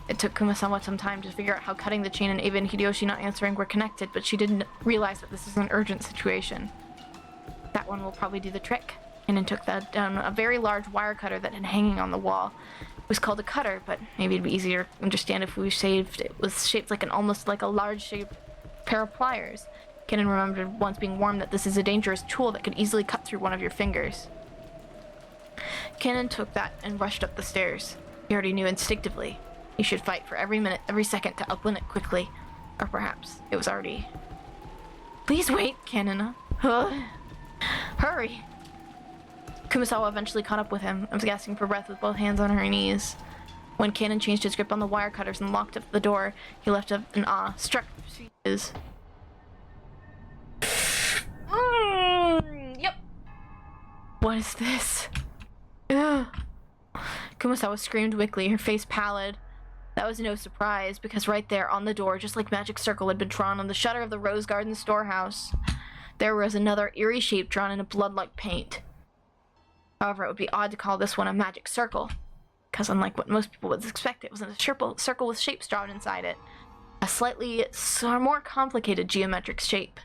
It took Kumasawa some time to figure out how cutting the chain and Eva and Hideyoshi not answering were connected, but she didn't realize that this is an urgent situation. That one will probably do the trick. And took that down a very large wire cutter that had hanging on the wall. It was called a cutter, but maybe it'd be easier to understand if we saved it was shaped like almost like a large shaped pair of pliers. Kennen remembered once being warned that this is a dangerous tool that could easily cut through one of your fingers. Kennen took that and rushed up the stairs. He already knew instinctively he should fight for every minute, every second to upwin it quickly. Or perhaps it was already... Please wait, Kennen. Hurry! Kumasawa eventually caught up with him and was gasping for breath with both hands on her knees. When Cannon changed his grip on the wire cutters and locked up the door, he left in awe, struck speeches. Yep. What is this? Ugh. Kumasawa screamed weakly, her face pallid. That was no surprise, because right there on the door, just like magic circle had been drawn on the shutter of the Rose Garden storehouse, there was another eerie shape drawn in a blood-like paint. However, it would be odd to call this one a magic circle, because unlike what most people would expect, it wasn't a circle with shapes drawn inside it. A slightly more complicated geometric shape.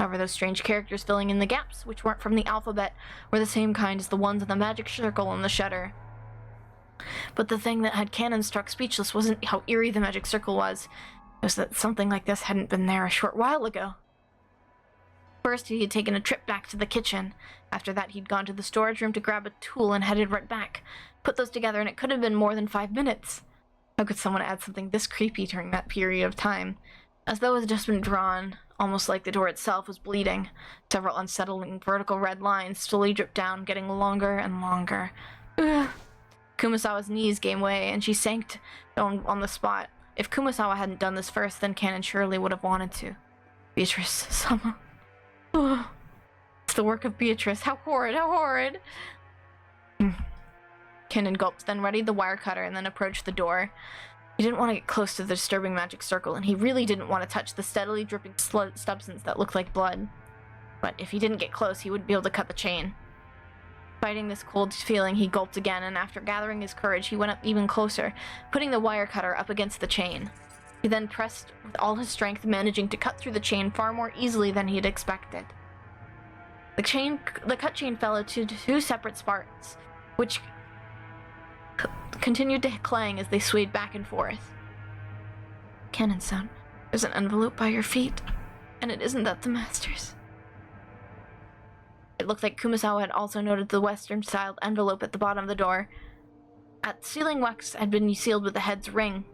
However, those strange characters filling in the gaps, which weren't from the alphabet, were the same kind as the ones on the magic circle on the shutter. But the thing that had Cannon struck speechless wasn't how eerie the magic circle was. It was that something like this hadn't been there a short while ago. First, he had taken a trip back to the kitchen. After that, he'd gone to the storage room to grab a tool and headed right back. Put those together, and it could have been more than 5 minutes. How could someone add something this creepy during that period of time? As though it had just been drawn, almost like the door itself was bleeding. Several unsettling vertical red lines slowly dripped down, getting longer and longer. Ugh. Kumasawa's knees gave way, and she sank on the spot. If Kumasawa hadn't done this first, then Cannon surely would have wanted to. Beatrice-sama. It's the work of Beatrice. How horrid, how horrid! Cannon gulped, then readied the wire cutter, and then approached the door. He didn't want to get close to the disturbing magic circle, and he really didn't want to touch the steadily dripping substance that looked like blood. But if he didn't get close, he wouldn't be able to cut the chain. Fighting this cold feeling, he gulped again, and after gathering his courage, he went up even closer, putting the wire cutter up against the chain. He then pressed with all his strength, managing to cut through the chain far more easily than he had expected. The cut chain fell into 2 separate sparks, which continued to clang as they swayed back and forth. Cannon-san, there's an envelope by your feet, and it isn't that the master's. It looked like Kumasawa had also noted the Western-styled envelope at the bottom of the door. At sealing wax had been sealed with the head's ring.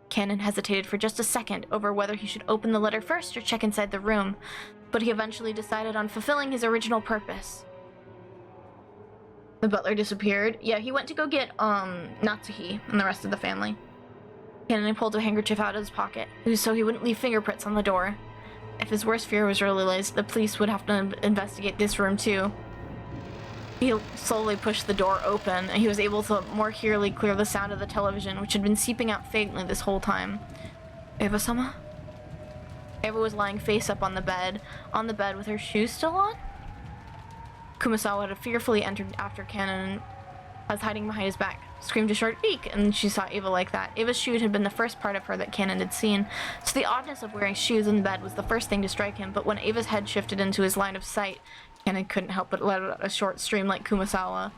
Cannon hesitated for just a second over whether he should open the letter first or check inside the room, but he eventually decided on fulfilling his original purpose. The butler disappeared. Yeah, he went to go get, Natsuhi and the rest of the family. Cannon pulled a handkerchief out of his pocket, so he wouldn't leave fingerprints on the door. If his worst fear was realized, the police would have to investigate this room too. He slowly pushed the door open, and he was able to more clearly clear the sound of the television, which had been seeping out faintly this whole time. Eva-sama? Eva was lying face up on the bed with her shoes still on? Kumasawa had fearfully entered after Cannon was hiding behind his back, screamed a short eek, and she saw Eva like that. Eva's shoes had been the first part of her that Cannon had seen, so the oddness of wearing shoes in bed was the first thing to strike him, but when Eva's head shifted into his line of sight, Cannon couldn't help but let out a short stream like Kumasawa.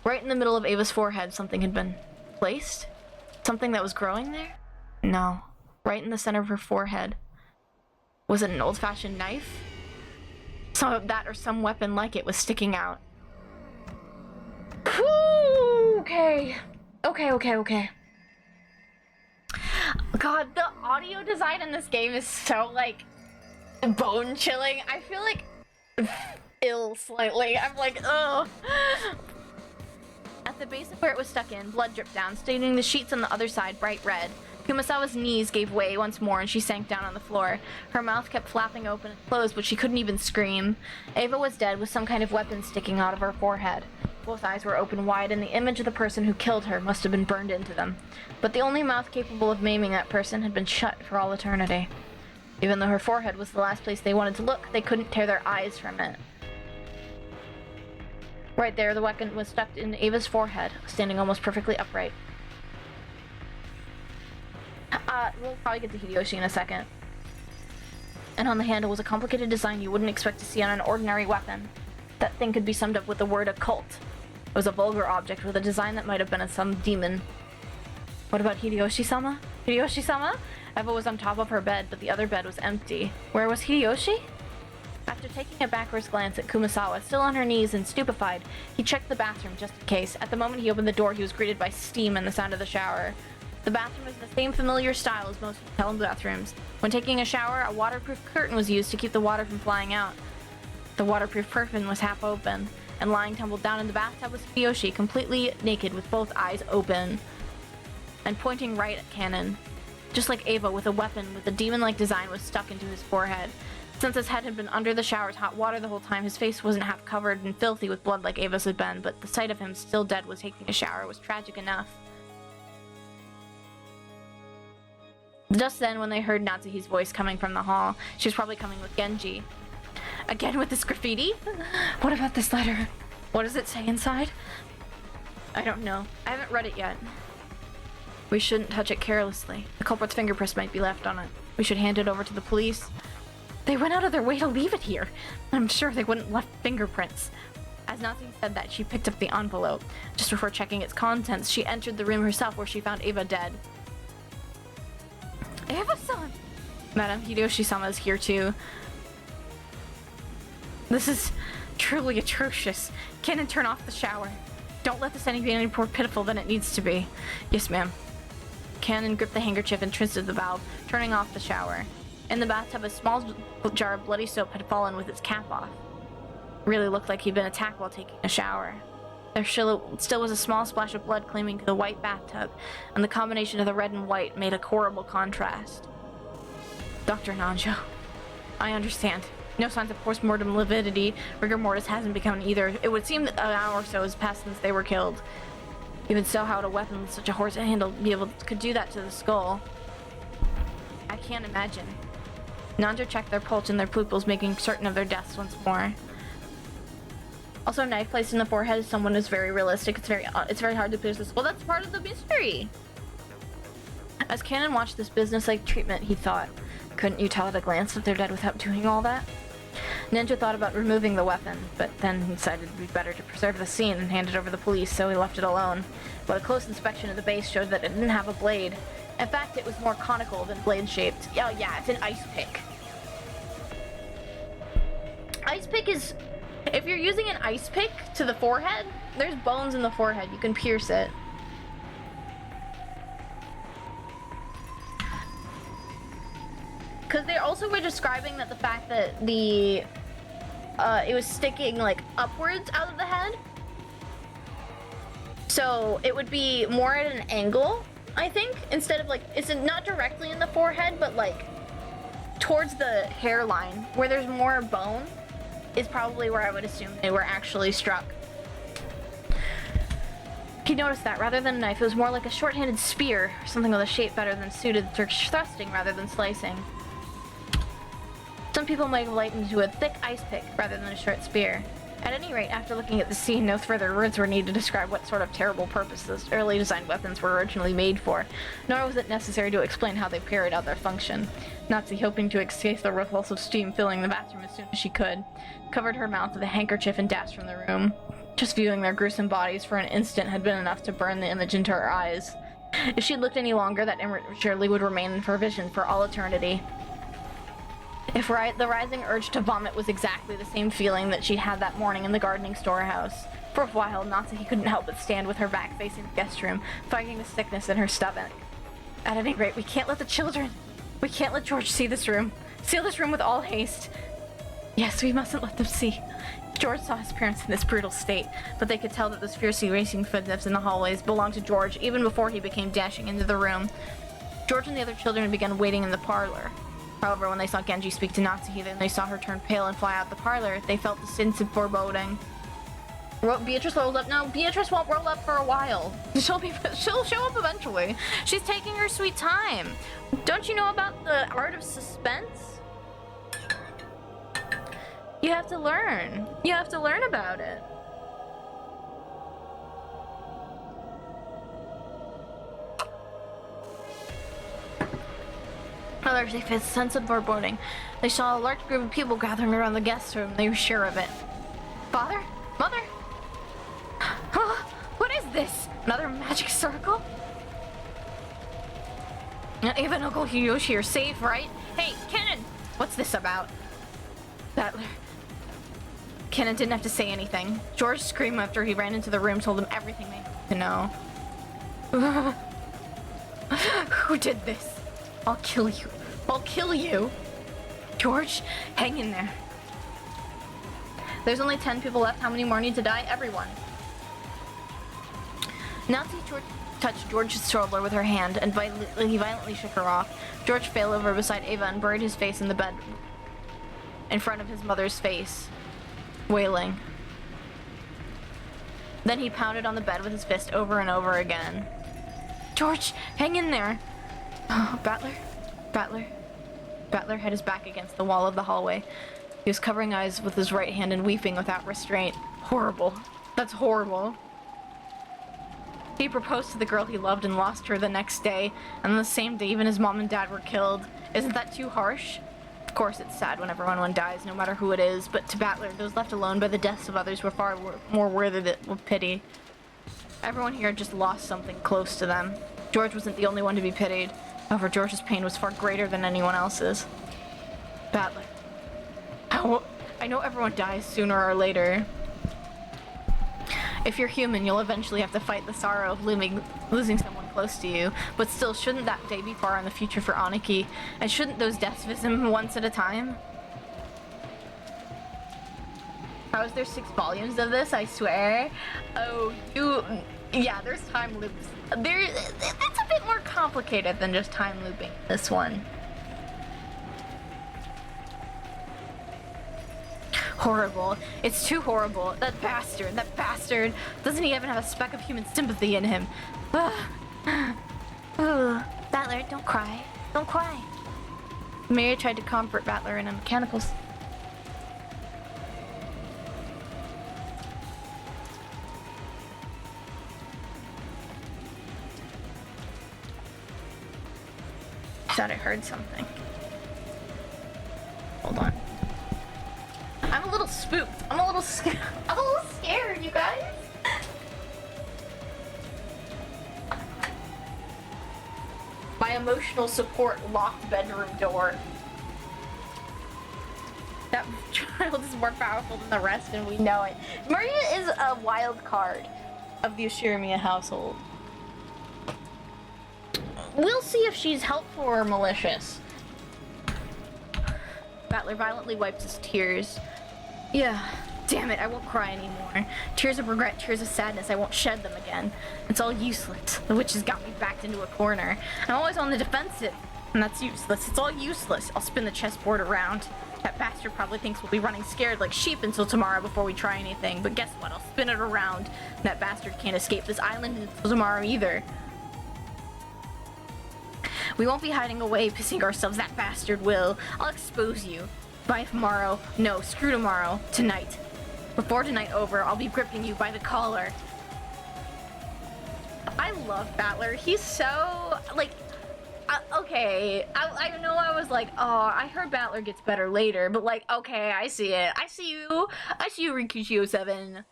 Right in the middle of Eva's forehead, something had been placed? Something that was growing there? No. Right in the center of her forehead. Was it an old-fashioned knife? Some of that or some weapon like it was sticking out. Okay. God, the audio design in this game is so, like, bone-chilling. I feel, like, ill slightly. I'm like, ugh. At the base of where it was stuck in, blood dripped down, staining the sheets on the other side bright red. Kumasawa's knees gave way once more, and she sank down on the floor. Her mouth kept flapping open and closed, but she couldn't even scream. Eva was dead, with some kind of weapon sticking out of her forehead. Both eyes were open wide, and the image of the person who killed her must have been burned into them. But the only mouth capable of maiming that person had been shut for all eternity. Even though her forehead was the last place they wanted to look, they couldn't tear their eyes from it. Right there, the weapon was stuck in Eva's forehead, standing almost perfectly upright. We'll probably get to Hideyoshi in a second. And on the handle was a complicated design you wouldn't expect to see on an ordinary weapon. That thing could be summed up with the word occult. It was a vulgar object with a design that might have been of some demon. What about Hideyoshi-sama? Hideyoshi-sama? Eva was on top of her bed, but the other bed was empty. Where was Hideyoshi? After taking a backwards glance at Kumasawa, still on her knees and stupefied, he checked the bathroom just in case. At the moment he opened the door, he was greeted by steam and the sound of the shower. The bathroom was the same familiar style as most hotel bathrooms. When taking a shower, a waterproof curtain was used to keep the water from flying out. The waterproof curtain was half open, and lying tumbled down in the bathtub was Hideyoshi, completely naked with both eyes open. and pointing right at Cannon. Just like Ava, with a weapon with a demon-like design was stuck into his forehead. Since his head had been under the shower's hot water the whole time, his face wasn't half covered and filthy with blood like Ava's had been, but the sight of him still dead was taking a shower was tragic enough. Just then, when they heard Natsuhi's voice coming from the hall, she was probably coming with Genji. Again with this graffiti? What about this letter? What does it say inside? I don't know. I haven't read it yet. We shouldn't touch it carelessly. The culprit's fingerprints might be left on it. We should hand it over to the police. They went out of their way to leave it here. I'm sure they wouldn't left fingerprints. As Natsuhi said that, she picked up the envelope. Just before checking its contents, she entered the room herself where she found Ava dead. Ava-san! Madam Hideyoshi-sama is here too. This is truly atrocious. Cannon, turn off the shower. Don't let this ending be any more pitiful than it needs to be. Yes, ma'am. Cannon gripped the handkerchief and twisted the valve, turning off the shower. In the bathtub, a small jar of bloody soap had fallen with its cap off. Really looked like he'd been attacked while taking a shower. There still was a small splash of blood clinging to the white bathtub, and the combination of the red and white made a horrible contrast. Dr. Nanjo, I understand. No signs of post-mortem lividity. Rigor mortis hasn't become either. It would seem that an hour or so has passed since they were killed. Even so, how would a weapon with such a horse handle could do that to the skull? I can't imagine. Nanjo checked their pulse and their pupils, making certain of their deaths once more. Also, a knife placed in the forehead of someone is very realistic. It's very hard to pierce the skull. That's part of the mystery. As Cannon watched this business-like treatment, he thought, couldn't you tell at a glance that they're dead without doing all that? Ninja thought about removing the weapon, but then he decided it would be better to preserve the scene and hand it over to the police, so he left it alone. But a close inspection of the base showed that it didn't have a blade. In fact, it was more conical than blade-shaped. Oh yeah, it's an ice pick. Ice pick is... If you're using an ice pick to the forehead, there's bones in the forehead. You can pierce it. Because they also were describing that the fact that the... it was sticking, like, upwards out of the head. So it would be more at an angle, I think, instead of, like... It's not directly in the forehead, but, like, towards the hairline, where there's more bone, is probably where I would assume they were actually struck. He noticed that rather than a knife, it was more like a short-handed spear, something with a shape better than suited for thrusting rather than slicing. Some people might have likened it to a thick ice pick rather than a short spear. At any rate, after looking at the scene, no further words were needed to describe what sort of terrible purpose those early designed weapons were originally made for, nor was it necessary to explain how they carried out their function. Natsuhi, hoping to escape the repulsive steam filling the bathroom as soon as she could, covered her mouth with a handkerchief and dashed from the room. Just viewing their gruesome bodies for an instant had been enough to burn the image into her eyes. If she looked any longer, that image surely would remain in her vision for all eternity. If the rising urge to vomit was exactly the same feeling that she'd had that morning in the gardening storehouse. For a while, Natsuhi couldn't help but stand with her back facing the guest room, fighting the sickness in her stomach. At any rate, we can't let the children... We can't let George see this room. Seal this room with all haste. Yes, we mustn't let them see. George saw his parents in this brutal state, but they could tell that those fiercely racing footsteps in the hallways belonged to George even before he became dashing into the room. George and the other children began waiting in the parlor. However, when they saw Genji speak to Natsuhi, then they saw her turn pale and fly out the parlor, they felt the sense of foreboding. Beatrice rolls up. No, Beatrice won't roll up for a while. She'll show up eventually. She's taking her sweet time. Don't you know about the art of suspense? You have to learn. You have to learn about it. Others, they felt a sense of foreboding. They saw a large group of people gathering around the guest room. They were sure of it. Father? Mother? What is this? Another magic circle? Ava and Uncle Hideyoshi are safe, right? Hey, Kennen! What's this about? Kennen didn't have to say anything. George screamed after he ran into the room, told them everything they had to know. Who did this? I'll kill you. I'll kill you. George, hang in there. There's only 10 people left. How many more need to die? Everyone. Natsuhi, George, touched George's shoulder with her hand, and he violently shook her off. George fell over beside Ava and buried his face in the bed in front of his mother's face, wailing. Then he pounded on the bed with his fist over and over again. George, hang in there! Battler? Battler had his back against the wall of the hallway. He was covering eyes with his right hand and weeping without restraint. Horrible. That's horrible. He proposed to the girl he loved and lost her the next day, and on the same day even his mom and dad were killed. Isn't that too harsh? Of course it's sad whenever one dies, no matter who it is, but to Battler, those left alone by the deaths of others were far more worthy of pity. Everyone here just lost something close to them. George wasn't the only one to be pitied. However, George's pain was far greater than anyone else's. Battler. I know everyone dies sooner or later. If you're human, you'll eventually have to fight the sorrow of losing someone close to you. But still, shouldn't that day be far in the future for Aniki? And shouldn't those deaths visit him once at a time? How is there 6 volumes of this? I swear. Oh, yeah, there's time loops. It's a bit more complicated than just time looping this one. Horrible. It's too horrible. That bastard. Doesn't he even have a speck of human sympathy in him? Battler, don't cry. Don't cry. Mary tried to comfort Battler in a mechanical... Thought I heard something. Hold on. I'm a little spooked. I'm a little scared, you guys. My emotional support locked bedroom door. That child is more powerful than the rest, and we know it. Maria is a wild card of the Ushirimiya household. We'll see if she's helpful or malicious. Battler violently wiped his tears. Yeah, damn it, I won't cry anymore. Tears of regret, tears of sadness, I won't shed them again. It's all useless. The witch has got me backed into a corner. I'm always on the defensive, and that's useless. It's all useless. I'll spin the chessboard around. That bastard probably thinks we'll be running scared like sheep until tomorrow before we try anything, but guess what? I'll spin it around. That bastard can't escape this island until tomorrow either. We won't be hiding away, pissing ourselves. That bastard will. I'll expose you. By tomorrow. No, screw tomorrow. Tonight. Before tonight over, I'll be gripping you by the collar. I love Battler. He's so, like, okay. I know I was like, oh, I heard Battler gets better later, but like, okay, I see it. I see you. I see you, Rikuchio7.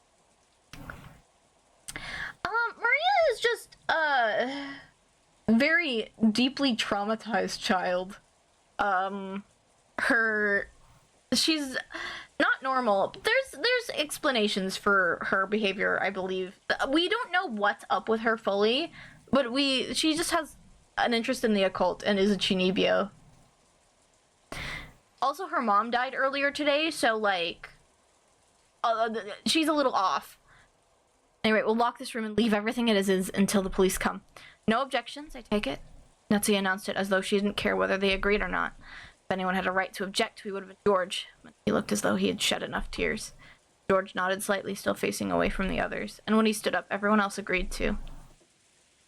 Maria is just, very deeply traumatized child. She's not normal. There's explanations for her behavior, I believe. We don't know what's up with her fully, but she just has an interest in the occult and is a Chinibyo. Also, her mom died earlier today, so like, she's a little off. Anyway, we'll lock this room and leave everything as is until the police come. No objections, I take it? Natsuya announced it as though she didn't care whether they agreed or not. If anyone had a right to object, we would have been George. He looked as though he had shed enough tears. George nodded slightly, still facing away from the others, and when he stood up, everyone else agreed too.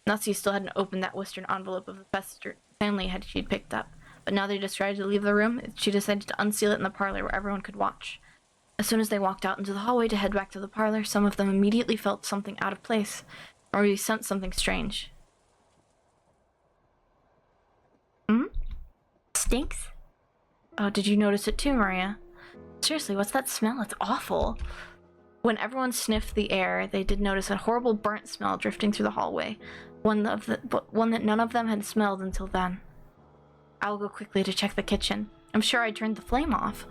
Natsuya still hadn't opened that Western envelope of the pester family she'd picked up, but now they decided to leave the room. She decided to unseal it in the parlor where everyone could watch. As soon as they walked out into the hallway to head back to the parlor, some of them immediately felt something out of place, or maybe sensed something strange. Stinks? Oh, did you notice it too, Maria? Seriously, what's that smell? It's awful. When everyone sniffed the air, they did notice a horrible burnt smell drifting through the hallway, one that none of them had smelled until then. I'll go quickly to check the kitchen. I'm sure I turned the flame off.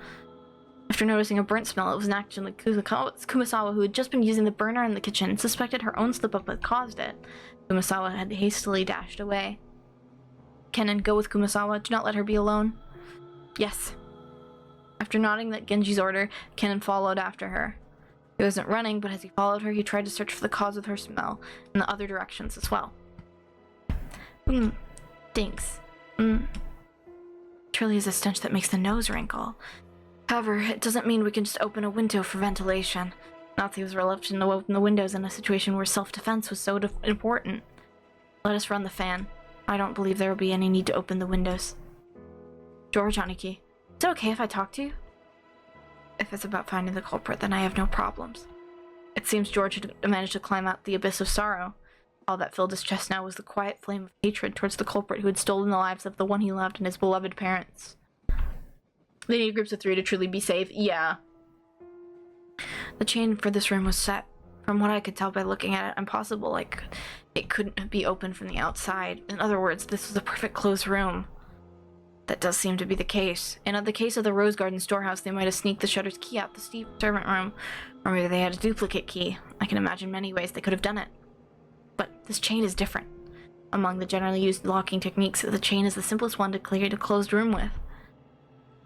After noticing a burnt smell, it was actually Kumasawa, who had just been using the burner in the kitchen, and suspected her own slip-up had caused it. Kumasawa had hastily dashed away. Kennen, go with Kumasawa. Do not let her be alone. Yes. After nodding that Genji's order, Kennen followed after her. He wasn't running, but as he followed her, he tried to search for the cause of her smell, in the other directions as well. Stinks. Truly is a stench that makes the nose wrinkle. However, it doesn't mean we can just open a window for ventilation. Nazi was reluctant to open the windows in a situation where self-defense was so important. Let us run the fan. I don't believe there will be any need to open the windows. George, Aniki, is it okay if I talk to you? If it's about finding the culprit, then I have no problems. It seems George had managed to climb out the abyss of sorrow. All that filled his chest now was the quiet flame of hatred towards the culprit who had stolen the lives of the one he loved and his beloved parents. They need groups of 3 to truly be safe. Yeah. The chain for this room was set. From what I could tell by looking at it, impossible, like it couldn't be opened from the outside. In other words, this was a perfect closed room. That does seem to be the case. And in the case of the Rose Garden storehouse, they might have sneaked the shutter's key out the steep servant room, or maybe they had a duplicate key. I can imagine many ways they could have done it. But this chain is different. Among the generally used locking techniques, the chain is the simplest one to clear a closed room with.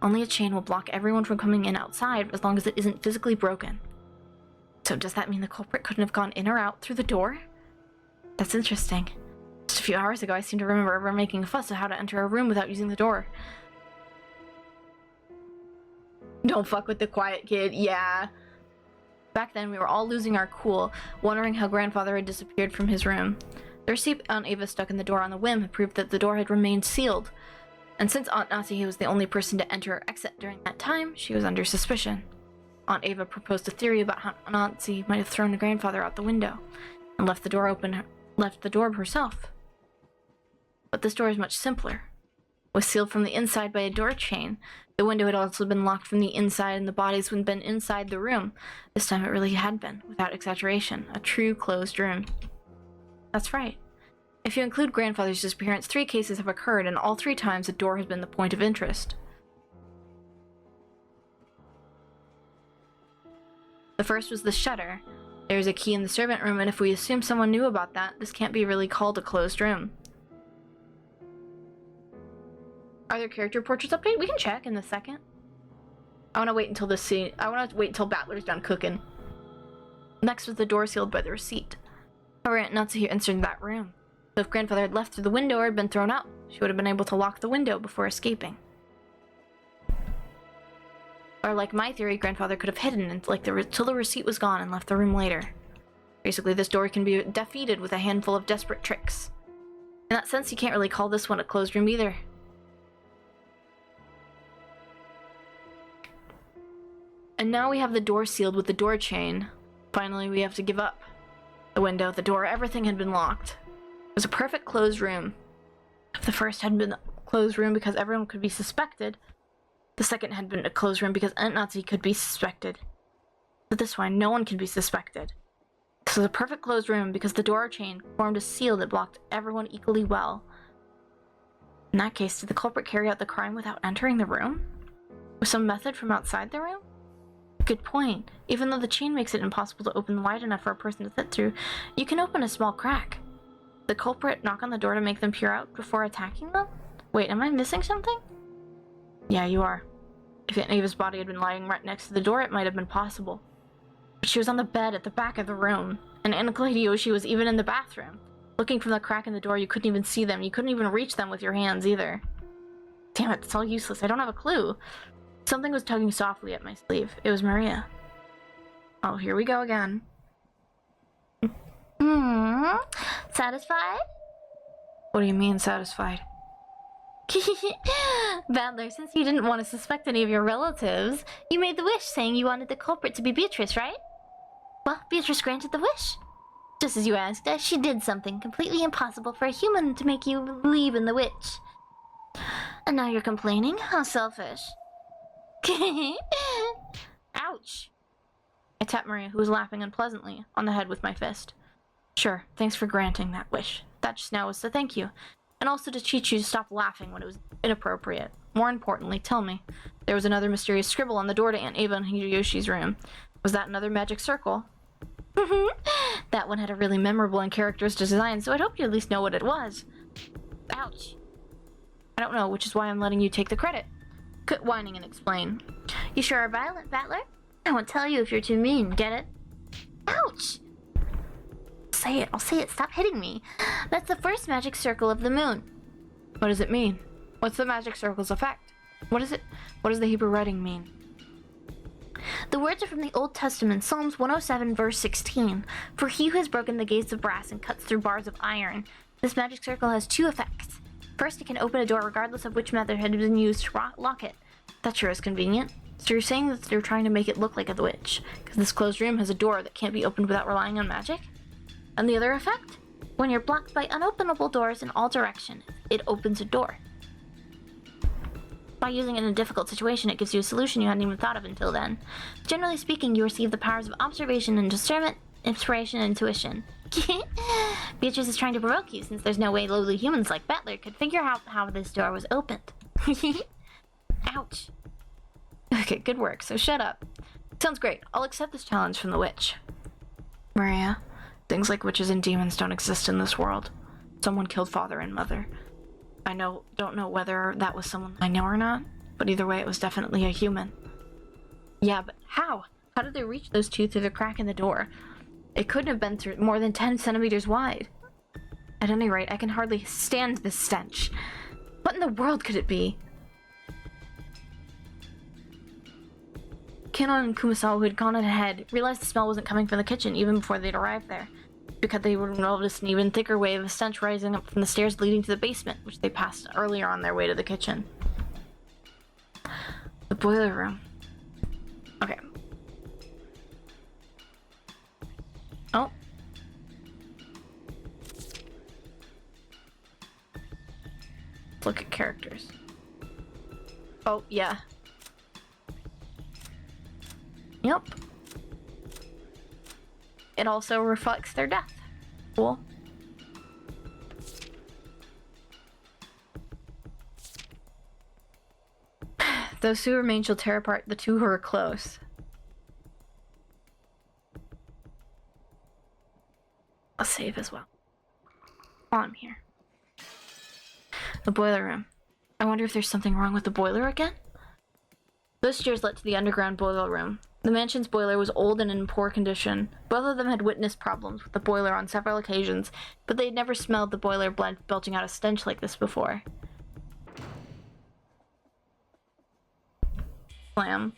Only a chain will block everyone from coming in outside as long as it isn't physically broken. So does that mean the culprit couldn't have gone in or out through the door? That's interesting. Just a few hours ago, I seem to remember everyone making a fuss of how to enter a room without using the door. Don't fuck with the quiet kid, yeah. Back then, we were all losing our cool, wondering how grandfather had disappeared from his room. The receipt Aunt Ava stuck in the door on the whim had proved that the door had remained sealed. And since Aunt Nazi was the only person to enter or exit during that time, she was under suspicion. Aunt Ava proposed a theory about how Nazi might have thrown her grandfather out the window and left the door herself. But this door is much simpler. It was sealed from the inside by a door chain. The window had also been locked from the inside and the bodies had been inside the room. This time it really had been, without exaggeration, a true closed room. That's right. If you include grandfather's disappearance, 3 cases have occurred, and all 3 times the door has been the point of interest. The first was the shutter. There is a key in the servant room, and if we assume someone knew about that, this can't be really called a closed room. Are there character portraits update? We can check in a second. I want to wait until Battler's done cooking. Next was the door sealed by the receipt. However, Aunt Natsuhi entered that room. So if grandfather had left through the window or had been thrown out, she would have been able to lock the window before escaping. Or like my theory, grandfather could have hidden until the receipt was gone and left the room later. Basically, this door can be defeated with a handful of desperate tricks. In that sense, you can't really call this one a closed room either. And now we have the door sealed with the door chain. Finally, we have to give up. The window, the door, everything had been locked. It was a perfect closed room. If the first had been a closed room because everyone could be suspected, the second had been a closed room because Aunt Nazi could be suspected. But this one, no one can be suspected. This was a perfect closed room because the door chain formed a seal that blocked everyone equally well. In that case, did the culprit carry out the crime without entering the room? With some method from outside the room? Good point. Even though the chain makes it impossible to open wide enough for a person to fit through, you can open a small crack. The culprit knock on the door to make them peer out before attacking them? Wait, am I missing something? Yeah, you are. If Aunt Ava's body had been lying right next to the door, it might have been possible. But she was on the bed at the back of the room, and Aniko Hideyoshi was even in the bathroom. Looking from the crack in the door, you couldn't even see them. You couldn't even reach them with your hands either. Damn it, it's all useless. I don't have a clue. Something was tugging softly at my sleeve. It was Maria. Oh, here we go again. Satisfied? What do you mean, satisfied? Battler, since you didn't want to suspect any of your relatives, you made the wish saying you wanted the culprit to be Beatrice, right? Well, Beatrice granted the wish. Just as you asked, she did something completely impossible for a human to make you believe in the witch. And now you're complaining? How selfish. Ouch! I tapped Maria, who was laughing unpleasantly, on the head with my fist. Sure, thanks for granting that wish. That just now was to thank you, and also to teach you to stop laughing when it was inappropriate. More importantly, tell me, there was another mysterious scribble on the door to Aunt Ava and Hideyoshi's room. Was that another magic circle? That one had a really memorable and characteristic design, so I'd hope you at least know what it was. Ouch. I don't know, which is why I'm letting you take the credit. Quit whining and explain. You sure are violent, Battler. I won't tell you if you're too mean, get it? Ouch! say it. I'll say it. Stop hitting me. That's the first magic circle of the moon. What does it mean? What's the magic circle's effect? What is it? What does the Hebrew writing mean? The words are from the Old Testament, Psalms 107, verse 16. For he who has broken the gates of brass and cuts through bars of iron. This magic circle has two effects. First, it can open a door regardless of which method had been used to lock it. That sure is convenient. So you're saying that they're trying to make it look like a witch, because this closed room has a door that can't be opened without relying on magic? And the other effect? When you're blocked by unopenable doors in all directions, it opens a door. By using it in a difficult situation, it gives you a solution you hadn't even thought of until then. Generally speaking, you receive the powers of observation and discernment, inspiration, and intuition. Beatrice is trying to provoke you, since there's no way lowly humans like Bettler could figure out how this door was opened. Ouch. Okay, good work, so shut up. Sounds great. I'll accept this challenge from the witch. Maria, things like witches and demons don't exist in this world. Someone killed father and mother. I don't know whether that was someone I know or not, but either way, it was definitely a human. Yeah, but how? How did they reach those two through the crack in the door? It couldn't have been through more than 10 centimeters wide. At any rate, I can hardly stand this stench. What in the world could it be? Kanon and Kumasawa, who had gone ahead, realized the smell wasn't coming from the kitchen even before they'd arrived there, because they would noticed an even thicker wave of stench rising up from the stairs leading to the basement, which they passed earlier on their way to the kitchen. The boiler room. Okay. Oh. Look at characters. Oh, yeah. Yep. It also reflects their death. Cool. Those who remain shall tear apart the two who are close. I'll save as well. While I'm here. The boiler room. I wonder if there's something wrong with the boiler again? Those stairs led to the underground boiler room. The mansion's boiler was old and in poor condition. Both of them had witnessed problems with the boiler on several occasions, but they had never smelled the boiler belching out a stench like this before. Slam.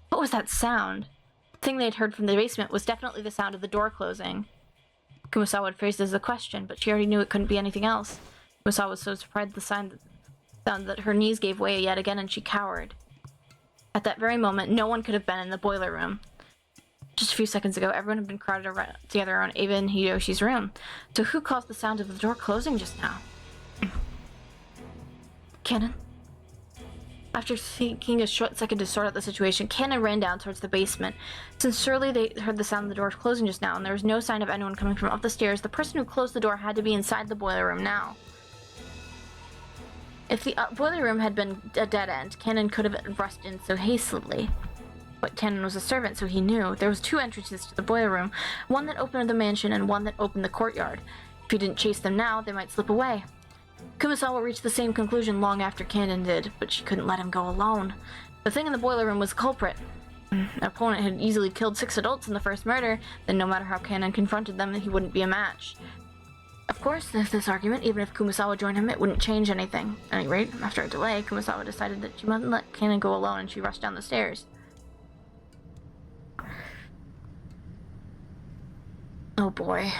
What was that sound? The thing they had heard from the basement was definitely the sound of the door closing. Kumasawa had phrased it as a question, but she already knew it couldn't be anything else. Kumasawa was so surprised at the sound that her knees gave way yet again and she cowered. At that very moment, no one could have been in the boiler room. Just a few seconds ago, everyone had been crowded together around Ava and Hideyoshi's room. So who caused the sound of the door closing just now? Cannon? After taking a short second to sort out the situation, Cannon ran down towards the basement. Since surely they heard the sound of the door closing just now, and there was no sign of anyone coming from up the stairs, the person who closed the door had to be inside the boiler room now. If the boiler room had been a dead end, Cannon could have rushed in so hastily. But Cannon was a servant, so he knew. There was two entrances to the boiler room, one that opened the mansion and one that opened the courtyard. If he didn't chase them now, they might slip away. Kumasawa reached the same conclusion long after Cannon did, but she couldn't let him go alone. The thing in the boiler room was the culprit. An opponent had easily killed 6 adults in the first murder, then no matter how Cannon confronted them, he wouldn't be a match. Of course, there's this argument, even if Kumasawa joined him, it wouldn't change anything. At any rate, after a delay, Kumasawa decided that she mustn't let Cannon go alone, and she rushed down the stairs. Oh boy.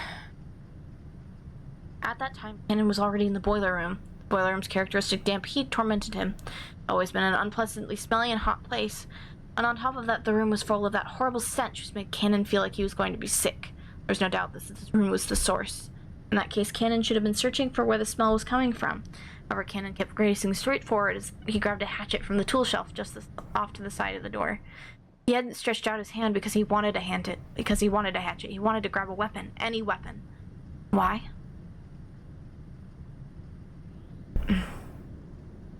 At that time, Cannon was already in the boiler room. The boiler room's characteristic damp heat tormented him. Always been an unpleasantly smelly and hot place. And on top of that, the room was full of that horrible stench which made Cannon feel like he was going to be sick. There's no doubt that this room was the source. In that case, Cannon should have been searching for where the smell was coming from. However, Cannon kept racing straight forward as he grabbed a hatchet from the tool shelf just off to the side of the door. He hadn't stretched out his hand because he wanted a hatchet. He wanted to grab a weapon. Any weapon. Why?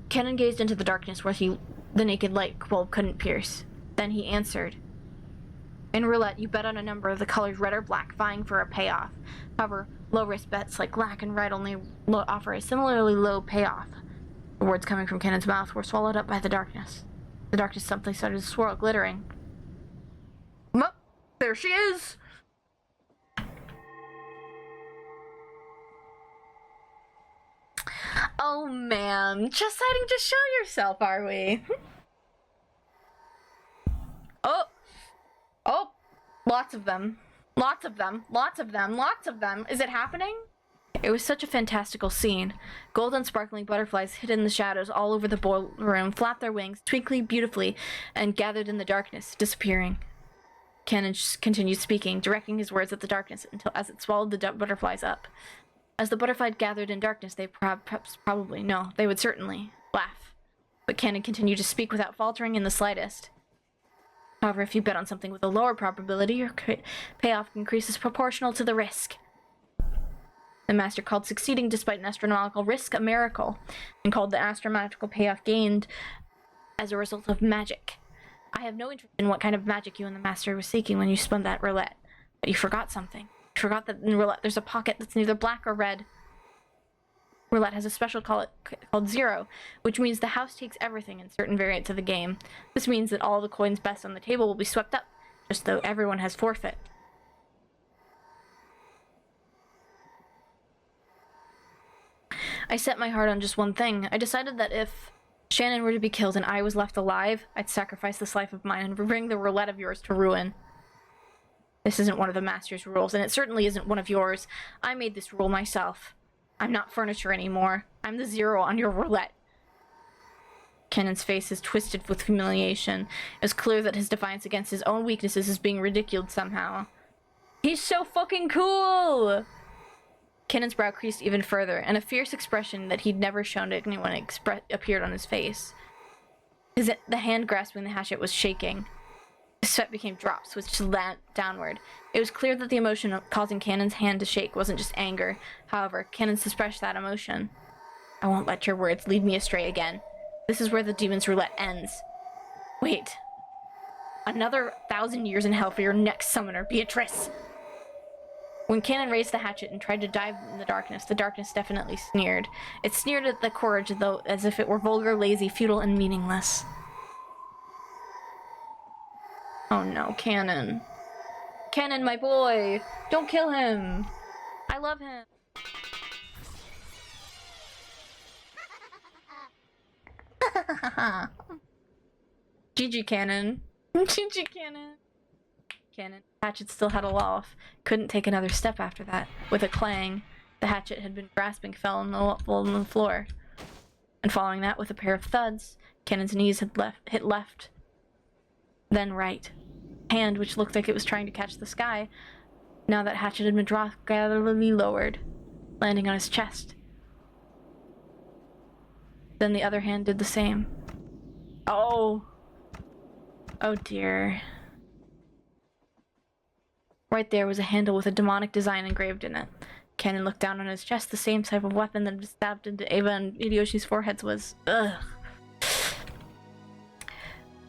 Cannon gazed into the darkness where the naked light bulb couldn't pierce. Then he answered. In roulette, you bet on a number of the colors red or black, vying for a payoff. However, low-risk bets like black and red only offer a similarly low payoff. The words coming from Cannon's mouth were swallowed up by the darkness. The darkness suddenly started to swirl, glittering. There she is! Oh man, just deciding to show yourself, are we? Oh! Oh! Lots of them. Lots of them. Lots of them. Lots of them. Is it happening? It was such a fantastical scene. Golden sparkling butterflies hid in the shadows all over the ballroom, flapped their wings, twinkling beautifully, and gathered in the darkness, disappearing. Cannon continued speaking, directing his words at the darkness until as it swallowed the butterflies up. As the butterflies gathered in darkness, they they would certainly laugh. But Cannon continued to speak without faltering in the slightest. However, if you bet on something with a lower probability, your payoff increases proportional to the risk. The master called succeeding despite an astronomical risk a miracle, and called the astronomical payoff gained as a result of magic. I have no interest in what kind of magic you and the master were seeking when you spun that roulette, but you forgot something. You forgot that in roulette there's a pocket that's neither black or red. Roulette has a special called zero, which means the house takes everything in certain variants of the game. This means that all the coins best on the table will be swept up, just though everyone has forfeit. I set my heart on just one thing. I decided that if Shannon were to be killed and I was left alive, I'd sacrifice this life of mine and bring the roulette of yours to ruin. This isn't one of the master's rules, and it certainly isn't one of yours. I made this rule myself. I'm not furniture anymore. I'm the zero on your roulette. Kennon's face is twisted with humiliation. It was clear that his defiance against his own weaknesses is being ridiculed somehow. He's so fucking cool! Kennon's brow creased even further, and a fierce expression that he'd never shown to anyone appeared on his face. The hand grasping the hatchet was shaking. His sweat became drops, which slant downward. It was clear that the emotion causing Cannon's hand to shake wasn't just anger. However, Cannon suppressed that emotion. I won't let your words lead me astray again. This is where the demon's roulette ends. Wait. Another 1,000 years in hell for your next summoner, Beatrice! When Cannon raised the hatchet and tried to dive in the darkness definitely sneered. It sneered at the courage, though, as if it were vulgar, lazy, futile, and meaningless. Oh no, Cannon. Cannon, my boy! Don't kill him! I love him! GG, Cannon. GG, Cannon. Cannon. Hatchet still had a loft. Couldn't take another step after that. With a clang, the hatchet had been grasping fell on the floor. And following that, with a pair of thuds, Cannon's knees had hit left, then right. Hand, which looked like it was trying to catch the sky, now that hatchet had been gradually lowered, landing on his chest. Then the other hand did the same. Oh. Oh dear. Right there was a handle with a demonic design engraved in it. Cannon looked down on his chest. The same type of weapon that had stabbed into Ava and Hideyoshi's foreheads was... Ugh.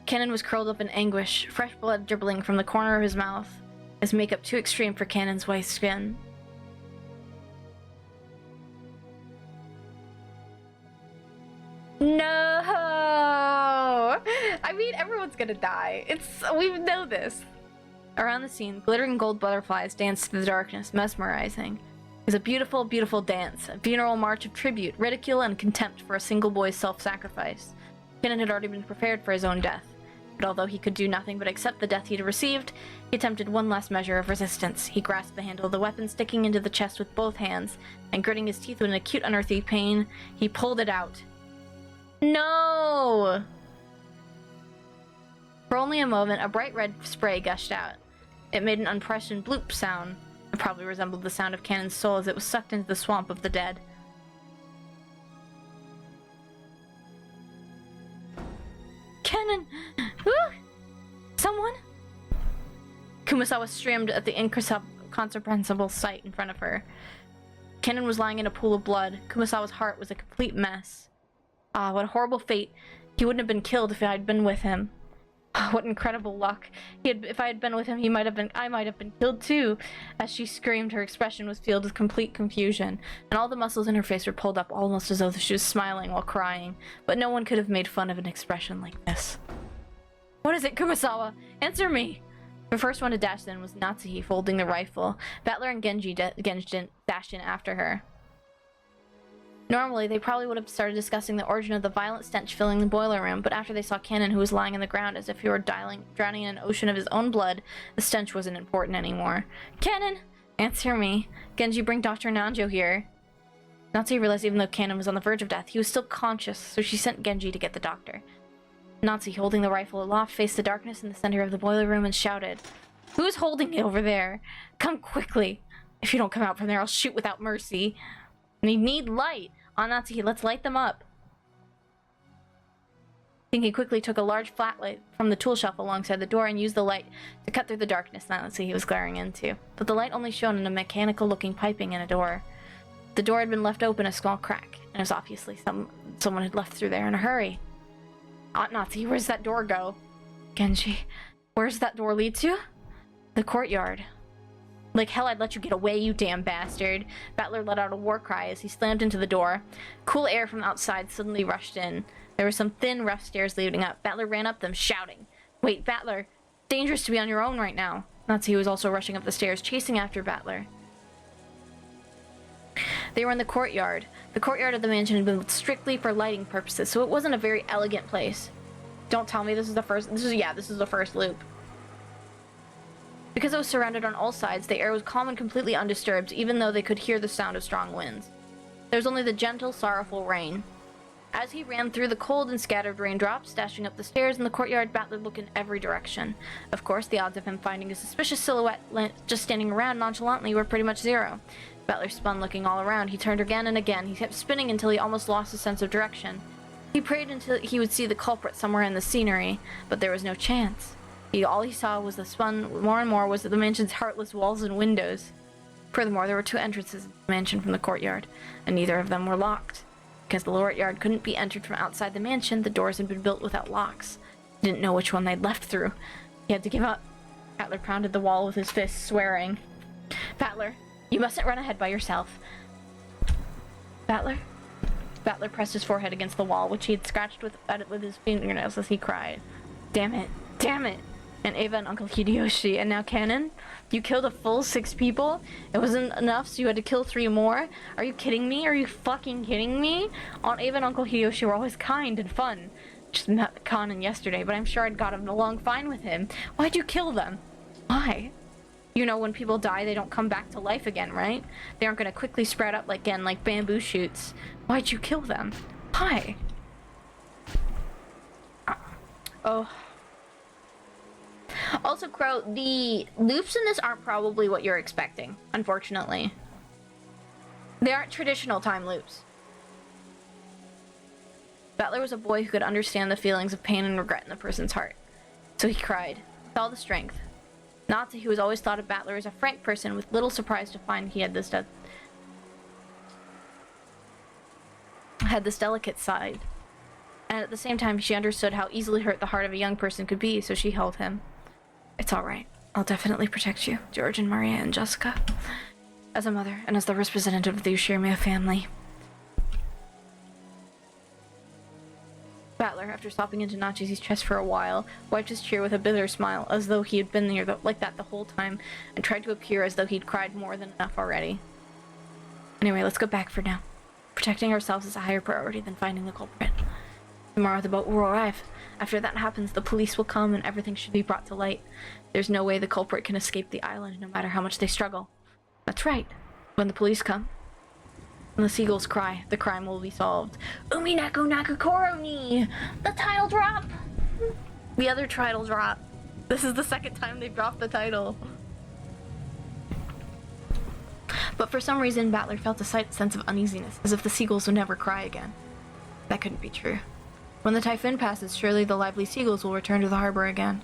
Cannon was curled up in anguish, fresh blood dribbling from the corner of his mouth, his makeup too extreme for Cannon's white skin. No! I mean, everyone's gonna die. We know this. Around the scene, glittering gold butterflies danced through the darkness, mesmerizing. It was a beautiful, beautiful dance, a funeral march of tribute, ridicule, and contempt for a single boy's self-sacrifice. Cannon had already been prepared for his own death. But although he could do nothing but accept the death he'd received, he attempted one last measure of resistance. He grasped the handle of the weapon, sticking into the chest with both hands, and gritting his teeth with an acute, unearthly pain, he pulled it out. No! For only a moment, a bright red spray gushed out. It made an unprecedented bloop sound. It probably resembled the sound of Cannon's soul as it was sucked into the swamp of the dead. Cannon! Woo! Someone? Kumasawa streamed at the incomprehensible sight in front of her. Cannon was lying in a pool of blood. Kumasawa's heart was a complete mess. Ah, what a horrible fate. He wouldn't have been killed if I had been with him. What incredible luck. If I had been with him, I might have been killed too. As she screamed, her expression was filled with complete confusion, and all the muscles in her face were pulled up almost as though she was smiling while crying. But no one could have made fun of an expression like this. What is it, Kumasawa? Answer me! The first one to dash in was Natsuhi, holding the rifle. Battler and Genji dashed in after her. Normally, they probably would have started discussing the origin of the violent stench filling the boiler room, but after they saw Cannon, who was lying on the ground as if he were drowning in an ocean of his own blood, the stench wasn't important anymore. Cannon! Answer me. Genji, bring Dr. Nanjo here. Natsuki realized even though Cannon was on the verge of death, he was still conscious, so she sent Genji to get the doctor. Natsuki, holding the rifle aloft, faced the darkness in the center of the boiler room and shouted, "Who's holding it over there? Come quickly! If you don't come out from there, I'll shoot without mercy. We need light! Natsuki, let's light them up." He quickly took a large flat light from the tool shelf alongside the door and used the light to cut through the darkness Natsuki he was glaring into. But the light only shone in a mechanical-looking piping in a door. The door had been left open a small crack, and it was obviously someone had left through there in a hurry. Natsuki, where's that door go? Genji, where's that door lead to? The courtyard. Like hell, I'd let you get away, you damn bastard. Battler let out a war cry as he slammed into the door. Cool air from outside suddenly rushed in. There were some thin, rough stairs leading up. Battler ran up them, shouting, "Wait, Battler! Dangerous to be on your own right now." Natsuki was also rushing up the stairs, chasing after Battler. They were in the courtyard. The courtyard of the mansion had been built strictly for lighting purposes, so it wasn't a very elegant place. Don't tell me this is the first loop. Because it was surrounded on all sides, the air was calm and completely undisturbed, even though they could hear the sound of strong winds. There was only the gentle, sorrowful rain. As he ran through the cold and scattered raindrops, dashing up the stairs in the courtyard, Battler looked in every direction. Of course, the odds of him finding a suspicious silhouette just standing around nonchalantly were pretty much zero. Battler spun, looking all around. He turned again and again. He kept spinning until he almost lost his sense of direction. He prayed until he would see the culprit somewhere in the scenery, but there was no chance. All he saw was the spun more and more was the mansion's heartless walls and windows. Furthermore, there were two entrances to the mansion from the courtyard, and neither of them were locked. Because the lower yard couldn't be entered from outside the mansion, the doors had been built without locks. He didn't know which one they'd left through. He had to give up. Battler pounded the wall with his fist, swearing, "Battler, you mustn't run ahead by yourself." Battler? Battler pressed his forehead against the wall, which he had scratched with his fingernails as he cried, "Damn it! Damn it! And Eva and Uncle Hideyoshi, and now Cannon? You killed a full 6 people? It wasn't enough, so you had to kill 3 more? Are you kidding me? Are you fucking kidding me? Aunt Eva and Uncle Hideyoshi were always kind and fun. Just met Conan yesterday, but I'm sure I'd gotten along fine with him. Why'd you kill them? Why? You know, when people die, they don't come back to life again, right? They aren't gonna quickly sprout up again like bamboo shoots. Why'd you kill them? Why?" Oh. Also, Crow, the loops in this aren't probably what you're expecting, unfortunately. They aren't traditional time loops. Battler was a boy who could understand the feelings of pain and regret in a person's heart. So he cried, with all the strength. Natsuki, who was always thought of Battler as a frank person, with little surprise to find he had this delicate side. And at the same time, she understood how easily hurt the heart of a young person could be, so she held him. "It's all right. I'll definitely protect you, George and Maria and Jessica. As a mother, and as the representative of the Ushirimiya family." Battler, after stopping into Natsuki's chest for a while, wiped his tear with a bitter smile, as though he had been there like that the whole time, and tried to appear as though he'd cried more than enough already. "Anyway, let's go back for now. Protecting ourselves is a higher priority than finding the culprit. Tomorrow the boat will arrive. After that happens, the police will come and everything should be brought to light. There's no way the culprit can escape the island, no matter how much they struggle." "That's right. When the police come, and the seagulls cry, the crime will be solved." Umineko Naku Koro ni! The title drop! The other title drop. This is the second time they've dropped the title. But for some reason, Battler felt a slight sense of uneasiness, as if the seagulls would never cry again. That couldn't be true. When the typhoon passes, surely the lively seagulls will return to the harbor again.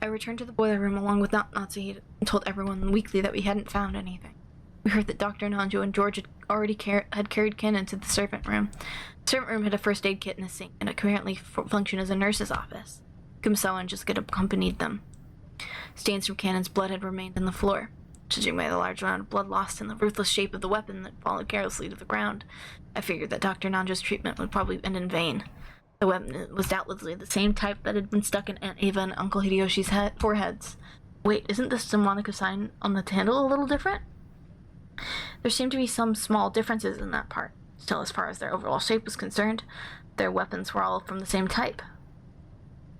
I returned to the boiler room along with Natsuki and told everyone weakly that we hadn't found anything. We heard that Dr. Nanjo and George had already carried Ken into the servant room. The servant room had a first aid kit in a sink, and it apparently functioned as a nurse's office. Kumsawa and Jessica accompanied them. Stains from Cannon's blood had remained on the floor. Judging by the large amount of blood lost and the ruthless shape of the weapon that fallen carelessly to the ground, I figured that Dr. Nanjo's treatment would probably end in vain. The weapon was doubtlessly the same type that had been stuck in Aunt Ava and Uncle Hideyoshi's foreheads. Wait, isn't the Umineko sign on the handle a little different? There seemed to be some small differences in that part. Still, as far as their overall shape was concerned, their weapons were all from the same type.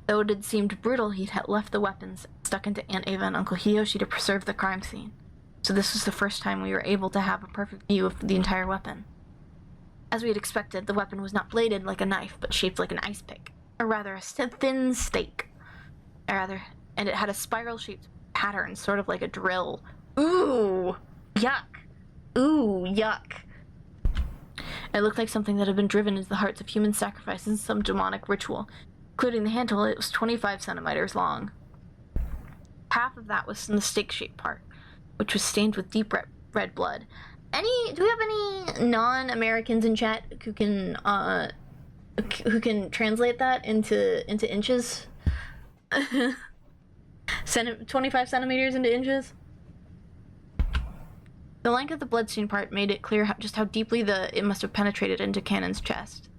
Though it had seemed brutal, he'd had left the weapons stuck into Aunt Ava and Uncle Hideyoshi to preserve the crime scene. So this was the first time we were able to have a perfect view of the entire weapon. As we had expected, the weapon was not bladed like a knife, but shaped like an ice pick, or rather a thin stake. And it had a spiral-shaped pattern, sort of like a drill. Ooh! Yuck! Ooh, yuck! It looked like something that had been driven into the hearts of human sacrifice in some demonic ritual. Including the handle, it was 25 centimeters long. Half of that was in the stake-shaped part, which was stained with deep red blood. Do we have any non-Americans in chat who can translate that into inches? 25 centimeters into inches? The length of the bloodstained part made it clear just how deeply it must have penetrated into Cannon's chest.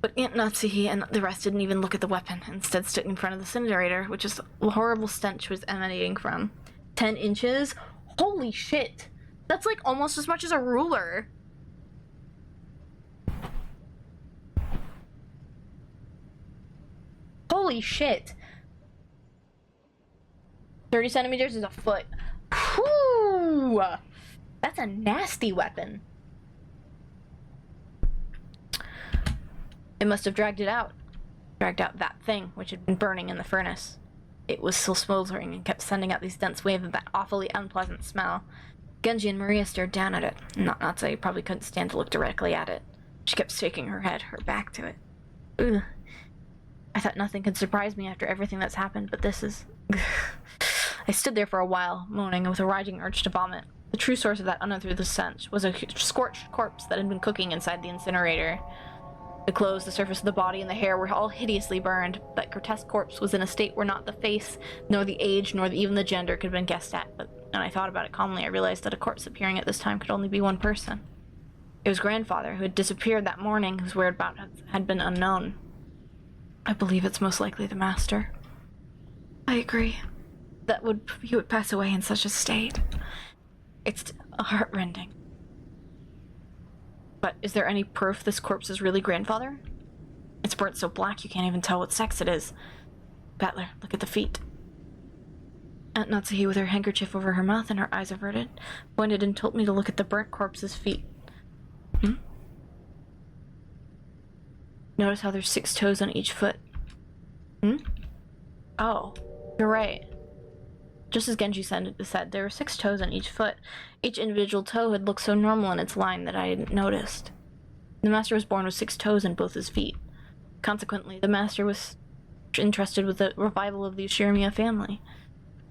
But Aunt Natsuhi and the rest didn't even look at the weapon, instead stood in front of the incinerator, which is a horrible stench was emanating from. 10 inches? Holy shit! That's like almost as much as a ruler! Holy shit! 30 centimeters is a foot. Whew! That's a nasty weapon. It must have dragged out that thing which had been burning in the furnace. It was still smoldering and kept sending out these dense waves of that awfully unpleasant smell. Genji and Maria stared down at it. Natsuhi probably couldn't stand to look directly at it. She kept shaking her head, her back to it. Ugh. I thought nothing could surprise me after everything that's happened, but this is... I stood there for a while, moaning with a rising urge to vomit. The true source of that unearthly stench was a scorched corpse that had been cooking inside the incinerator. The clothes, the surface of the body, and the hair were all hideously burned. That grotesque corpse was in a state where not the face, nor the age, nor even the gender could have been guessed at, but when I thought about it calmly, I realized that a corpse appearing at this time could only be one person. It was grandfather, who had disappeared that morning, whose whereabouts had been unknown. I believe it's most likely the master. I agree. He would pass away in such a state. It's heartrending. But is there any proof this corpse is really grandfather? It's burnt so black you can't even tell what sex it is. Battler, look at the feet. Aunt Natsuhi, with her handkerchief over her mouth and her eyes averted, pointed and told me to look at the burnt corpse's feet. Notice how there's 6 toes on each foot. Oh, you're right. Just as Genji said, there were 6 toes on each foot. Each individual toe had looked so normal in its line that I hadn't noticed. The master was born with 6 toes in both his feet. Consequently, the master was entrusted with the revival of the Ushirimiya family.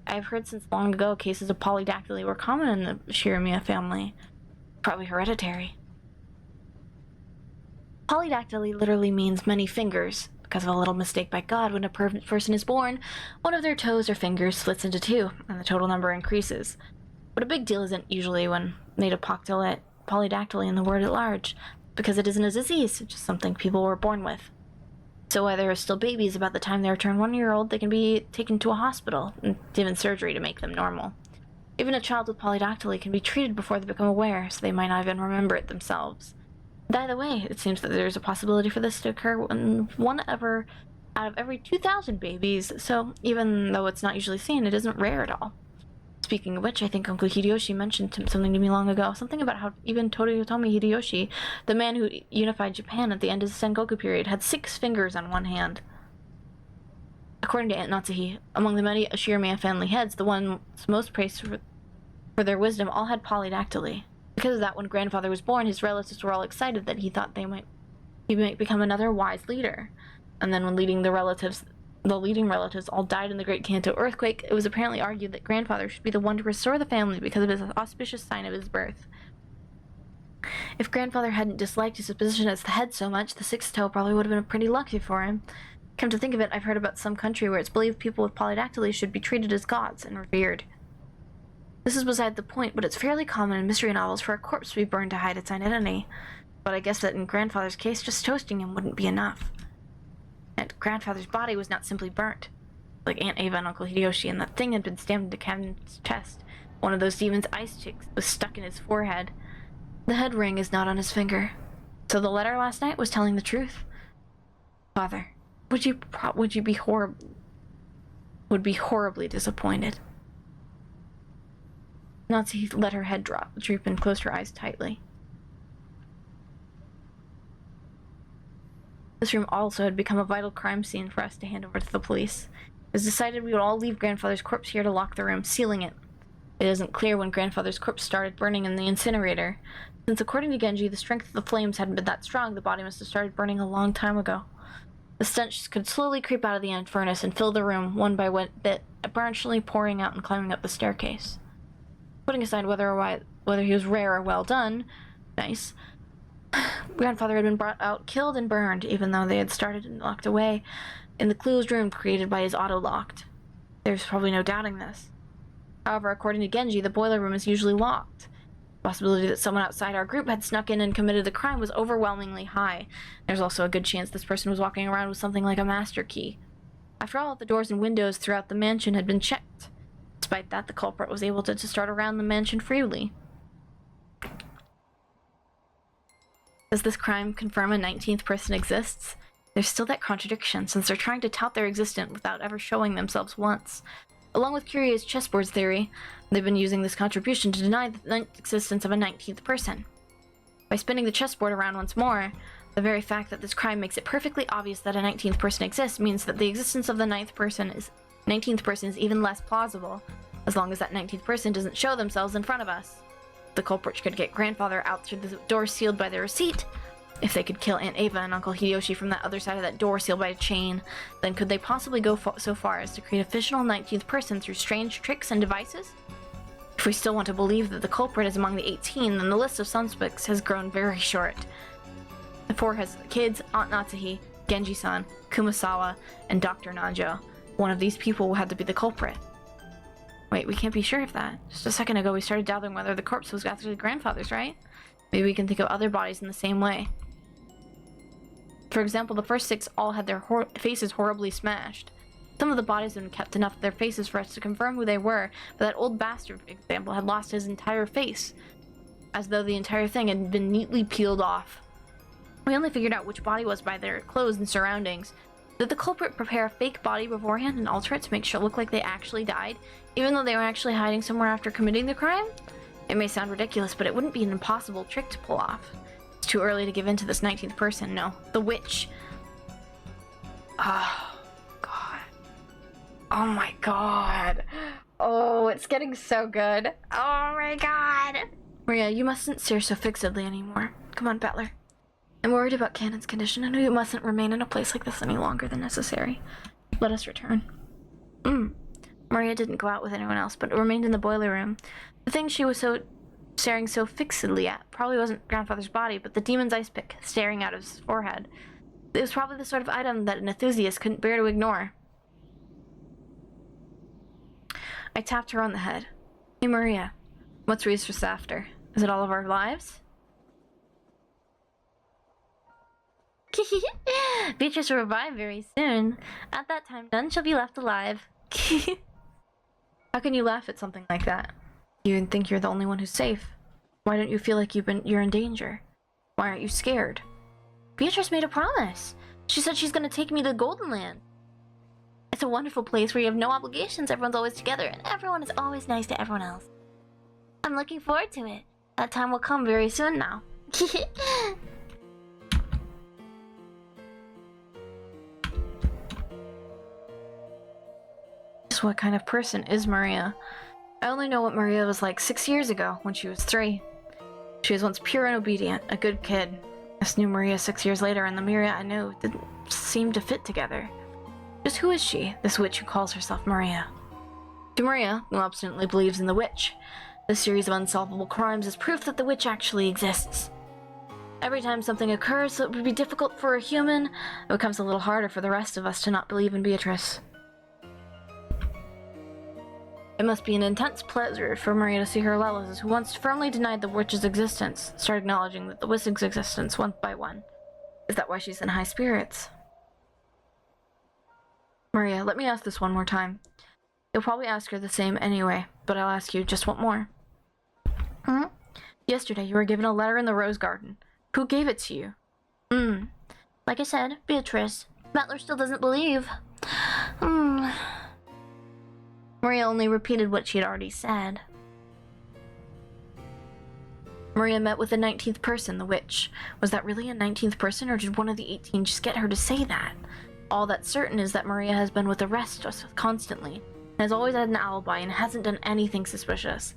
I have heard since long ago cases of polydactyly were common in the Ushirimiya family. Probably hereditary. Polydactyly literally means many fingers. Because of a little mistake by God, when a person is born, one of their toes or fingers splits into 2, and the total number increases. But a big deal isn't usually when made of polydactyly in the word at large, because it isn't a disease, it's just something people were born with. So while there are still babies about the time they turn 1-year-old, they can be taken to a hospital and given surgery to make them normal. Even a child with polydactyly can be treated before they become aware, so they might not even remember it themselves. By the way, it seems that there's a possibility for this to occur in out of every 2,000 babies, so even though it's not usually seen, it isn't rare at all. Speaking of which, I think Uncle Hideyoshi mentioned something to me long ago, something about how even Toyotomi Hideyoshi, the man who unified Japan at the end of the Sengoku period, had 6 fingers on one hand. According to Aunt Natsuhi, among the many Ushirimiya family heads, the ones most praised for their wisdom all had polydactyly. Because of that, when grandfather was born, his relatives were all excited that he thought he might become another wise leader. And then when the leading relatives all died in the Great Kanto earthquake, it was apparently argued that grandfather should be the one to restore the family because of his auspicious sign of his birth. If grandfather hadn't disliked his position as the head so much, the 6th toe probably would have been pretty lucky for him. Come to think of it, I've heard about some country where it's believed people with polydactyly should be treated as gods and revered. This is beside the point, but it's fairly common in mystery novels for a corpse to be burned to hide its identity. But I guess that in Grandfather's case, just toasting him wouldn't be enough. And Grandfather's body was not simply burnt, like Aunt Ava and Uncle Hideyoshi, and that thing had been stabbed into Ken's chest. One of those demon's ice chicks was stuck in his forehead. The head ring is not on his finger. So the letter last night was telling the truth. Father, would be horribly disappointed. Nazi let her head droop and closed her eyes tightly. This room also had become a vital crime scene for us to hand over to the police. It was decided we would all leave Grandfather's corpse here to lock the room, sealing it. It isn't clear when Grandfather's corpse started burning in the incinerator. Since according to Genji, the strength of the flames hadn't been that strong, the body must have started burning a long time ago. The stench could slowly creep out of the furnace and fill the room, one by one bit, eventually pouring out and climbing up the staircase. Putting aside whether he was rare or well done, nice, Grandfather had been brought out, killed, and burned, even though they had started and locked away in the closed room created by his auto-locked. There's probably no doubting this. However, according to Genji, the boiler room is usually locked. The possibility that someone outside our group had snuck in and committed the crime was overwhelmingly high. There's also a good chance this person was walking around with something like a master key. After all, the doors and windows throughout the mansion had been checked. Despite that, the culprit was able to start around the mansion freely. Does this crime confirm a 19th person exists? There's still that contradiction, since they're trying to tout their existence without ever showing themselves once. Along with Curie's chessboard theory, they've been using this contribution to deny the existence of a 19th person. By spinning the chessboard around once more, the very fact that this crime makes it perfectly obvious that a 19th person exists means that the existence of the 19th person is even less plausible, as long as that 19th person doesn't show themselves in front of us. The culprit could get Grandfather out through the door sealed by their receipt. If they could kill Aunt Ava and Uncle Hideyoshi from that other side of that door sealed by a chain, then could they possibly go so far as to create a fictional 19th person through strange tricks and devices? If we still want to believe that the culprit is among the 18, then the list of suspects has grown very short. The four has kids, Aunt Natsuhi, Genji-san, Kumasawa, and Dr. Nanjo. One of these people had to be the culprit. Wait, we can't be sure of that. Just a second ago we started doubting whether the corpse was actually Grandfather's, right? Maybe we can think of other bodies in the same way. For example, the first 6 all had their faces horribly smashed. Some of the bodies had been kept enough of their faces for us to confirm who they were, but that old bastard, for example, had lost his entire face, as though the entire thing had been neatly peeled off. We only figured out which body was by their clothes and surroundings. Did the culprit prepare a fake body beforehand and alter it to make sure it looked like they actually died, even though they were actually hiding somewhere after committing the crime? It may sound ridiculous, but it wouldn't be an impossible trick to pull off. It's too early to give in to this 19th person, no. The witch. Oh, God. Oh my God. Oh, it's getting so good. Oh my God. Maria, you mustn't stare so fixedly anymore. Come on, Butler. I'm worried about Cannon's condition, and we mustn't remain in a place like this any longer than necessary. Let us return. Maria didn't go out with anyone else, but remained in the boiler room. The thing she was staring so fixedly at probably wasn't Grandfather's body, but the demon's ice pick staring out of his forehead. It was probably the sort of item that an enthusiast couldn't bear to ignore. I tapped her on the head. Hey, Maria. What's Reese's after? Is it all of our lives? Beatrice will revive very soon. At that time, none shall be left alive. How can you laugh at something like that? You think you're the only one who's safe. Why don't you feel like you're in danger? Why aren't you scared? Beatrice made a promise. She said she's gonna take me to Golden Land. It's a wonderful place where you have no obligations, everyone's always together, and everyone is always nice to everyone else. I'm looking forward to it. That time will come very soon now. Just what kind of person is Maria? I only know what Maria was like 6 years ago, when she was 3. She was once pure and obedient, a good kid. I just knew Maria 6 years later, and the Maria I knew didn't seem to fit together. Just who is she, this witch who calls herself Maria? To Maria, who obstinately believes in the witch, this series of unsolvable crimes is proof that the witch actually exists. Every time something occurs that would be difficult for a human, it becomes a little harder for the rest of us to not believe in Beatrice. It must be an intense pleasure for Maria to see her relatives, who once firmly denied the witch's existence, start acknowledging that the witch's existence one by one. Is that why she's in high spirits? Maria, let me ask this one more time. You'll probably ask her the same anyway, but I'll ask you just one more. Yesterday, you were given a letter in the rose garden. Who gave it to you? Like I said, Beatrice. Mettler still doesn't believe. Maria only repeated what she had already said. Maria met with the 19th person, the witch. Was that really a 19th person, or did one of the 18 just get her to say that? All that's certain is that Maria has been with the rest constantly, and has always had an alibi and hasn't done anything suspicious.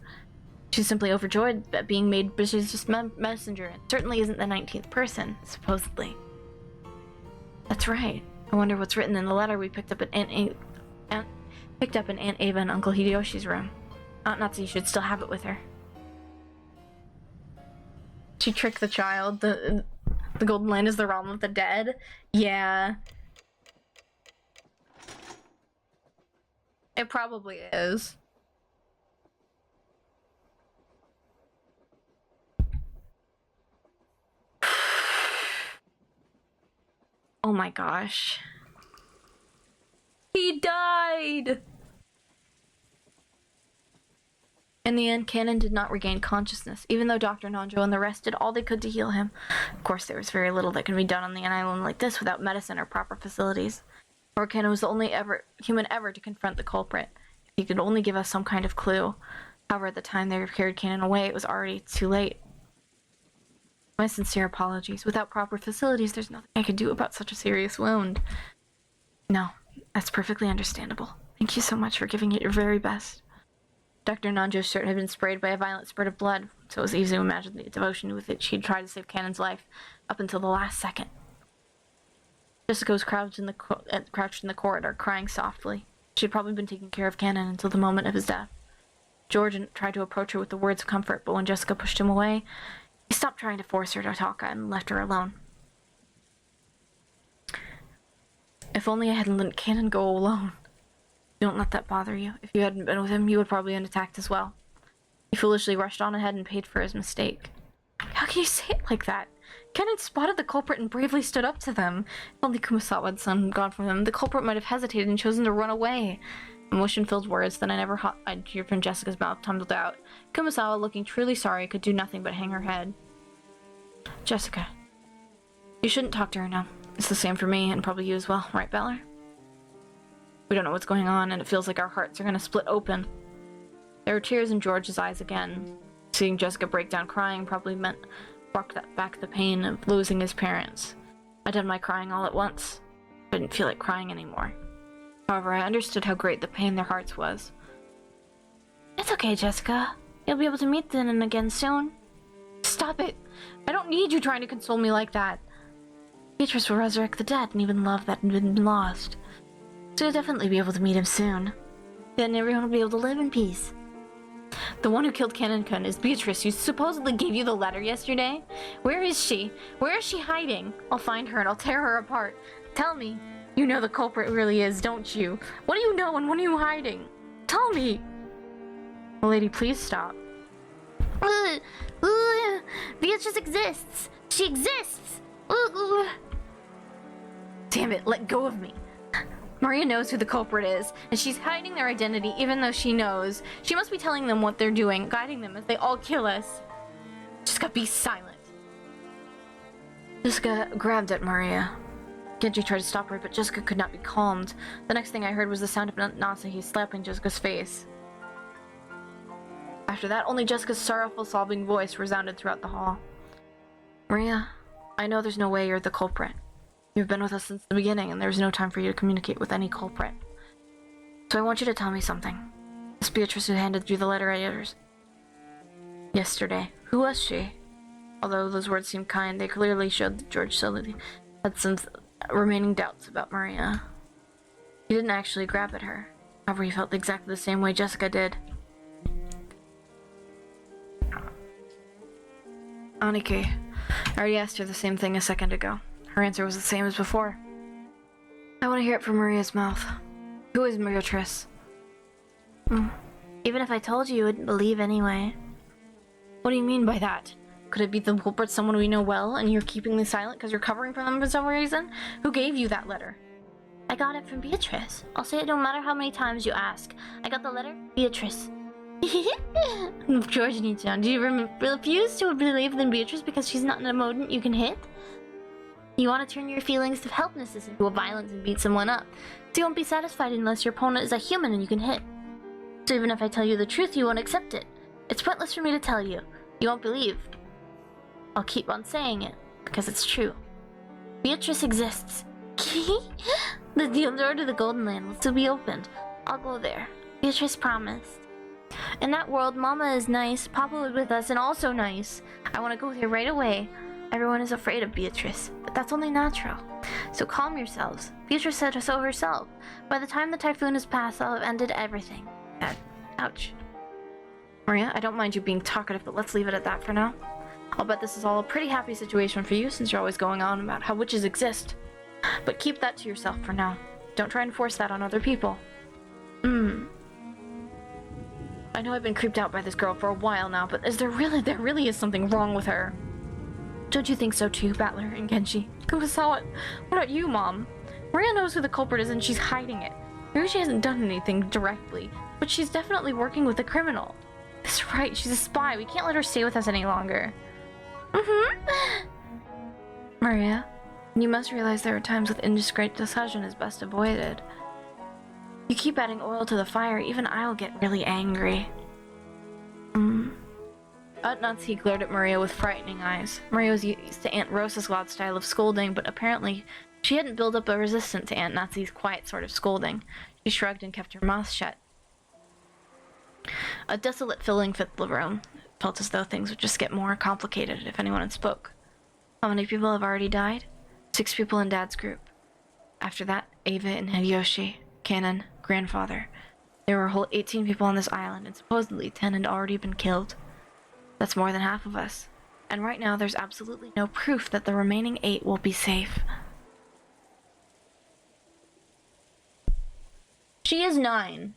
She's simply overjoyed at being made Bishop's messenger, and certainly isn't the 19th person, supposedly. That's right. I wonder what's written in the letter we picked up in Aunt Ava and Uncle Hideyoshi's room. Aunt Natsu should still have it with her. She tricked the child. The Golden Land is the realm of the dead. Yeah. It probably is. Oh my gosh. He died! In the end, Kanon did not regain consciousness, even though Dr. Nanjo and the rest did all they could to heal him. Of course, there was very little that can be done on an island like this without medicine or proper facilities. Or Kanon was the only human ever to confront the culprit. If he could only give us some kind of clue. However, at the time they carried Kanon away, it was already too late. My sincere apologies. Without proper facilities, there's nothing I could do about such a serious wound. No, that's perfectly understandable. Thank you so much for giving it your very best. Dr. Nanjo's shirt had been sprayed by a violent spurt of blood, so it was easy to imagine the devotion with which she'd tried to save Kanon's life up until the last second. Jessica was crouched in the corridor, crying softly. She had probably been taking care of Kanon until the moment of his death. George tried to approach her with the words of comfort, but when Jessica pushed him away, he stopped trying to force her to talk and left her alone. If only I hadn't let Kanon go alone. Don't let that bother you. If you hadn't been with him, you would probably have been attacked as well. He foolishly rushed on ahead and paid for his mistake. How can you say it like that? Kanon spotted the culprit and bravely stood up to them. If only Kumasawa had gone from him, the culprit might have hesitated and chosen to run away. Emotion-filled words that I'd hear from Jessica's mouth tumbled out. Kumasawa, looking truly sorry, could do nothing but hang her head. Jessica, you shouldn't talk to her now. It's the same for me, and probably you as well, right, Beller? We don't know what's going on, and it feels like our hearts are gonna split open. There were tears in George's eyes again. Seeing Jessica break down crying probably brought back the pain of losing his parents. I'd done my crying all at once. I didn't feel like crying anymore. However, I understood how great the pain in their hearts was. It's okay, Jessica. You'll be able to meet them again soon. Stop it! I don't need you trying to console me like that. Beatrice will resurrect the dead and even love that had been lost. So you'll definitely be able to meet him soon. Then everyone will be able to live in peace. The one who killed Kanon-kun is Beatrice, who supposedly gave you the letter yesterday. Where is she? Where is she hiding? I'll find her and I'll tear her apart. Tell me. You know the culprit really is, don't you? What do you know and when are you hiding? Tell me! Lady, please stop. Beatrice exists! She exists! Damn it, let go of me. Maria knows who the culprit is, and she's hiding their identity even though she knows. She must be telling them what they're doing, guiding them as they all kill us. Jessica, be silent. Jessica grabbed at Maria. Genji tried to stop her, but Jessica could not be calmed. The next thing I heard was the sound of Natsuhi slapping Jessica's face. After that, only Jessica's sorrowful, sobbing voice resounded throughout the hall. Maria, I know there's no way you're the culprit. You've been with us since the beginning, and there's no time for you to communicate with any culprit. So I want you to tell me something. This Beatrice who handed you the letter yesterday, who was she? Although those words seemed kind, they clearly showed that George Sully had some remaining doubts about Maria. He didn't actually grab at her. However, he felt exactly the same way Jessica did. Aniki, I already asked her the same thing a second ago. Her answer was the same as before. I want to hear it from Maria's mouth. Who is Beatrice? Even if I told you, you wouldn't believe anyway. What do you mean by that? Could it be the culprit someone we know well, and you're keeping them silent because you're covering for them for some reason? Who gave you that letter? I got it from Beatrice. I'll say it no matter how many times you ask. I got the letter, Beatrice. George Nichan, do you refuse to believe in Beatrice because she's not an emotant you can hit? You want to turn your feelings of helplessness into a violence and beat someone up. So you won't be satisfied unless your opponent is a human and you can hit. So even if I tell you the truth, you won't accept it. It's pointless for me to tell you. You won't believe. I'll keep on saying it, because it's true. Beatrice exists. The door to the Golden Land will still be opened. I'll go there. Beatrice promised. In that world, Mama is nice, Papa was with us and also nice. I want to go there right away. Everyone is afraid of Beatrice, but that's only natural. So calm yourselves. Beatrice said so herself. By the time the typhoon has passed, I'll have ended everything. Ouch. Maria, I don't mind you being talkative, but let's leave it at that for now. I'll bet this is all a pretty happy situation for you since you're always going on about how witches exist. But keep that to yourself for now. Don't try and force that on other people. I know I've been creeped out by this girl for a while now, but there really is something wrong with her. Don't you think so too, Battler and Genji? Kurosawa, what about you, Mom? Maria knows who the culprit is and she's hiding it. Maybe she hasn't done anything directly, but she's definitely working with a criminal. That's right, she's a spy. We can't let her stay with us any longer. Maria, you must realize there are times with indiscreet decision is best avoided. You keep adding oil to the fire, even I'll get really angry. Natsu glared at Maria with frightening eyes. Maria was used to Aunt Rosaswad's style of scolding, but apparently she hadn't built up a resistance to Aunt Natsu's quiet sort of scolding. She shrugged and kept her mouth shut. A desolate feeling filled the room. It felt as though things would just get more complicated if anyone had spoke. How many people have already died? 6 people in Dad's group. After that, Ava and Hideyoshi, Canon, Grandfather. There were a whole 18 people on this island, and supposedly 10 had already been killed. That's more than half of us. And right now, there's absolutely no proof that the remaining 8 will be safe. She is 9.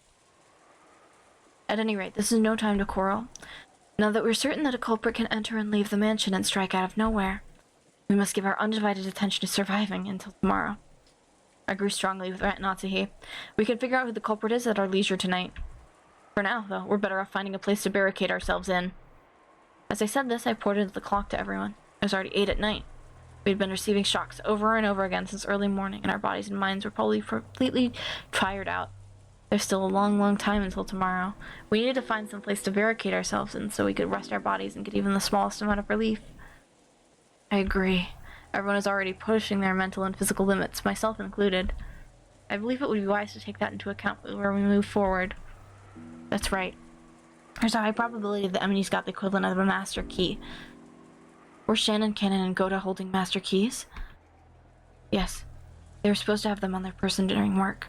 At any rate, this is no time to quarrel. Now that we're certain that a culprit can enter and leave the mansion and strike out of nowhere, we must give our undivided attention to surviving until tomorrow. I agree strongly with Natsuhi. We can figure out who the culprit is at our leisure tonight. For now, though, we're better off finding a place to barricade ourselves in. As I said this, I pointed the clock to everyone. It was already 8 at night. We had been receiving shocks over and over again since early morning, and our bodies and minds were probably completely tired out. There's still a long, long time until tomorrow. We needed to find some place to barricade ourselves in so we could rest our bodies and get even the smallest amount of relief. I agree. Everyone is already pushing their mental and physical limits, myself included. I believe it would be wise to take that into account where we move forward. That's right. There's a high probability that Emily's got the equivalent of a master key. Were Shannon, Cannon, and Goda holding master keys? Yes. They were supposed to have them on their person during work.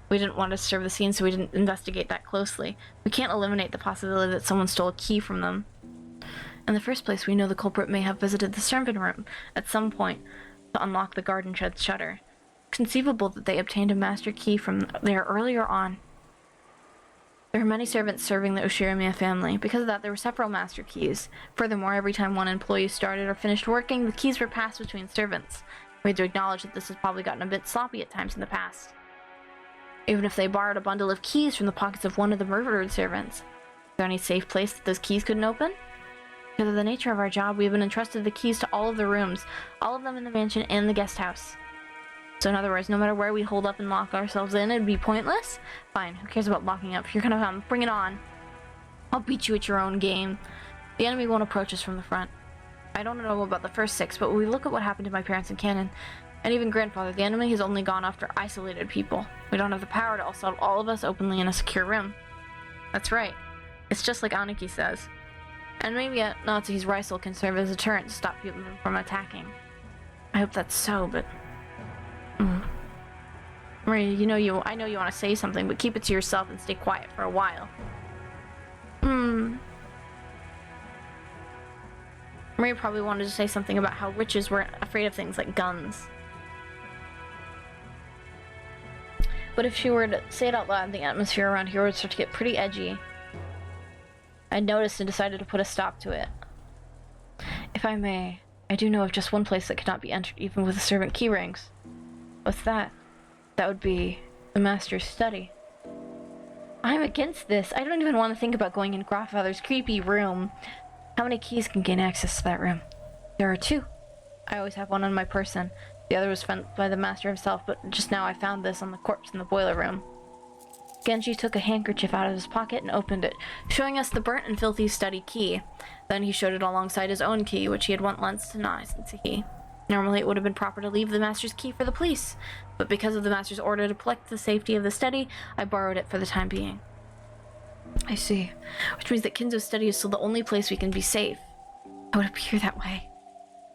We didn't want to disturb the scene, so we didn't investigate that closely. We can't eliminate the possibility that someone stole a key from them. In the first place, we know the culprit may have visited the servant room at some point to unlock the garden shed shutter. Conceivable that they obtained a master key from there earlier on. There were many servants serving the Oshirimiya family. Because of that, there were several master keys. Furthermore, every time one employee started or finished working, the keys were passed between servants. We had to acknowledge that this has probably gotten a bit sloppy at times in the past. Even if they borrowed a bundle of keys from the pockets of one of the murdered servants, is there any safe place that those keys couldn't open? Because of the nature of our job, we have been entrusted the keys to all of the rooms, all of them in the mansion and the guest house. So in other words, no matter where we hold up and lock ourselves in, it'd be pointless? Fine, who cares about locking up? If you're gonna come, bring it on. I'll beat you at your own game. The enemy won't approach us from the front. I don't know about the first 6, but when we look at what happened to my parents and Canon, and even Grandfather, the enemy has only gone after isolated people. We don't have the power to assault all of us openly in a secure room. That's right. It's just like Aniki says. And maybe Natsu's rifle can serve as a deterrent to stop people from attacking. I hope that's so, but... Maria, I know you want to say something, but keep it to yourself and stay quiet for a while. Maria probably wanted to say something about how witches were afraid of things like guns. but if she were to say it out loud, the atmosphere around here would start to get pretty edgy. I noticed and decided to put a stop to it. If I may, I do know of just one place that cannot be entered even with the servant key rings. What's that? That would be the master's study. I'm against this. I don't even want to think about going in Grandfather's creepy room. How many keys can gain access to that room? There are 2. I always have one on my person. The other was found by the master himself, but just now I found this on the corpse in the boiler room. Genji took a handkerchief out of his pocket and opened it, showing us the burnt and filthy study key. Then he showed it alongside his own key, which he had once denied since he. Normally it would have been proper to leave the master's key for the police, but because of the master's order to protect the safety of the study, I borrowed it for the time being. I see. Which means that Kinzo's study is still the only place we can be safe. It would appear that way.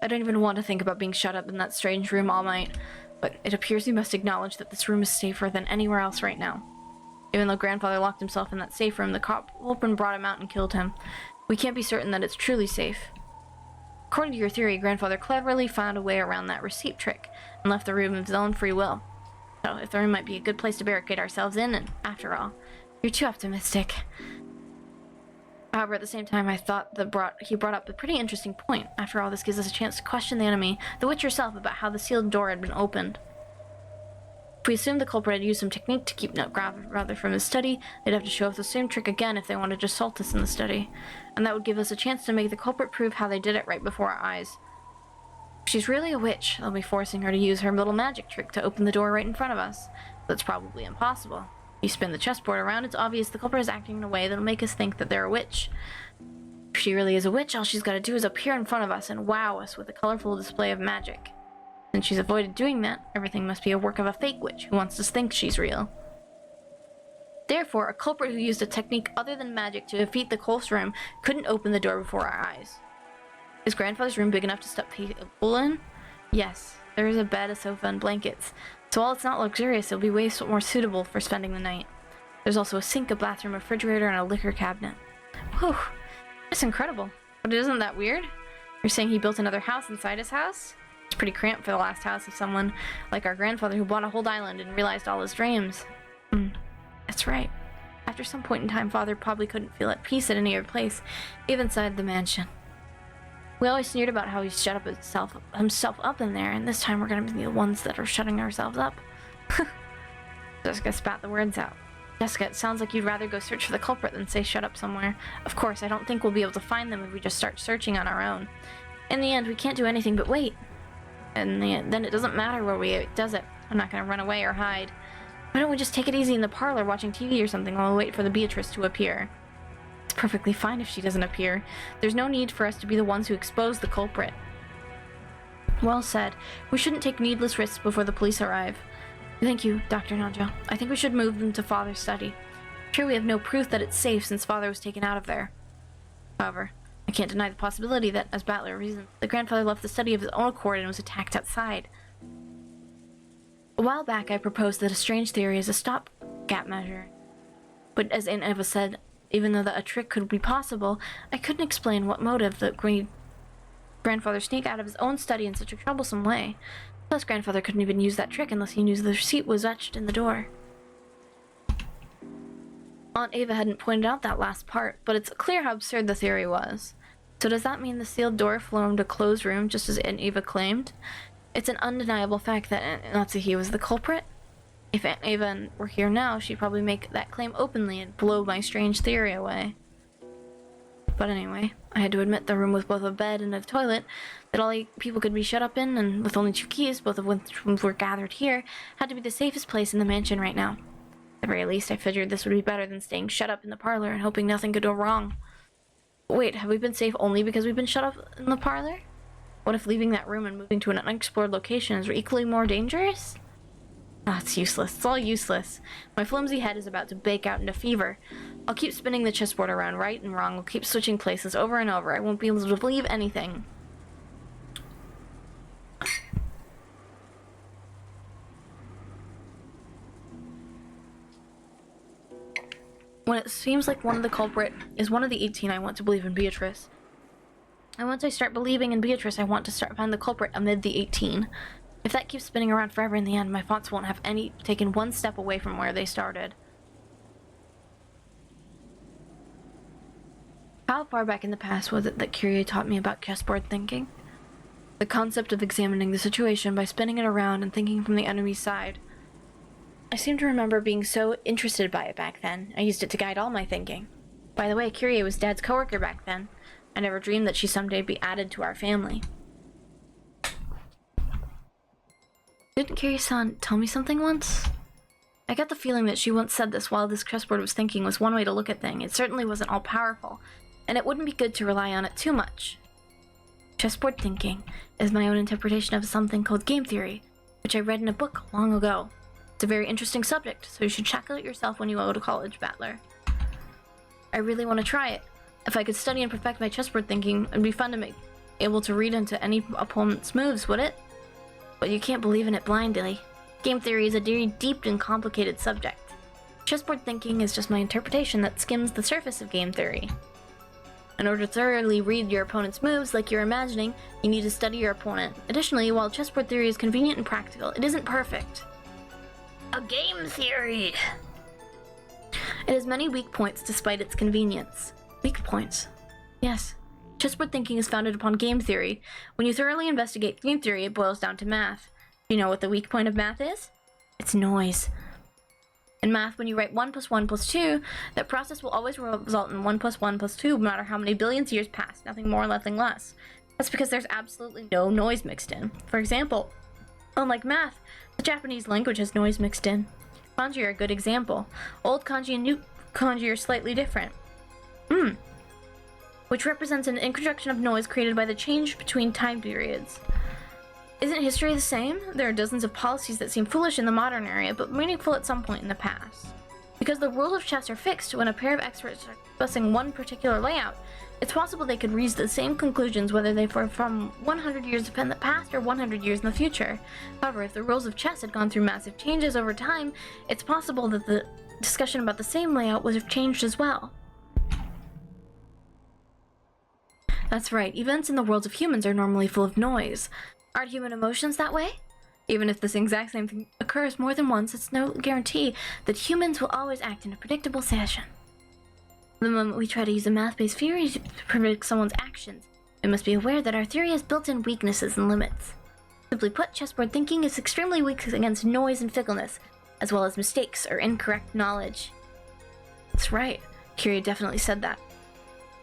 I don't even want to think about being shut up in that strange room all night, but it appears we must acknowledge that this room is safer than anywhere else right now. Even though Grandfather locked himself in that safe room, the culprit brought him out and killed him. We can't be certain that it's truly safe. According to your theory, Grandfather cleverly found a way around that receipt trick and left the room of his own free will. So, if the room might be a good place to barricade ourselves in, and after all, you're too optimistic. However, at the same time, I thought he brought up a pretty interesting point. After all, this gives us a chance to question the enemy, the witch herself, about how the sealed door had been opened. If we assumed the culprit had used some technique to keep Grandfather from his study, they'd have to show us the same trick again if they wanted to assault us in the study. And that would give us a chance to make the culprit prove how they did it right before our eyes. If she's really a witch, they'll be forcing her to use her little magic trick to open the door right in front of us. That's probably impossible. You spin the chessboard around, it's obvious the culprit is acting in a way that'll make us think that they're a witch. If she really is a witch, all she's got to do is appear in front of us and wow us with a colorful display of magic. Since she's avoided doing that, everything must be a work of a fake witch who wants us to think she's real. Therefore, a culprit who used a technique other than magic to defeat the Colf's room couldn't open the door before our eyes. Is Grandfather's room big enough to step people in? Yes, there is a bed, a sofa, and blankets. So while it's not luxurious, it'll be way more suitable for spending the night. There's also a sink, a bathroom, a refrigerator, and a liquor cabinet. Whew, that's incredible. But isn't that weird? You're saying he built another house inside his house? It's pretty cramped for the last house of someone like our grandfather who bought a whole island and realized all his dreams. That's right. After some point in time, Father probably couldn't feel at peace at any other place, even inside the mansion. We always sneered about how he shut up himself up in there, and this time we're gonna be the ones that are shutting ourselves up. Jessica spat the words out. Jessica, it sounds like you'd rather go search for the culprit than say shut up somewhere. Of course, I don't think we'll be able to find them if we just start searching on our own. In the end, we can't do anything but wait. And then it doesn't matter where we are, does it? I'm not gonna run away or hide. Why don't we just take it easy in the parlor watching TV or something while we wait for the Beatrice to appear? It's perfectly fine if she doesn't appear. There's no need for us to be the ones who expose the culprit. Well said. We shouldn't take needless risks before the police arrive. Thank you, Dr. Nanjo. I think we should move them to Father's study. Sure, we have no proof that it's safe since Father was taken out of there. However, I can't deny the possibility that, as Battler reasoned, the grandfather left the study of his own accord and was attacked outside. A while back, I proposed that a strange theory is a stopgap measure. But as Aunt Eva said, even though a trick could be possible, I couldn't explain what motive the grandfather sneaked out of his own study in such a troublesome way. Plus, Grandfather couldn't even use that trick unless he knew the receipt was etched in the door. Aunt Eva hadn't pointed out that last part, but it's clear how absurd the theory was. So does that mean the sealed door formed a closed room just as Aunt Eva claimed? It's an undeniable fact that Aunt Natsuhi was the culprit. If Aunt Eva were here now, she'd probably make that claim openly and blow my strange theory away. But anyway, I had to admit the room with both a bed and a toilet that all 8 people could be shut up in, and with only 2 keys, both of which were gathered here, had to be the safest place in the mansion right now. At the very least, I figured this would be better than staying shut up in the parlor and hoping nothing could go wrong. Wait, have we been safe only because we've been shut up in the parlor? What if leaving that room and moving to an unexplored location is equally more dangerous? Ah, it's useless. It's all useless. My flimsy head is about to bake out into fever. I'll keep spinning the chessboard around right and wrong. We'll keep switching places over and over. I won't be able to believe anything. When it seems like one of the culprit is one of the 18, I want to believe in Beatrice. And once I start believing in Beatrice, I want to find the culprit amid the 18. If that keeps spinning around forever, in the end, my thoughts won't have taken one step away from where they started. How far back in the past was it that Kyrie taught me about chessboard thinking? The concept of examining the situation by spinning it around and thinking from the enemy's side. I seem to remember being so interested by it back then. I used it to guide all my thinking. By the way, Kyrie was Dad's coworker back then. I never dreamed that she'd someday be added to our family. Didn't Kyrie-san tell me something once? I got the feeling that she once said this while this chessboard was thinking was one way to look at things. It certainly wasn't all-powerful, and it wouldn't be good to rely on it too much. Chessboard thinking is my own interpretation of something called game theory, which I read in a book long ago. It's a very interesting subject, so you should check it out yourself when you go to college, Battler. I really want to try it. If I could study and perfect my chessboard thinking, it'd be fun to be able to read into any opponent's moves, would it? But you can't believe in it blindly. Game theory is a very deep and complicated subject. Chessboard thinking is just my interpretation that skims the surface of game theory. In order to thoroughly read your opponent's moves like you're imagining, you need to study your opponent. Additionally, while chessboard theory is convenient and practical, it isn't perfect. A game theory! It has many weak points despite its convenience. Weak points? Yes. Chessboard thinking is founded upon game theory. When you thoroughly investigate game theory, it boils down to math. Do you know what the weak point of math is? It's noise. In math, when you write 1 plus 1 plus 2, that process will always result in 1 plus 1 plus 2 no matter how many billions years pass, nothing more, nothing less. That's because there's absolutely no noise mixed in. For example, unlike math, the Japanese language has noise mixed in. Kanji are a good example. Old kanji and new kanji are slightly different. Which represents an introduction of noise created by the change between time periods. Isn't history the same? There are dozens of policies that seem foolish in the modern era, but meaningful at some point in the past. Because the rules of chess are fixed when a pair of experts are discussing one particular layout, it's possible they could reach the same conclusions whether they were from 100 years in the past or 100 years in the future. However, if the rules of chess had gone through massive changes over time, it's possible that the discussion about the same layout would have changed as well. That's right, events in the worlds of humans are normally full of noise. Aren't human emotions that way? Even if this exact same thing occurs more than once, it's no guarantee that humans will always act in a predictable fashion. The moment we try to use a math-based theory to predict someone's actions, we must be aware that our theory has built-in weaknesses and limits. Simply put, chessboard thinking is extremely weak against noise and fickleness, as well as mistakes or incorrect knowledge. That's right, Kyrie definitely said that.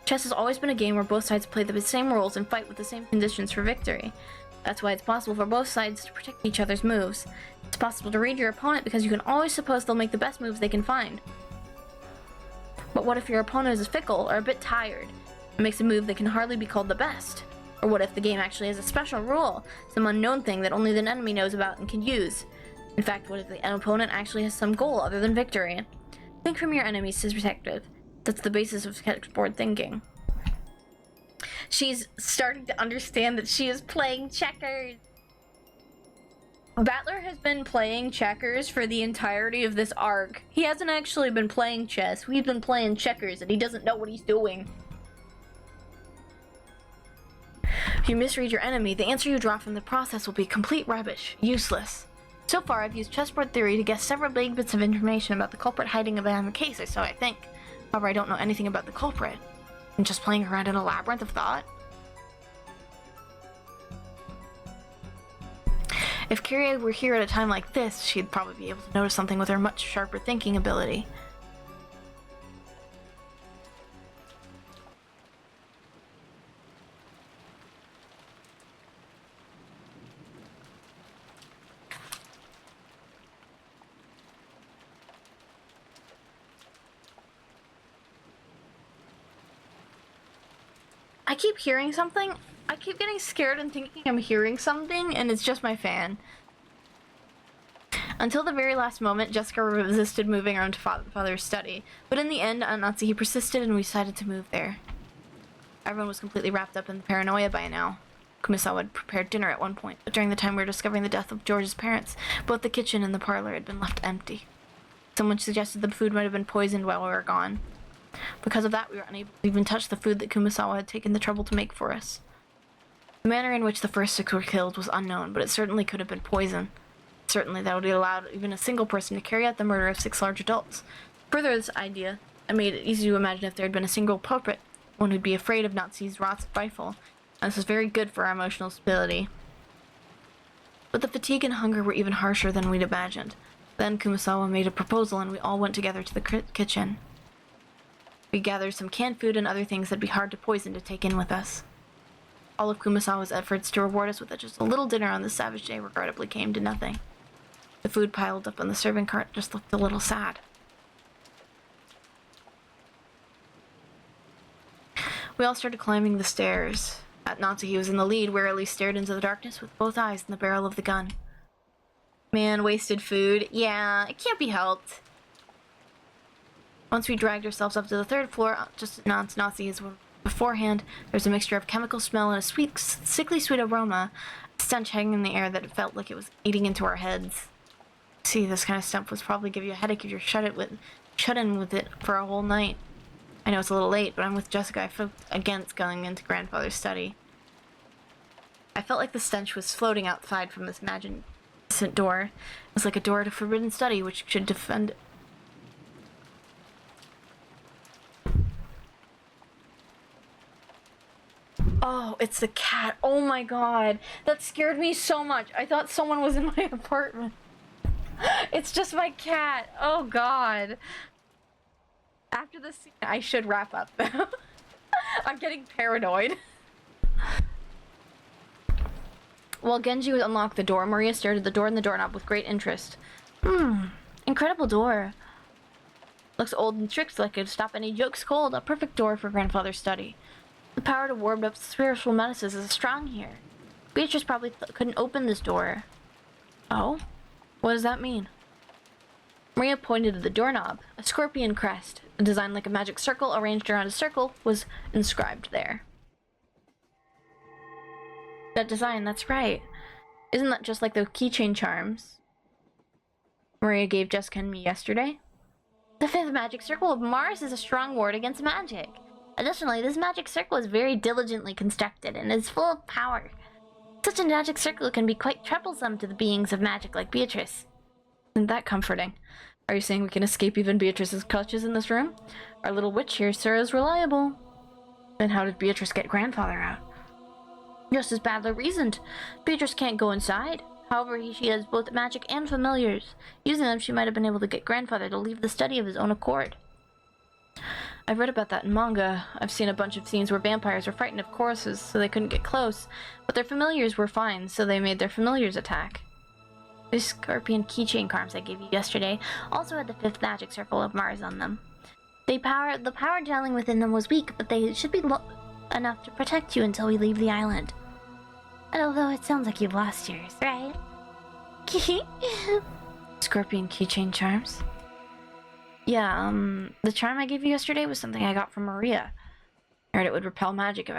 Chess has always been a game where both sides play the same roles and fight with the same conditions for victory. That's why it's possible for both sides to protect each other's moves. It's possible to read your opponent because you can always suppose they'll make the best moves they can find. But what if your opponent is fickle or a bit tired and makes a move that can hardly be called the best? Or what if the game actually has a special rule, some unknown thing that only the enemy knows about and can use? In fact, what if the opponent actually has some goal other than victory? Think from your enemy's perspective. That's the basis of chessboard thinking. She's starting to understand that she is playing checkers. Battler has been playing checkers for the entirety of this arc. He hasn't actually been playing chess. We've been playing checkers and he doesn't know what he's doing. If you misread your enemy, the answer you draw from the process will be complete rubbish, useless. So far, I've used chessboard theory to guess several big bits of information about the culprit hiding behind the case, or so I think. However, I don't know anything about the culprit. I'm just playing around in a labyrinth of thought. If Kyrie were here at a time like this, she'd probably be able to notice something with her much sharper thinking ability. I keep hearing something. I keep getting scared and thinking I'm hearing something, and it's just my fan. Until the very last moment, Jessica resisted moving around to Father's study, but in the end, Natsuki persisted and we decided to move there. Everyone was completely wrapped up in paranoia by now. Kumisawa had prepared dinner at one point, but during the time we were discovering the death of George's parents, both the kitchen and the parlor had been left empty. Someone suggested the food might have been poisoned while we were gone. Because of that, we were unable to even touch the food that Kumisawa had taken the trouble to make for us. The manner in which the first 6 were killed was unknown, but it certainly could have been poison. Certainly that would have allowed even a single person to carry out the murder of 6 large adults. Further this idea, it made it easy to imagine if there had been a single culprit, one who'd be afraid of Natsu's rifle, and this was very good for our emotional stability. But the fatigue and hunger were even harsher than we'd imagined. Then Kumasawa made a proposal and we all went together to the kitchen. We gathered some canned food and other things that'd be hard to poison to take in with us. All of Kumasawa's efforts to reward us with just a little dinner on this savage day regrettably came to nothing. The food piled up on the serving cart just looked a little sad. We all started climbing the stairs. Natsuhi was in the lead, wearily stared into the darkness with both eyes in the barrel of the gun. Man, wasted food. Yeah, it can't be helped. Once we dragged ourselves up to the 3rd floor, just as Natsuhi's beforehand, there was a mixture of chemical smell and a sweet, sickly sweet aroma, a stench hanging in the air that it felt like it was eating into our heads. See, this kind of stuff would probably give you a headache if you're shut in with it for a whole night. I know it's a little late, but I'm with Jessica. I felt against going into grandfather's study. I felt like the stench was floating outside from this magnificent door. It was like a door to forbidden study, which should defend... Oh, it's the cat. Oh my god. That scared me so much. I thought someone was in my apartment. It's just my cat. Oh god. After this scene, I should wrap up though. I'm getting paranoid. While Genji would unlock the door, Maria stared at the door and the doorknob with great interest. Incredible door. Looks old and tricked like it'd stop any jokes cold. A perfect door for grandfather's study. The power to ward up spiritual menaces is strong here. Beatrice probably couldn't open this door. Oh? What does that mean? Maria pointed to the doorknob. A scorpion crest, designed like a magic circle arranged around a circle, was inscribed there. That design, that's right. Isn't that just like the keychain charms Maria gave Jessica and me yesterday? The 5th magic circle of Mars is a strong ward against magic. Additionally, this magic circle is very diligently constructed and is full of power. Such a magic circle can be quite troublesome to the beings of magic like Beatrice. Isn't that comforting? Are you saying we can escape even Beatrice's clutches in this room? Our little witch here, sir, is reliable. Then how did Beatrice get grandfather out? Just as badly reasoned. Beatrice can't go inside. However, she has both magic and familiars. Using them, she might have been able to get grandfather to leave the study of his own accord. I've read about that in manga. I've seen a bunch of scenes where vampires were frightened of choruses, so they couldn't get close, but their familiars were fine, so they made their familiars attack. These scorpion keychain charms I gave you yesterday also had the 5th magic circle of Mars on them. The power channeling within them was weak, but they should be enough to protect you until we leave the island. And although it sounds like you've lost yours, right? Scorpion keychain charms? Yeah, the charm I gave you yesterday was something I got from Maria. I heard it would repel magic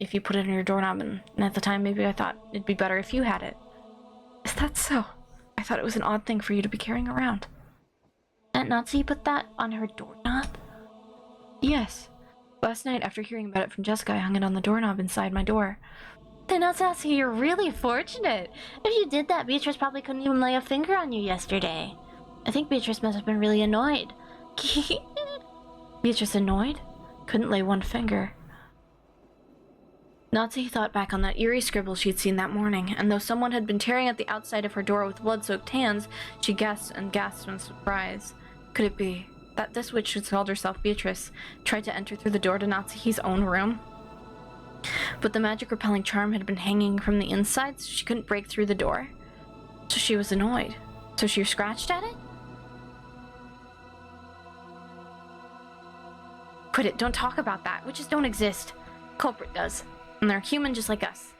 if you put it in your doorknob, and at the time maybe I thought it'd be better if you had it. Is that so? I thought it was an odd thing for you to be carrying around. Aunt Natsuhi put that on her doorknob? Yes. Last night, after hearing about it from Jessica, I hung it on the doorknob inside my door. Then Aunt Natsuhi, you're really fortunate. If you did that, Beatrice probably couldn't even lay a finger on you yesterday. I think Beatrice must have been really annoyed. Beatrice annoyed? Couldn't lay one finger. Natsuhi thought back on that eerie scribble she'd seen that morning, and though someone had been tearing at the outside of her door with blood-soaked hands, she gasped in surprise. Could it be that this witch who called herself Beatrice tried to enter through the door to Natsuhi's own room? But the magic-repelling charm had been hanging from the inside, so she couldn't break through the door. So she was annoyed. So she scratched at it? Quit it, don't talk about that. Witches don't exist. Culprit does. And they're human just like us.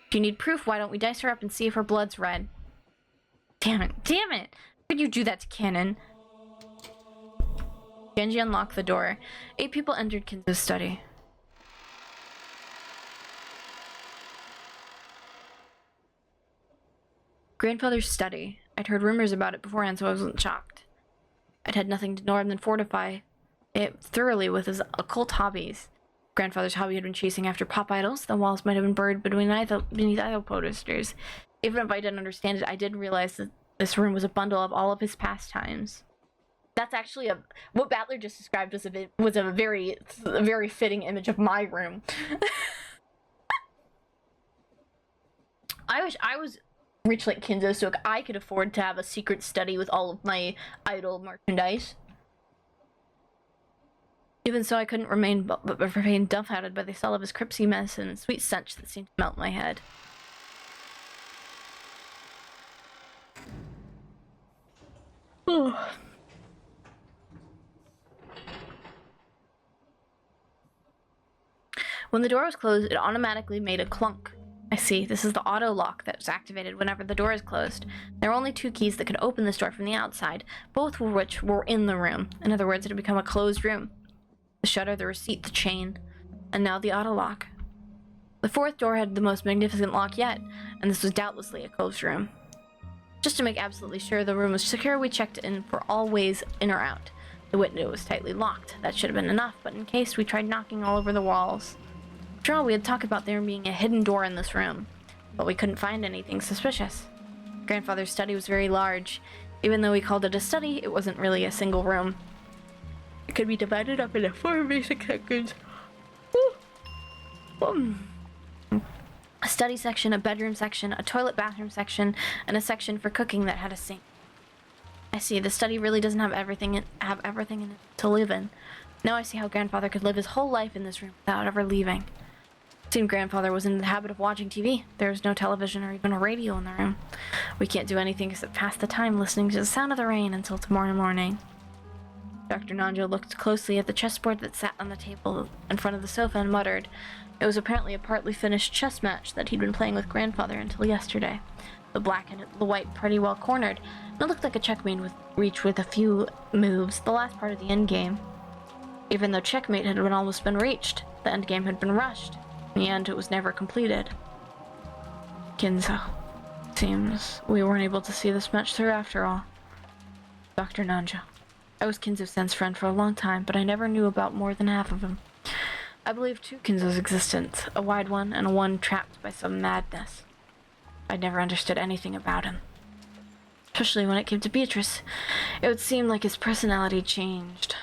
If you need proof, why don't we dice her up and see if her blood's red? Damn it, damn it! How could you do that to Canon? Genji unlocked the door. 8 people entered Kinzo's study. Grandfather's study. I'd heard rumors about it beforehand, so I wasn't shocked. I'd had nothing more than fortify it thoroughly with his occult hobbies. Grandfather's hobby had been chasing after pop idols. The walls might have been buried beneath idol posters. Even if I didn't understand it, I did realize that this room was a bundle of all of his pastimes. That's actually what Battler just described was a very fitting image of my room. I wish I was rich like Kinzo so I could afford to have a secret study with all of my idol merchandise. Even so, I couldn't remain dumbfounded by the smell of his cripsy medicine and sweet stench that seemed to melt my head. When the door was closed, it automatically made a clunk. I see, this is the auto lock that was activated whenever the door is closed. There are only 2 keys that could open this door from the outside, both of which were in the room. In other words, it had become a closed room. The shutter, the receipt, the chain, and now the auto lock. The 4th door had the most magnificent lock yet, and this was doubtlessly a closed room. Just to make absolutely sure the room was secure, we checked in for all ways in or out. The window was tightly locked. That should have been enough, but in case, we tried knocking all over the walls. After all, we had talked about there being a hidden door in this room, but we couldn't find anything suspicious. Grandfather's study was very large. Even though we called it a study, it wasn't really a single room. It could be divided up into 4 basic sections. A study section, a bedroom section, a toilet bathroom section, and a section for cooking that had a sink. I see, the study really doesn't have everything in it to live in. Now I see how Grandfather could live his whole life in this room without ever leaving. It seemed Grandfather was in the habit of watching TV. There was no television or even a radio in the room. We can't do anything except pass the time listening to the sound of the rain until tomorrow morning. Dr. Nanjo looked closely at the chessboard that sat on the table in front of the sofa and muttered. It was apparently a partly finished chess match that he'd been playing with Grandfather until yesterday. The black and the white pretty well cornered, and it looked like a checkmate reached with a few moves, the last part of the endgame. Even though checkmate had almost been reached, the endgame had been rushed. In the end, it was never completed. Kinzo. Seems we weren't able to see this match through after all. Dr. Nanjo. I was Kinzo-sen's friend for a long time, but I never knew about more than half of him. I believed 2 Kinzo's existence, a wide one and a one trapped by some madness. I never understood anything about him. Especially when it came to Beatrice, it would seem like his personality changed.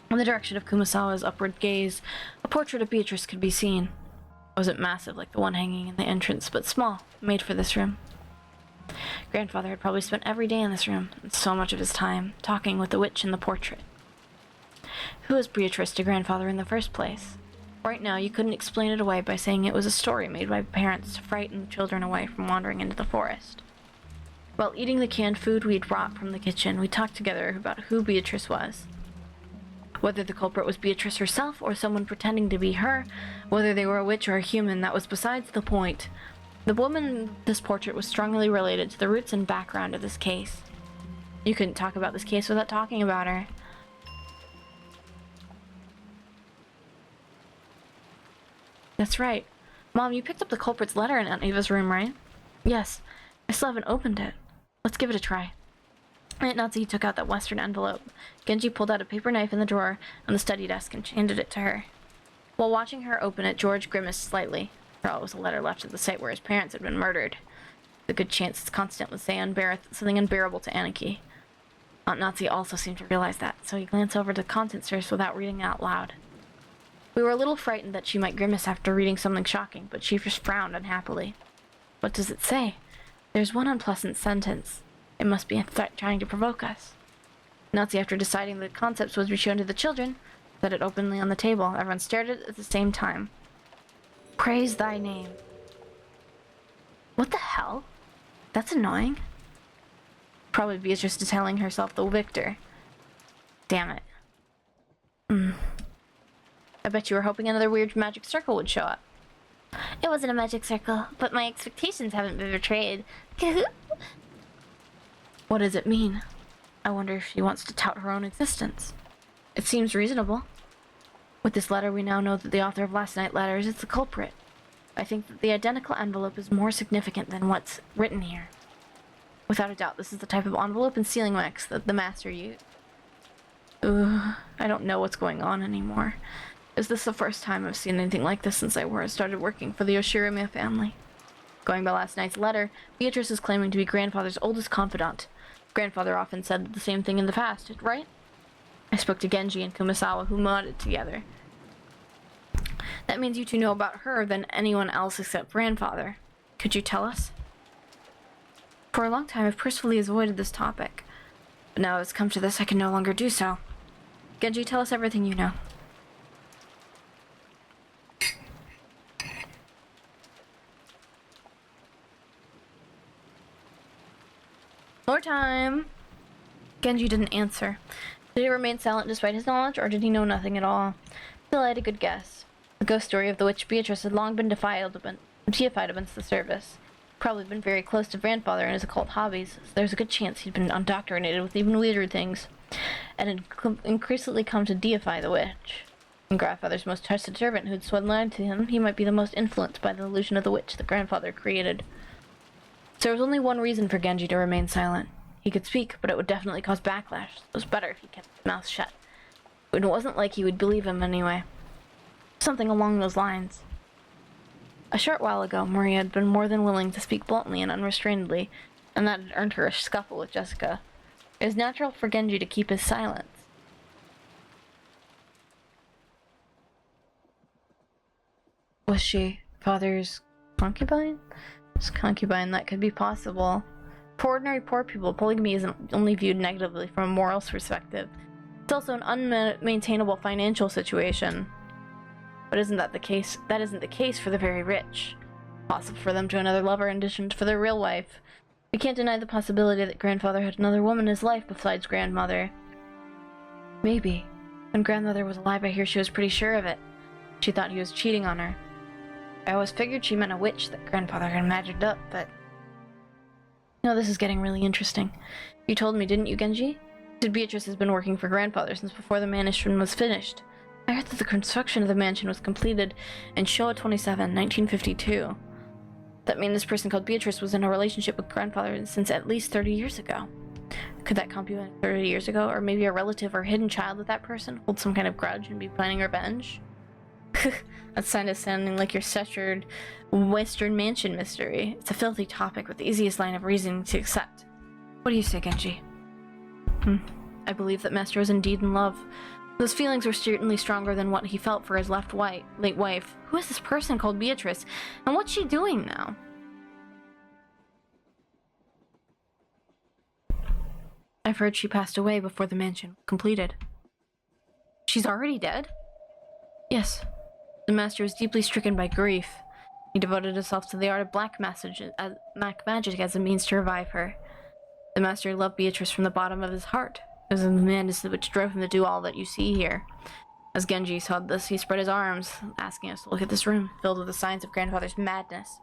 In the direction of Kumasawa's upward gaze, a portrait of Beatrice could be seen. It wasn't massive like the one hanging in the entrance, but small, made for this room. Grandfather had probably spent every day in this room, and so much of his time, talking with the witch in the portrait. Who was Beatrice to Grandfather in the first place? Right now, you couldn't explain it away by saying it was a story made by parents to frighten the children away from wandering into the forest. While eating the canned food we'd brought from the kitchen, we talked together about who Beatrice was. Whether the culprit was Beatrice herself or someone pretending to be her, whether they were a witch or a human, that was besides the point. The woman in this portrait was strongly related to the roots and background of this case. You couldn't talk about this case without talking about her. That's right. Mom, you picked up the culprit's letter in Aunt Ava's room, right? Yes. I still haven't opened it. Let's give it a try. Aunt Natsuki took out that western envelope. Genji pulled out a paper knife in the drawer on the study desk and handed it to her. While watching her open it, George grimaced slightly. After all, it was a letter left at the site where his parents had been murdered. The good chance its content would say something unbearable to Aniki. Aunt Natsuki also seemed to realize that, so he glanced over the contents first without reading it out loud. We were a little frightened that she might grimace after reading something shocking, but she just frowned unhappily. What does it say? There's one unpleasant sentence. It must be a threat trying to provoke us. Natsuki, after deciding the concepts was to be shown to the children, set it openly on the table. Everyone stared at it at the same time. Praise thy name. What the hell? That's annoying. Probably Beatrice telling herself the victor. Damn it. I bet you were hoping another weird magic circle would show up. It wasn't a magic circle, but my expectations haven't been betrayed. What does it mean? I wonder if she wants to tout her own existence. It seems reasonable. With this letter, we now know that the author of last night's letters is the culprit. I think that the identical envelope is more significant than what's written here. Without a doubt, this is the type of envelope and sealing wax that the master used. I don't know what's going on anymore. Is this the first time I've seen anything like this since I started working for the Yoshirime family? Going by last night's letter, Beatrice is claiming to be grandfather's oldest confidant. Grandfather often said the same thing in the past, right? I spoke to Genji and Kumasawa, who modded together. That means you two know about her than anyone else except grandfather. Could you tell us? For a long time, I've personally avoided this topic. But now it's come to this, I can no longer do so. Genji, tell us everything you know. More time! Genji didn't answer. Did he remain silent despite his knowledge, or did he know nothing at all? Still, I had a good guess. The ghost story of the witch Beatrice had long been deified against the surface. Probably been very close to grandfather and his occult hobbies, so there's a good chance he'd been indoctrinated with even weirder things, and had increasingly come to deify the witch. And grandfather's most trusted servant who'd sworn lied to him, he might be the most influenced by the illusion of the witch that grandfather created. So there was only one reason for Genji to remain silent. He could speak, but it would definitely cause backlash. It was better if he kept his mouth shut. It wasn't like he would believe him anyway. Something along those lines. A short while ago, Maria had been more than willing to speak bluntly and unrestrainedly, and that had earned her a scuffle with Jessica. It was natural for Genji to keep his silence. Was she father's concubine? Concubine, that could be possible. For ordinary poor people, polygamy isn't only viewed negatively from a moral perspective. It's also an unmaintainable financial situation. But isn't that the case? That isn't the case for the very rich. Possible for them to another lover in addition to for their real wife. We can't deny the possibility that grandfather had another woman in his life besides grandmother. Maybe. When grandmother was alive, I hear she was pretty sure of it. She thought he was cheating on her. I always figured she meant a witch that grandfather had magicked up, but... No, this is getting really interesting. You told me, didn't you, Genji? Said Beatrice has been working for grandfather since before the mansion was finished. I heard that the construction of the mansion was completed in Showa 27, 1952. That means this person called Beatrice was in a relationship with grandfather since at least 30 years ago. Could that compute 30 years ago? Or maybe a relative or hidden child of that person hold some kind of grudge and be planning revenge? That's kind of sounding like your Sessured Western Mansion mystery. It's a filthy topic with the easiest line of reasoning to accept. What do you say, Genji? I believe that Master was indeed in love. Those feelings were certainly stronger than what he felt for his late wife. Who is this person called Beatrice? And what's she doing now? I've heard she passed away before the mansion was completed. She's already dead? Yes. The master was deeply stricken by grief. He devoted himself to the art of black magic as a means to revive her. The master loved Beatrice from the bottom of his heart. It was the madness which drove him to do all that you see here. As Genji saw this, he spread his arms, asking us to look at this room, filled with the signs of grandfather's madness.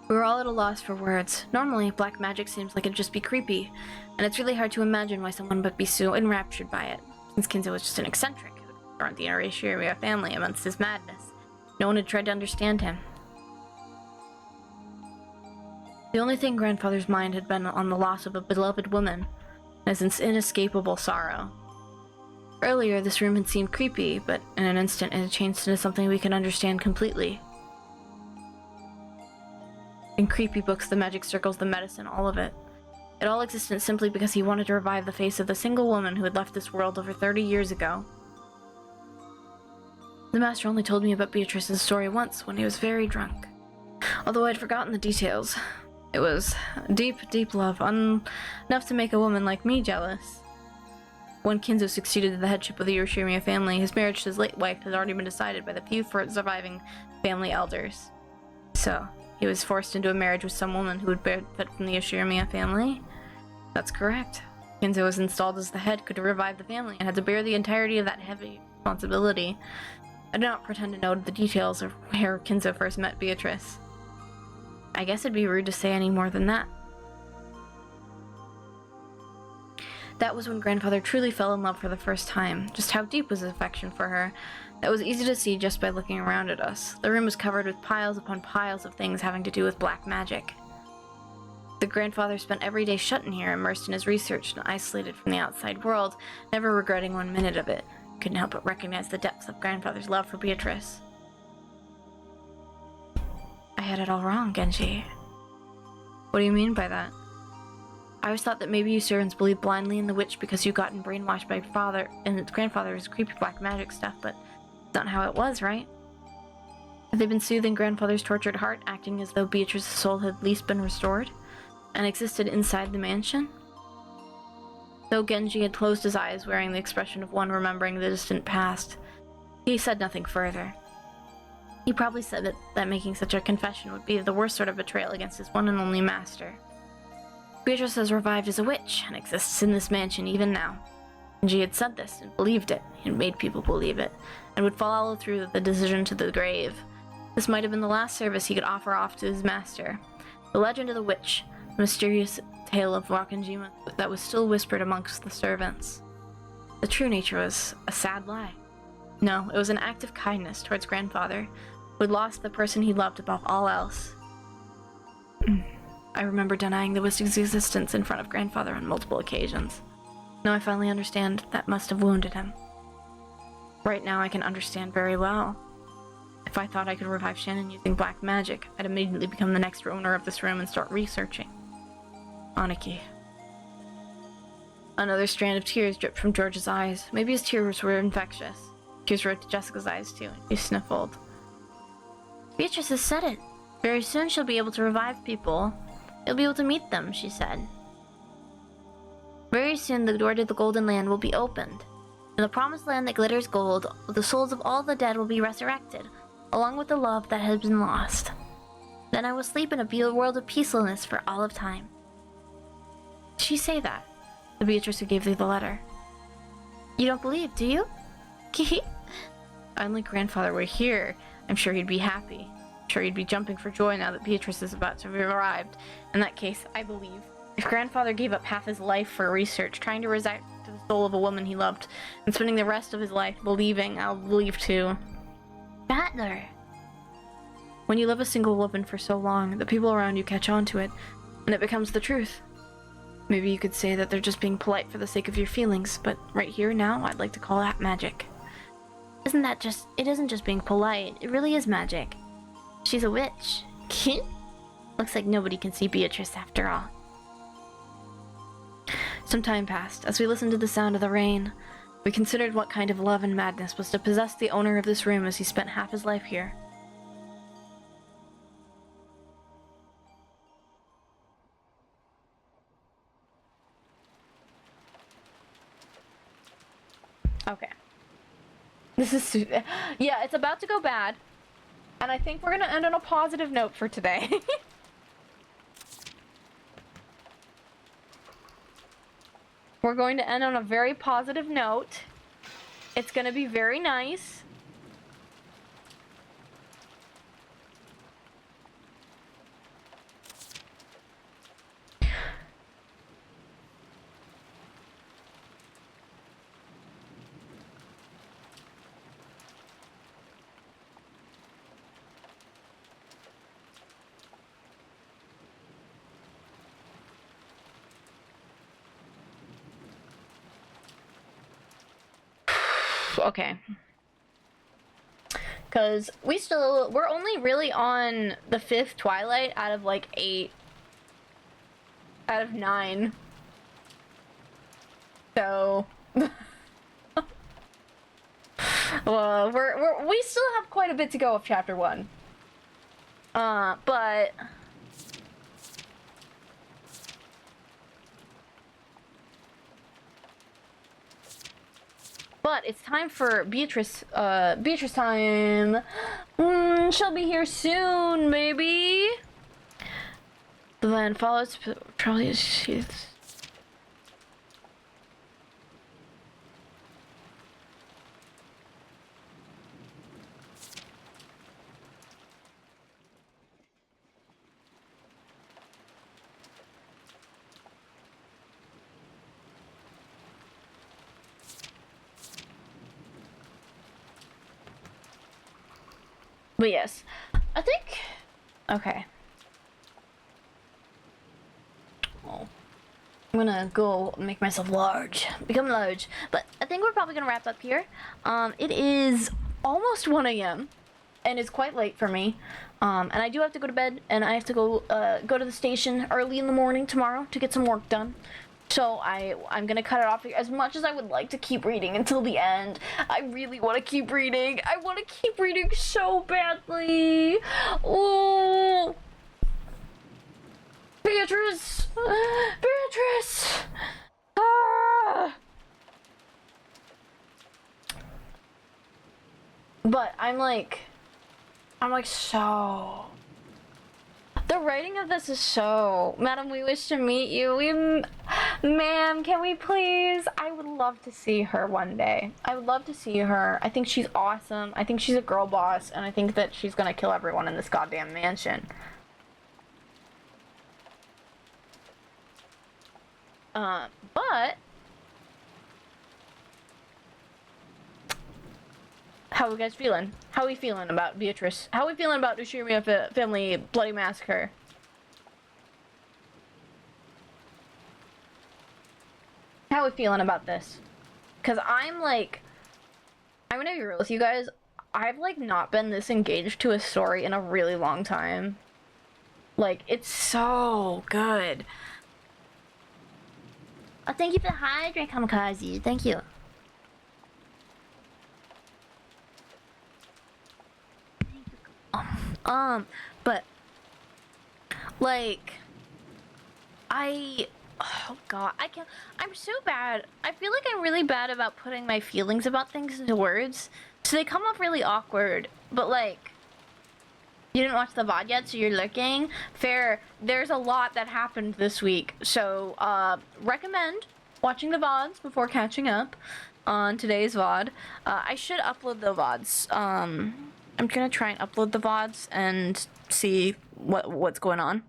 We were all at a loss for words. Normally, black magic seems like it'd just be creepy, and it's really hard to imagine why someone would be so enraptured by it, since Kinzo was just an eccentric who brought the Arashiriya family amongst his madness. No one had tried to understand him. The only thing grandfather's mind had been on the loss of a beloved woman, and his inescapable sorrow. Earlier, this room had seemed creepy, but in an instant it had changed into something we could understand completely. In creepy books, the magic circles, the medicine, all of it. It all existed simply because he wanted to revive the face of the single woman who had left this world over 30 years ago. The master only told me about Beatrice's story once, when he was very drunk. Although I'd forgotten the details. It was deep, deep love, enough to make a woman like me jealous. When Kinzo succeeded to the headship of the Yoshirime family, his marriage to his late wife had already been decided by the few surviving family elders. So, he was forced into a marriage with some woman who would benefit from the Yoshirime family? That's correct. Kinzo was installed as the head, could revive the family, and had to bear the entirety of that heavy responsibility. I do not pretend to know the details of where Kinzo first met Beatrice. I guess it'd be rude to say any more than that. That was when grandfather truly fell in love for the first time. Just how deep was his affection for her? That was easy to see just by looking around at us. The room was covered with piles upon piles of things having to do with black magic. The grandfather spent every day shut in here, immersed in his research and isolated from the outside world, never regretting 1 minute of it. Couldn't help but recognize the depths of grandfather's love for Beatrice. I had it all wrong, Genji. What do you mean by that? I always thought that maybe you servants believed blindly in the witch because you gotten brainwashed by your father and grandfather's creepy black magic stuff, but that's not how it was, right? Had they been soothing grandfather's tortured heart, acting as though Beatrice's soul had at least been restored, and existed inside the mansion? Though Genji had closed his eyes, wearing the expression of one remembering the distant past, he said nothing further. He probably said that making such a confession would be the worst sort of betrayal against his one and only master. Beatrice has revived as a witch and exists in this mansion even now. Genji had said this and believed it, and made people believe it, and would follow through the decision to the grave. This might have been the last service he could offer off to his master. The legend of the witch, the mysterious tale of Wakanjima that was still whispered amongst the servants. The true nature was a sad lie. No, it was an act of kindness towards grandfather, who had lost the person he loved above all else. I remember denying the witch's existence in front of grandfather on multiple occasions. Now I finally understand that must have wounded him. Right now I can understand very well. If I thought I could revive Shannon using black magic, I'd immediately become the next owner of this room and start researching. Aniki. Another strand of tears dripped from George's eyes. Maybe his tears were infectious. Tears rose to Jessica's eyes too, and she sniffled. Beatrice has said it. Very soon she'll be able to revive people. You'll be able to meet them, she said. Very soon the door to the Golden Land will be opened. In the promised land that glitters gold, the souls of all the dead will be resurrected, along with the love that has been lost. Then I will sleep in a world of peacefulness for all of time. Did she say that? The Beatrice who gave thee the letter. You don't believe, do you? If only grandfather were here, I'm sure he'd be happy. I'm sure he'd be jumping for joy now that Beatrice is about to have arrived. In that case, I believe. If grandfather gave up half his life for research, trying to resurrect the soul of a woman he loved, and spending the rest of his life believing, I'll believe too. Battler. When you love a single woman for so long, the people around you catch on to it, and it becomes the truth. Maybe you could say that they're just being polite for the sake of your feelings, but right here now, I'd like to call that magic. It isn't just being polite, it really is magic. She's a witch. Looks like nobody can see Beatrice after all. Some time passed. As we listened to the sound of the rain, we considered what kind of love and madness was to possess the owner of this room as he spent half his life here. Okay. Yeah, it's about to go bad. And I think we're gonna end on a positive note for today. We're going to end on a very positive note. It's gonna be very nice. Okay. Because we're only really on the 5th Twilight out of like 8 out of 9. So well, we still have quite a bit to go of chapter 1. But it's time for Beatrice time. She'll be here soon, maybe. The land follows, probably she's... But yes, I think... Okay. Oh. I'm gonna go make myself large. Become large. But I think we're probably gonna wrap up here. It is almost 1 a.m. and it's quite late for me. And I do have to go to bed, and I have to go to the station early in the morning tomorrow to get some work done. So I'm gonna cut it off here. As much as I would like to keep reading until the end, I really want to keep reading. I want to keep reading so badly. Oh, Beatrice! Beatrice! Ah! But I'm like so... The writing of this is so... Madam, we wish to meet you. Ma'am, can we please? I would love to see her one day. I would love to see her. I think she's awesome. I think she's a girl boss, and I think that she's gonna kill everyone in this goddamn mansion. But... How are you guys feeling? How are we feeling about Beatrice? How are we feeling about Ushiriya family bloody massacre? How are we feeling about this? Cause I'm gonna be real with you guys. I've like not been this engaged to a story in a really long time. Like, it's so good. Oh, thank you for the hydrate, Kamikaze. Thank you. But like, oh god, I'm so bad. I feel like I'm really bad about putting my feelings about things into words, so they come off really awkward. But like, you didn't watch the VOD yet, so you're looking. Fair, there's a lot that happened this week, so recommend watching the VODs before catching up on today's VOD. I should upload the VODs. I'm gonna try and upload the VODs and see what's going on.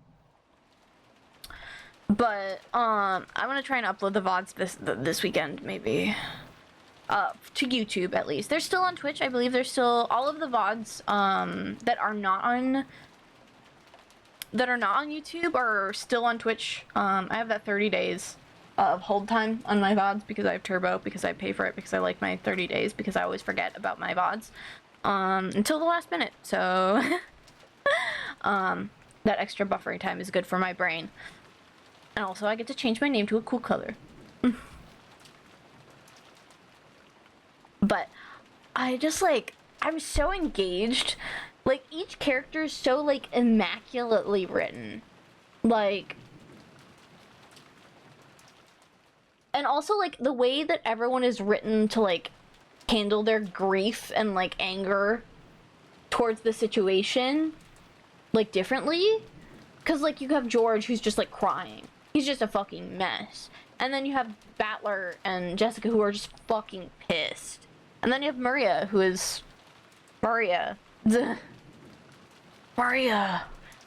But I'm gonna try and upload the VODs this weekend, maybe. To YouTube at least. They're still on Twitch. I believe they're still all of the VODs that are not on YouTube are still on Twitch. I have that 30 days of hold time on my VODs because I have Turbo, because I pay for it, because I like my 30 days, because I always forget about my VODs. Until the last minute, so that extra buffering time is good for my brain. And also I get to change my name to a cool color. But I just I'm so engaged. Like, each character is so like immaculately written. Like, and also like the way that everyone is written to like handle their grief and like anger towards the situation like differently, because like you have George, who's just like crying, he's just a fucking mess, and then you have Battler and Jessica, who are just fucking pissed, and then you have Maria, who is Maria, and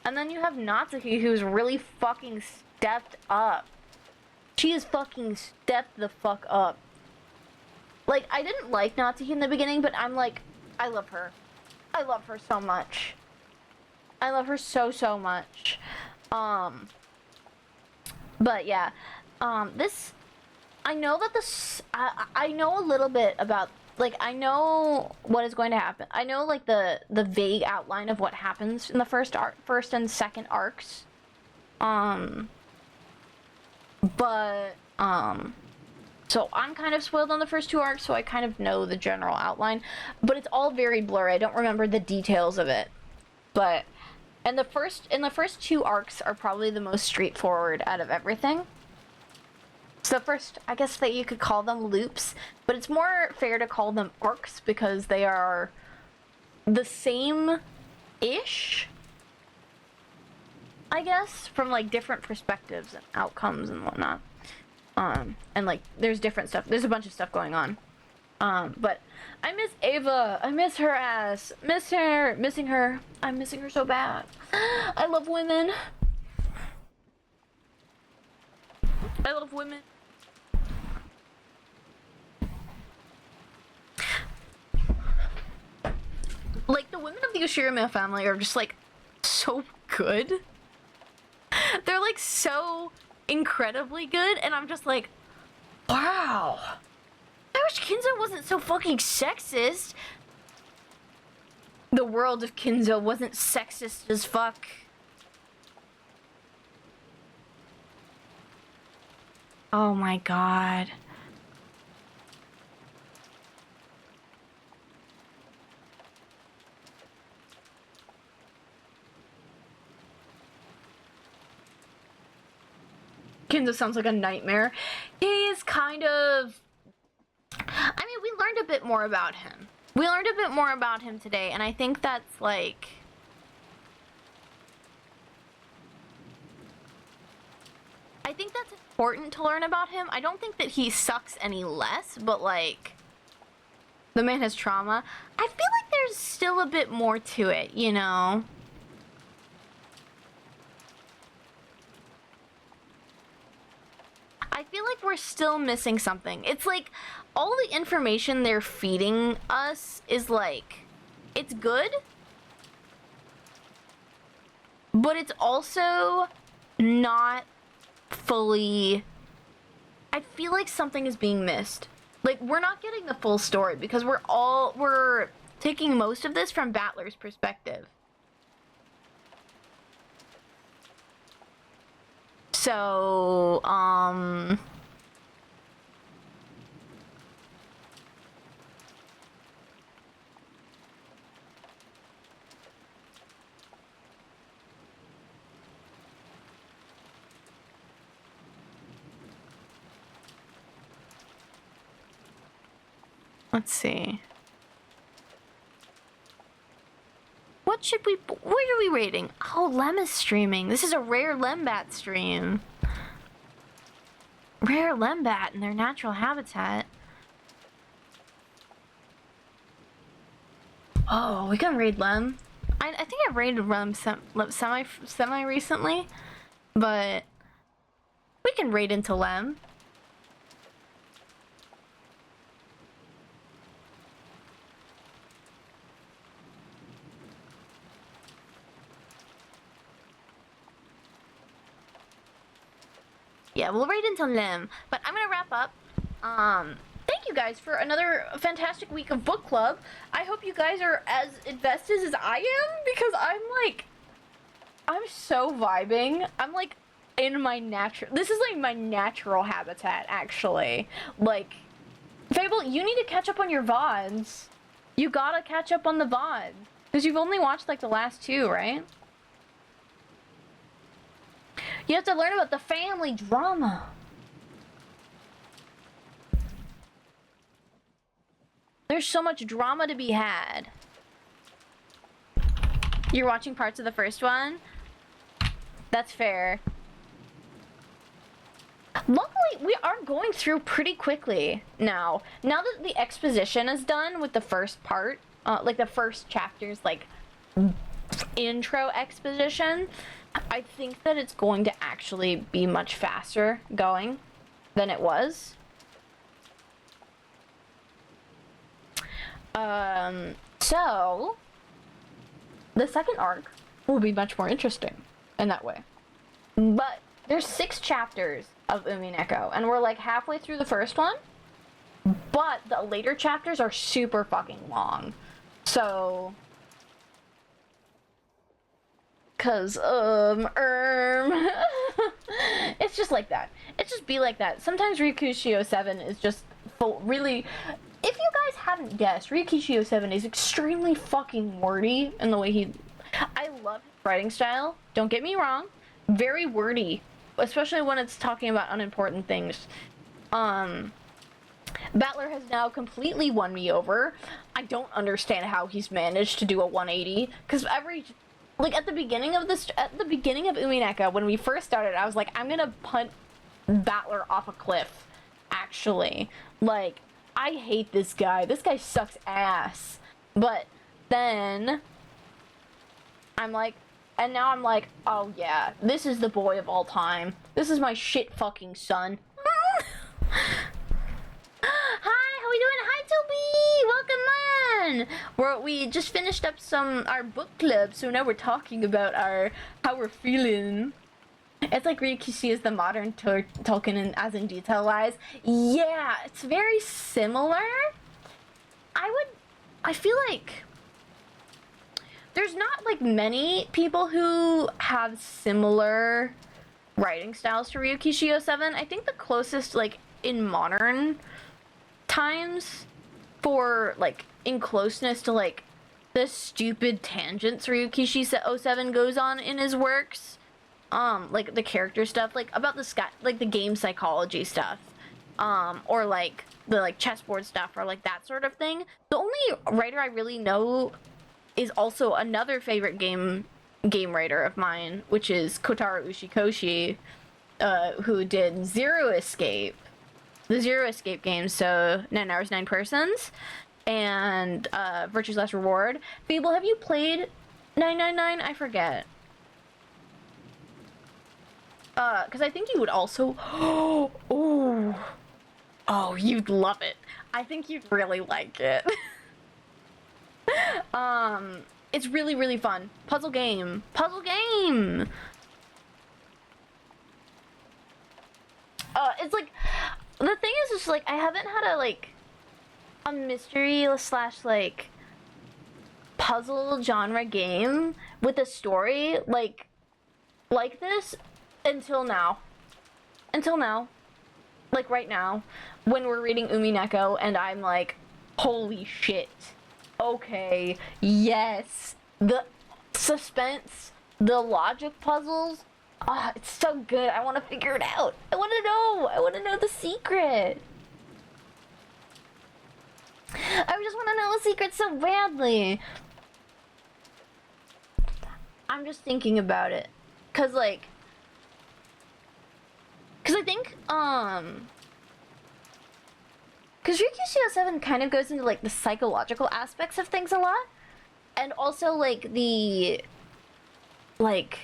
then you have Natsuki, who's really fucking stepped up. She is fucking stepped the fuck up. Like, I didn't like Natsuki in the beginning, but I'm like, I love her. I love her so much. I love her so much. But yeah, this, I know that this, I know a little bit about, like, I know what is going to happen. I know, like, the vague outline of what happens in the first and second arcs. So I'm kind of spoiled on the first 2 arcs, so I kind of know the general outline, but it's all very blurry. I don't remember the details of it. But in the first 2 arcs are probably the most straightforward out of everything. So the first, I guess that you could call them loops, but it's more fair to call them arcs because they are the same-ish, I guess, from like different perspectives and outcomes and whatnot. And like, there's different stuff. There's a bunch of stuff going on. But I miss Ava. I miss her ass. Missing her. I'm missing her so bad. I love women. I love women. Like, the women of the Ushirime family are just, like, so good. They're, like, so incredibly good, and I'm just like, wow. I wish Kinzo wasn't so fucking sexist. The world of Kinzo wasn't sexist as fuck. Oh my god. Kinzo sounds like a nightmare. He is kind of... I mean, we learned a bit more about him. We learned a bit more about him today, and I think that's, like... I think that's important to learn about him. I don't think that he sucks any less, but, like... The man has trauma. I feel like there's still a bit more to it, you know? I feel like we're still missing something. It's like all the information they're feeding us is like, it's good, but it's also not fully... I feel like something is being missed. Like, we're not getting the full story because we're taking most of this from Battler's perspective. So, let's see. What are we rating? Oh, Lem is streaming. This is a rare Lembat stream. Rare Lembat in their natural habitat. Oh, we can raid Lem. I think I raided Lem semi recently, but we can raid into Lem. Yeah, we'll raid into Lem, but I'm gonna wrap up. Thank you guys for another fantastic week of book club. I hope you guys are as invested as I am, because I'm so vibing. I'm like in my natural, this is like my natural habitat, actually. Like, Fable, you need to catch up on your VODs. You gotta catch up on the VOD, because you've only watched like the last two, right? You have to learn about the family drama. There's so much drama to be had. You're watching parts of the first one? That's fair. Luckily, we are going through pretty quickly now. Now that the exposition is done with the first part, like the first chapter's like intro exposition, I think that it's going to actually be much faster going than it was. So the second arc will be much more interesting in that way. But there's 6 chapters of Umineko, and we're like halfway through the first one, but the later chapters are super fucking long. So cause it's just like that. It's just be like that. Sometimes Ryukushio 7 is just really, if you guys haven't guessed, Ryukushio 7 is extremely fucking wordy in the way I love his writing style, don't get me wrong. Very wordy, especially when it's talking about unimportant things. Battler has now completely won me over. I don't understand how he's managed to do a 180, because like at the beginning of Umineko, when we first started, I was like, I'm gonna punt Battler off a cliff, actually. Like, I hate this guy. This guy sucks ass. But then I'm like, and now I'm like, oh yeah, this is the boy of all time. This is my shit fucking son. Hi, how we doing? Hi, Toby! Welcome fun. We just finished up our book club, so now we're talking about how we're feeling. It's like Ryukishi is the modern Tolkien, as in detail wise. Yeah, it's very similar. I feel like there's not like many people who have similar writing styles to Ryukishi 07. I think the closest, like, in modern times for, like, in closeness to, like, the stupid tangents Ryukishi 07 goes on in his works, like, the character stuff, like, about the sky, like, the game psychology stuff, or, like, the, like, chessboard stuff, or, like, that sort of thing. The only writer I really know is also another favorite game writer of mine, which is Kotaro Ushikoshi, who did Zero Escape, the Zero Escape games, so 9 Hours, 9 Persons, and Virtue's Last Reward. Fable, have you played 999? I forget. Because I think you would also... Oh, you'd love it. I think you'd really like it. It's really, really fun. Puzzle game. It's like, the thing is just like, I haven't had a mystery slash like puzzle genre game with a story like this until now. Like right now, when we're reading Umineko and I'm like, holy shit. Okay, yes. The suspense, the logic puzzles. Ah, it's so good. I want to figure it out. I want to know the secret. I just want to know the secret so badly. I'm just thinking about it. Cause I think, because Ryukishi 07 kind of goes into, like, the psychological aspects of things a lot. And also, like, the, like,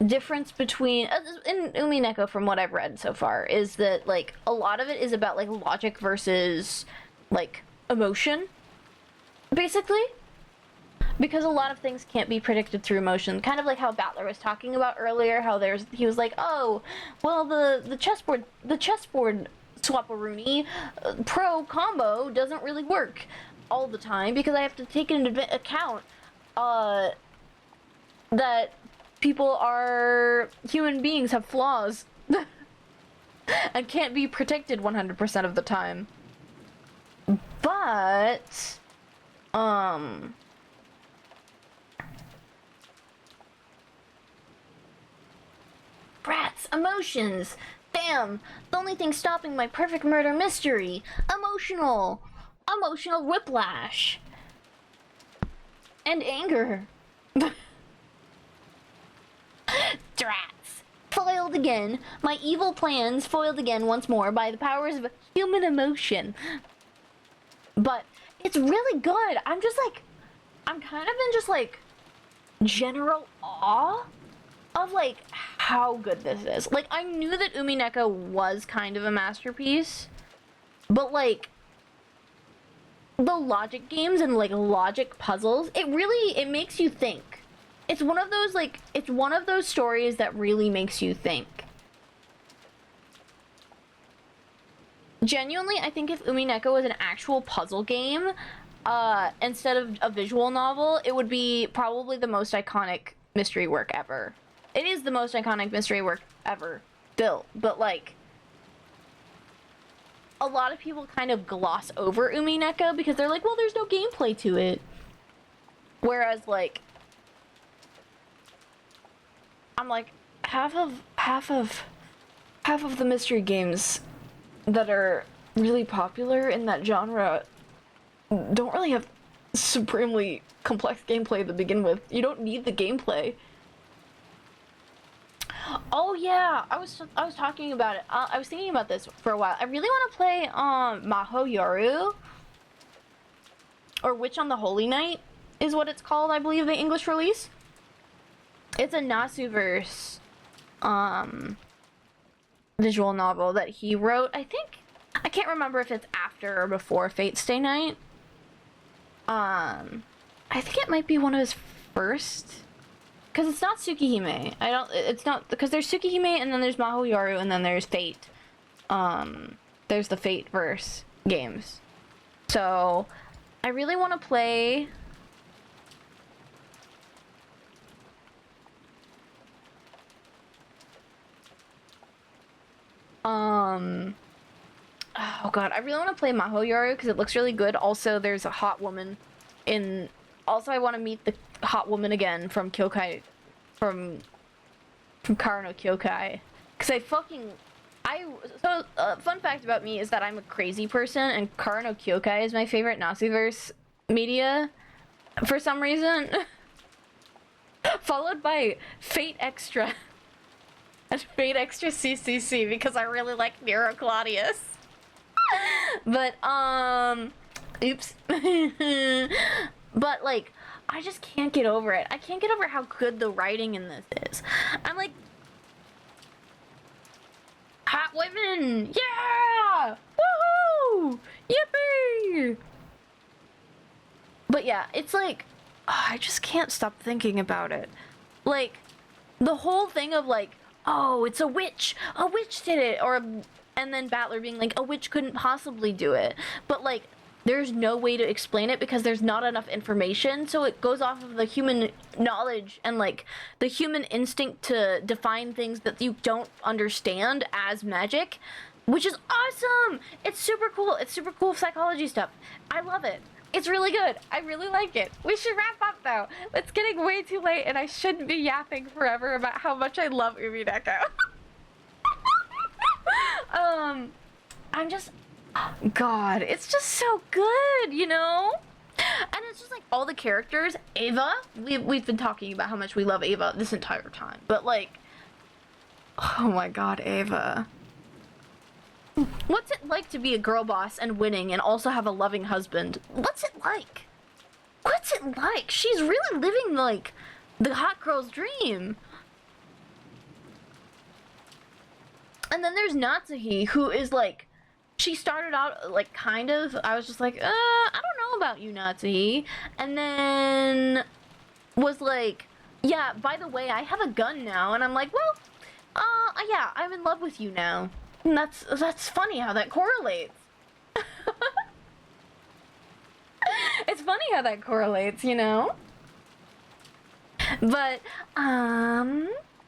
difference between, in Umineko, from what I've read so far, is that, like, a lot of it is about, like, logic versus, like, emotion, basically. Because a lot of things can't be predicted through emotion. Kind of like how Battler was talking about earlier, how he was like, oh, well, the chessboard swap-a-rooney pro combo doesn't really work all the time because I have to take into account that human beings have flaws and can't be protected 100% of the time. But, Brats, emotions! Damn, the only thing stopping my perfect murder mystery! Emotional whiplash! And anger. Drats! Foiled again. My evil plans foiled again once more by the powers of human emotion. But it's really good. I'm kind of in just like general awe of like how good this is. Like, I knew that Umineko was kind of a masterpiece, but like the logic games and like logic puzzles, it makes you think. It's one of those stories that really makes you think. Genuinely, I think if Umineko was an actual puzzle game, instead of a visual novel, it would be probably the most iconic mystery work ever. It is the most iconic mystery work ever built, but like a lot of people kind of gloss over Umineko because they're like, well, there's no gameplay to it. Whereas like I'm like, half of the mystery games that are really popular in that genre don't really have supremely complex gameplay to begin with. You don't need the gameplay. Oh yeah, I was talking about it. I was thinking about this for a while. I really want to play Maho Yoru, or Witch on the Holy Night is what it's called, I believe, the English release. It's a Nasuverse visual novel that he wrote. I can't remember if it's after after or before Fate Stay Night. I think it might be one of his first, because it's not Tsukihime. It's not, because there's Tsukihime and then there's Mahou Yoru and then there's Fate. There's the Fate verse games. So I really want to play oh god, I really want to play Mahou Yoru because it looks really good. Also, there's a hot woman in. Also, I want to meet the hot woman again from Kyokai, from Karo no Kyokai, because fun fact about me is that I'm a crazy person, and Karo no Kyokai is my favorite Nasuverse media for some reason. Followed by Fate Extra and Fate Extra CCC because I really like Nero Claudius. But oops. But like, I just can't get over it. I can't get over how good the writing in this is. I'm like, hot women, yeah, woohoo, yippee. But yeah, it's like, I just can't stop thinking about it. Like, the whole thing of like, oh, it's a witch did it, or, and then Battler being like, a witch couldn't possibly do it. But like, there's no way to explain it because there's not enough information, so it goes off of the human knowledge and like the human instinct to define things that you don't understand as magic, which is awesome. It's super cool. It's super cool psychology stuff. I love it. It's really good. I really like it. We should wrap up though. It's getting way too late and I shouldn't be yapping forever about how much I love Umineko. I'm just, God, it's just so good, you know? And it's just like all the characters. Ava, we've been talking about how much we love Ava this entire time, but like, oh my God, Ava. What's it like to be a girl boss and winning and also have a loving husband? What's it like? What's it like? She's really living like the hot girl's dream. And then there's Natsuhi, who is like, she started out like kind of, I was just like, I don't know about you, Natsuhi. And then was like, yeah, by the way, I have a gun now. And I'm like, well, yeah, I'm in love with you now. And that's funny how that correlates. It's funny how that correlates, you know? But,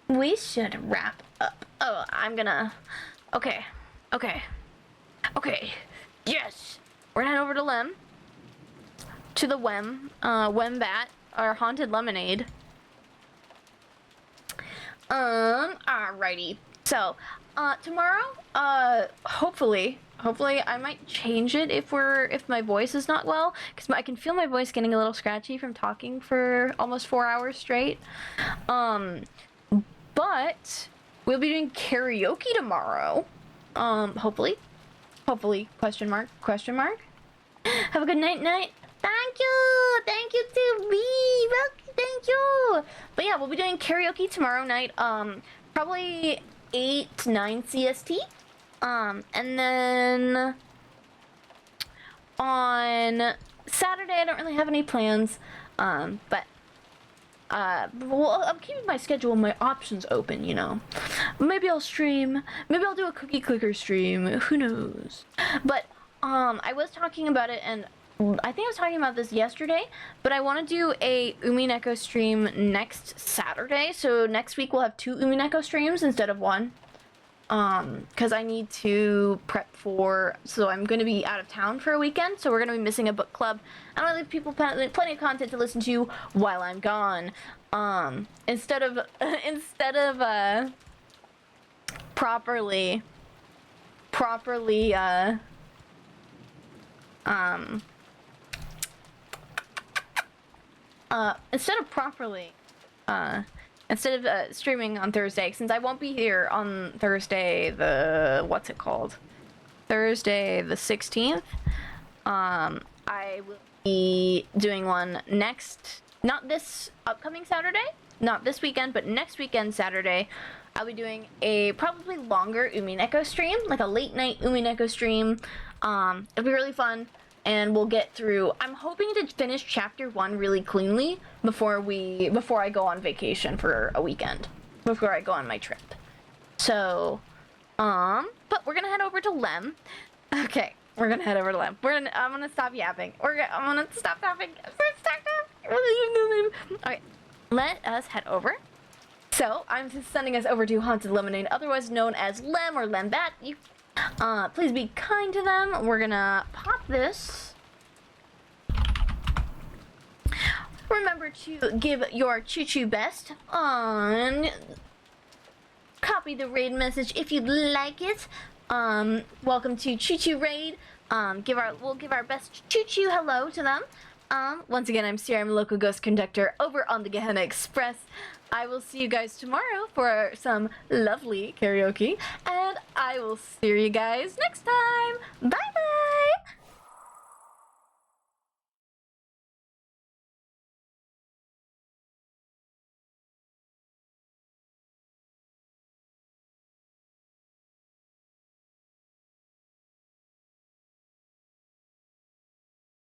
we should wrap up. Oh, I'm gonna, okay, yes! We're gonna head over to Lem. To the Wembat, our haunted lemonade. Alrighty. So, tomorrow, hopefully I might change it if my voice is not well, because I can feel my voice getting a little scratchy from talking for almost 4 hours straight. But we'll be doing karaoke tomorrow. Hopefully, question mark. Have a good night. Thank you to me, thank you. But yeah, we'll be doing karaoke tomorrow night, probably 8 to 9 CST. And then on Saturday, I don't really have any plans, but well, I'm keeping my schedule and my options open, you know. Maybe I'll stream, maybe I'll do a cookie clicker stream, who knows. But, I was talking about it, and I think I was talking about this yesterday, but I want to do a Umineko stream next Saturday, so next week we'll have 2 Umineko streams instead of 1. Because I need to prep for, so I'm going to be out of town for a weekend, so we're going to be missing a book club. I want to leave people plenty of content to listen to while I'm gone. Instead of properly, instead of streaming on Thursday, since I won't be here on Thursday, Thursday the 16th, I will be doing one not this upcoming Saturday, not this weekend, but next weekend, Saturday, I'll be doing a probably longer Umineko stream, like a late night Umineko stream. It'll be really fun, and we'll get through. I'm hoping to finish chapter 1 really cleanly before I go on vacation for a weekend, before I go on my trip. So, but we're gonna head over to Lem. Okay, we're gonna head over to Lem. I'm gonna stop yapping. I'm gonna stop yapping. Okay, let us head over. So, I'm just sending us over to Haunted Lemonade, otherwise known as Lem or Lembat. Please be kind to them. We're gonna pop this. Remember to give your choo-choo best on... Copy the raid message if you'd like it. Welcome to Choo Choo Raid. We'll give our best choo choo hello to them. Once again, I'm Sierra, I'm a local ghost conductor over on the Gehenna Express. I will see you guys tomorrow for some lovely karaoke, and I will see you guys next time. Bye bye!